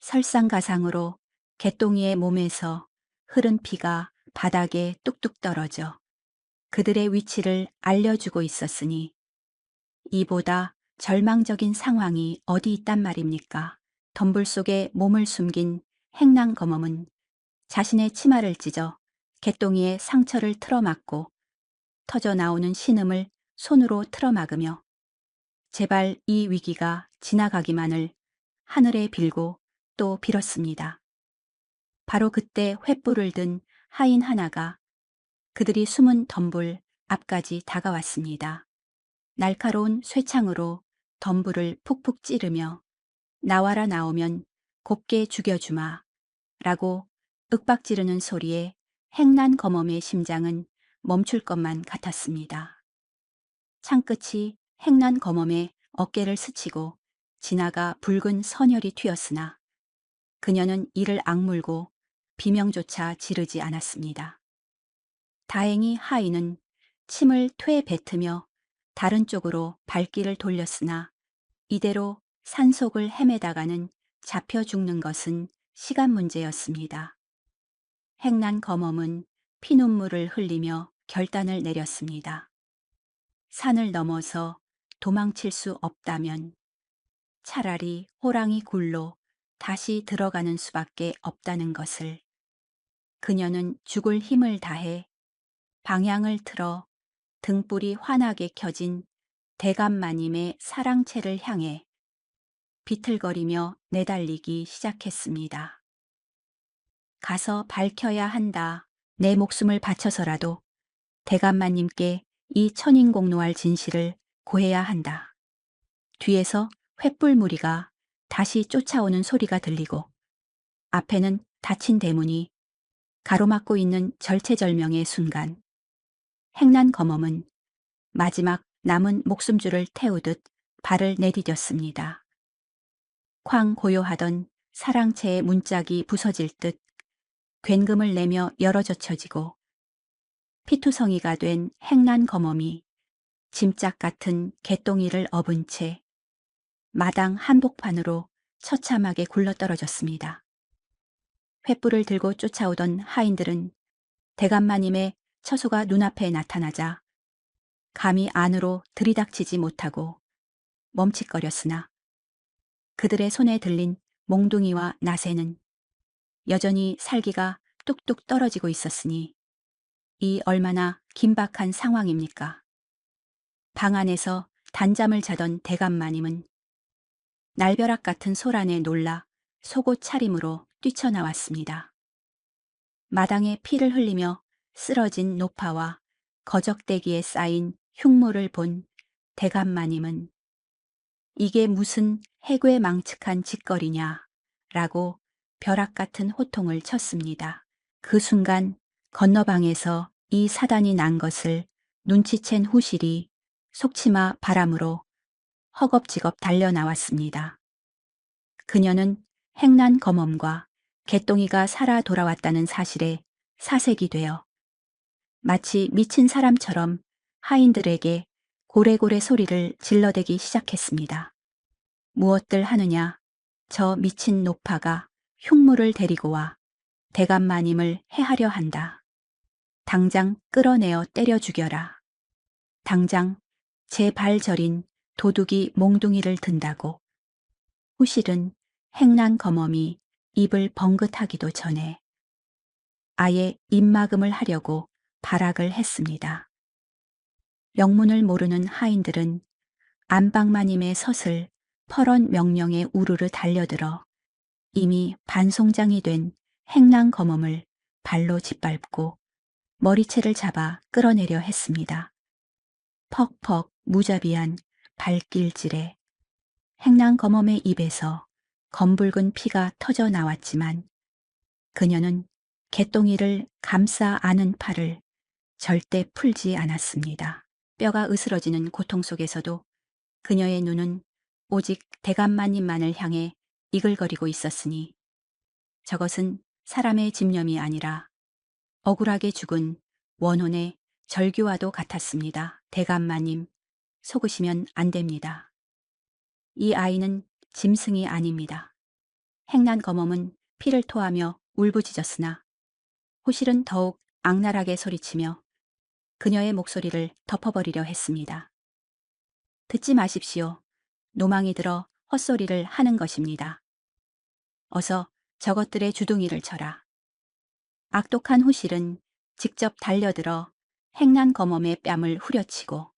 설상가상으로 개똥이의 몸에서 흐른 피가 바닥에 뚝뚝 떨어져 그들의 위치를 알려주고 있었으니 이보다 절망적인 상황이 어디 있단 말입니까? 덤불 속에 몸을 숨긴 행난검엄은 자신의 치마를 찢어 개똥이의 상처를 틀어막고 터져 나오는 신음을 손으로 틀어막으며 제발 이 위기가 지나가기만을 하늘에 빌고 또 빌었습니다. 바로 그때 횃불을 든 하인 하나가 그들이 숨은 덤불 앞까지 다가왔습니다. 날카로운 쇠창으로 덤불을 푹푹 찌르며 나와라 나오면 곱게 죽여주마 라고 윽박지르는 소리에 행난 검엄의 심장은 멈출 것만 같았습니다. 창끝이 행난 검엄의 어깨를 스치고 지나가 붉은 선혈이 튀었으나 그녀는 이를 악물고 비명조차 지르지 않았습니다. 다행히 하인은 침을 퇴 뱉으며 다른 쪽으로 발길을 돌렸으나 이대로 산속을 헤매다가는 잡혀 죽는 것은 시간 문제였습니다. 행난 검엄은 피눈물을 흘리며 결단을 내렸습니다. 산을 넘어서 도망칠 수 없다면 차라리 호랑이 굴로 다시 들어가는 수밖에 없다는 것을. 그녀는 죽을 힘을 다해 방향을 틀어 등불이 환하게 켜진 대감마님의 사랑채를 향해 비틀거리며 내달리기 시작했습니다. 가서 밝혀야 한다. 내 목숨을 바쳐서라도 대감마님께 이 천인공노할 진실을 고해야 한다. 뒤에서 횃불 무리가 다시 쫓아오는 소리가 들리고 앞에는 닫힌 대문이 가로막고 있는 절체절명의 순간 행난 검엄은 마지막 남은 목숨줄을 태우듯 발을 내디뎠습니다. 쾅 고요하던 사랑채의 문짝이 부서질 듯 굉금을 내며 열어젖혀지고 피투성이가 된 행난 검엄이 짐짝 같은 개똥이를 업은 채 마당 한복판으로 처참하게 굴러떨어졌습니다. 횃불을 들고 쫓아오던 하인들은 대감마님의 처소가 눈앞에 나타나자 감히 안으로 들이닥치지 못하고 멈칫거렸으나 그들의 손에 들린 몽둥이와 나새는 여전히 살기가 뚝뚝 떨어지고 있었으니 이 얼마나 긴박한 상황입니까? 방 안에서 단잠을 자던 대감마님은 날벼락 같은 소란에 놀라 속옷 차림으로 뛰쳐나왔습니다. 마당에 피를 흘리며 쓰러진 노파와 거적대기에 쌓인 흉물을 본 대감마님은 이게 무슨 해괴망측한 짓거리냐 라고 벼락 같은 호통을 쳤습니다. 그 순간 건너방에서 이 사단이 난 것을 눈치챈 후실이 속치마 바람으로 허겁지겁 달려나왔습니다. 그녀는 행난 검엄과 개똥이가 살아 돌아왔다는 사실에 사색이 되어 마치 미친 사람처럼 하인들에게 고래고래 소리를 질러대기 시작했습니다. 무엇들 하느냐, 저 미친 노파가 흉물을 데리고 와 대감마님을 해하려 한다. 당장 끌어내어 때려 죽여라. 당장 제 발 저린 도둑이 몽둥이를 든다고. 후실은 행난 검엄이 입을 벙긋하기도 전에 아예 입막음을 하려고 발악을 했습니다. 영문을 모르는 하인들은 안방마님의 서슬 퍼런 명령에 우르르 달려들어 이미 반송장이 된 행난 검엄을 발로 짓밟고 머리채를 잡아 끌어내려 했습니다. 퍽퍽 무자비한 발길질에 행난 검엄의 입에서 검붉은 피가 터져 나왔지만 그녀는 개똥이를 감싸 안은 팔을 절대 풀지 않았습니다. 뼈가 으스러지는 고통 속에서도 그녀의 눈은 오직 대감마님만을 향해 이글거리고 있었으니 저것은 사람의 집념이 아니라 억울하게 죽은 원혼의 절규와도 같았습니다. 대감마님, 속으시면 안 됩니다. 이 아이는 짐승이 아닙니다. 행난 검엄은 피를 토하며 울부짖었으나 호실은 더욱 악랄하게 소리치며 그녀의 목소리를 덮어버리려 했습니다. 듣지 마십시오. 노망이 들어 헛소리를 하는 것입니다. 어서 저것들의 주둥이를 쳐라. 악독한 후실은 직접 달려들어 행난 검엄의 뺨을 후려치고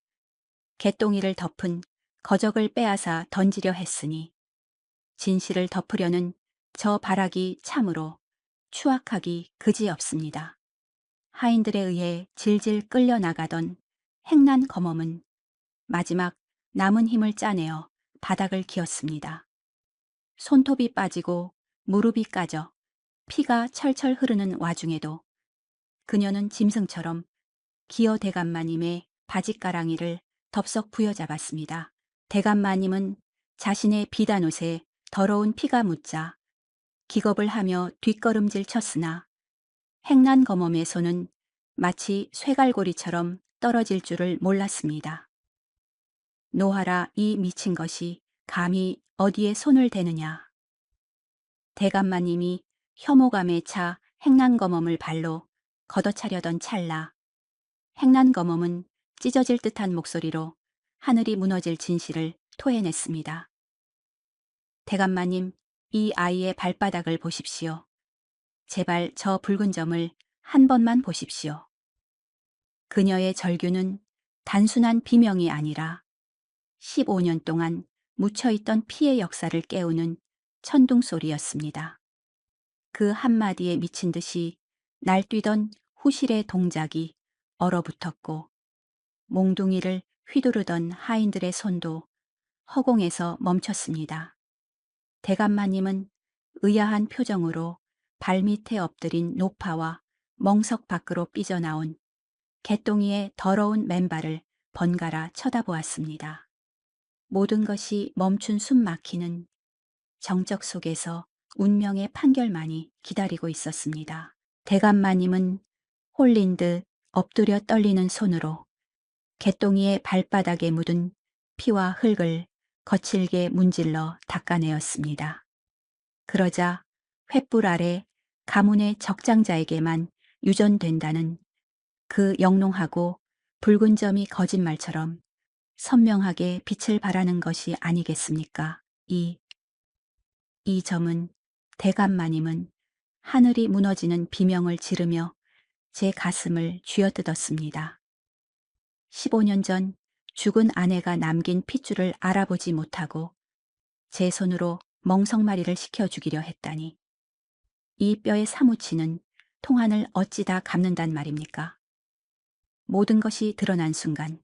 개똥이를 덮은 거적을 빼앗아 던지려 했으니 진실을 덮으려는 저 발악이 참으로 추악하기 그지없습니다. 하인들에 의해 질질 끌려나가던 행난 검엄은 마지막 남은 힘을 짜내어 바닥을 기었습니다. 손톱이 빠지고 무릎이 까져 피가 철철 흐르는 와중에도 그녀는 짐승처럼 기어 대감마님의 바짓가랑이를 덥석 부여잡았습니다. 대감마님은 자신의 비단옷에 더러운 피가 묻자 기겁을 하며 뒷걸음질 쳤으나 행난검엄의 손은 마치 쇠갈고리처럼 떨어질 줄을 몰랐습니다. 노하라, 이 미친 것이 감히 어디에 손을 대느냐. 대감마님이 혐오감에 차 행난검엄을 발로 걷어차려던 찰나 행난검엄은 찢어질 듯한 목소리로 하늘이 무너질 진실을 토해냈습니다. 대감마님, 이 아이의 발바닥을 보십시오. 제발 저 붉은 점을 한 번만 보십시오. 그녀의 절규는 단순한 비명이 아니라 15년 동안 묻혀있던 피의 역사를 깨우는 천둥소리였습니다. 그 한마디에 미친 듯이 날뛰던 후실의 동작이 얼어붙었고 몽둥이를 휘두르던 하인들의 손도 허공에서 멈췄습니다. 대감마님은 의아한 표정으로 발밑에 엎드린 노파와 멍석 밖으로 삐져나온 개똥이의 더러운 맨발을 번갈아 쳐다보았습니다. 모든 것이 멈춘 숨 막히는 정적 속에서 운명의 판결만이 기다리고 있었습니다. 대감마님은 홀린 듯 엎드려 떨리는 손으로 개똥이의 발바닥에 묻은 피와 흙을 거칠게 문질러 닦아내었습니다. 그러자 횃불 아래 가문의 적장자에게만 유전된다는 그 영롱하고 붉은 점이 거짓말처럼 선명하게 빛을 발하는 것이 아니겠습니까? 이 점은 대감마님은 하늘이 무너지는 비명을 지르며 제 가슴을 쥐어뜯었습니다. 15년 전 죽은 아내가 남긴 핏줄을 알아보지 못하고 제 손으로 멍석마리를 시켜주기려 했다니 이 뼈에 사무치는 통한을 어찌다 갚는단 말입니까? 모든 것이 드러난 순간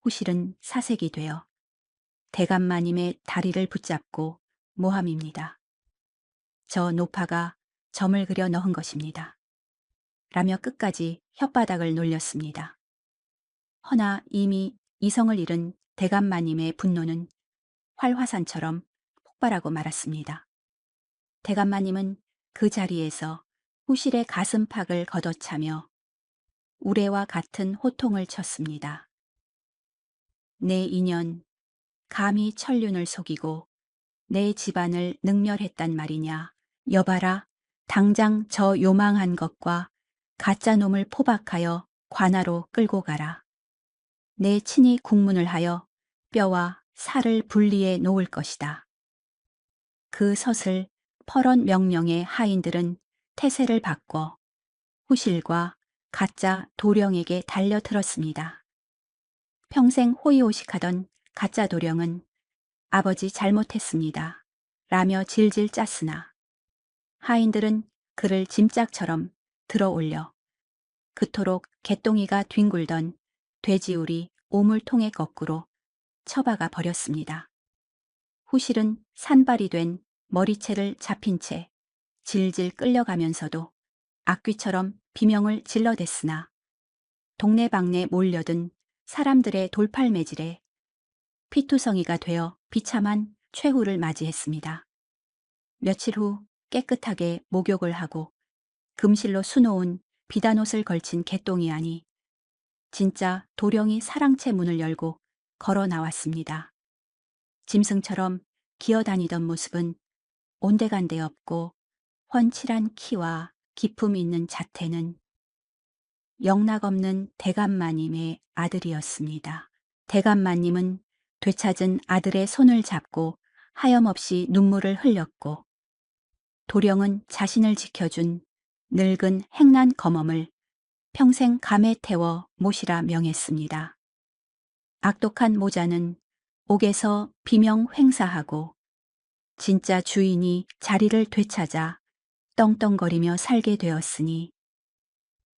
후실은 사색이 되어 대감마님의 다리를 붙잡고 모함입니다. 저 노파가 점을 그려 넣은 것입니다. 라며 끝까지 혓바닥을 놀렸습니다. 허나 이미 이성을 잃은 대감마님의 분노는 활화산처럼 폭발하고 말았습니다. 대감마님은 그 자리에서 후실의 가슴팍을 걷어차며 우레와 같은 호통을 쳤습니다. 내 인연, 감히 천륜을 속이고 내 집안을 능멸했단 말이냐. 여봐라, 당장 저 요망한 것과 가짜 놈을 포박하여 관하로 끌고 가라. 내 친히 국문을 하여 뼈와 살을 분리해 놓을 것이다. 그 서슬 퍼런 명령의 하인들은 태세를 바꿔 후실과 가짜 도령에게 달려들었습니다. 평생 호의호식하던 가짜 도령은 아버지 잘못했습니다. 라며 질질 짰으나 하인들은 그를 짐짝처럼 들어 올려 그토록 개똥이가 뒹굴던 돼지우리 오물통의 거꾸로 처박아 버렸습니다. 후실은 산발이 된 머리채를 잡힌 채 질질 끌려가면서도 악귀처럼 비명을 질러댔으나 동네방네 몰려든 사람들의 돌팔매질에 피투성이가 되어 비참한 최후를 맞이했습니다. 며칠 후 깨끗하게 목욕을 하고 금실로 수놓은 비단옷을 걸친 개똥이 아니 진짜 도령이 사랑채 문을 열고 걸어 나왔습니다. 짐승처럼 기어다니던 모습은 온데간데 없고 훤칠한 키와 기품 있는 자태는 영락없는 대감마님의 아들이었습니다. 대감마님은 되찾은 아들의 손을 잡고 하염없이 눈물을 흘렸고 도령은 자신을 지켜준 늙은 행난 검엄을 평생 감에 태워 모시라 명했습니다. 악독한 모자는 옥에서 비명 횡사하고 진짜 주인이 자리를 되찾아 떵떵거리며 살게 되었으니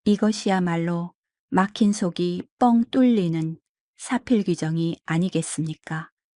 이것이야말로 막힌 속이 뻥 뚫리는 사필규정이 아니겠습니까?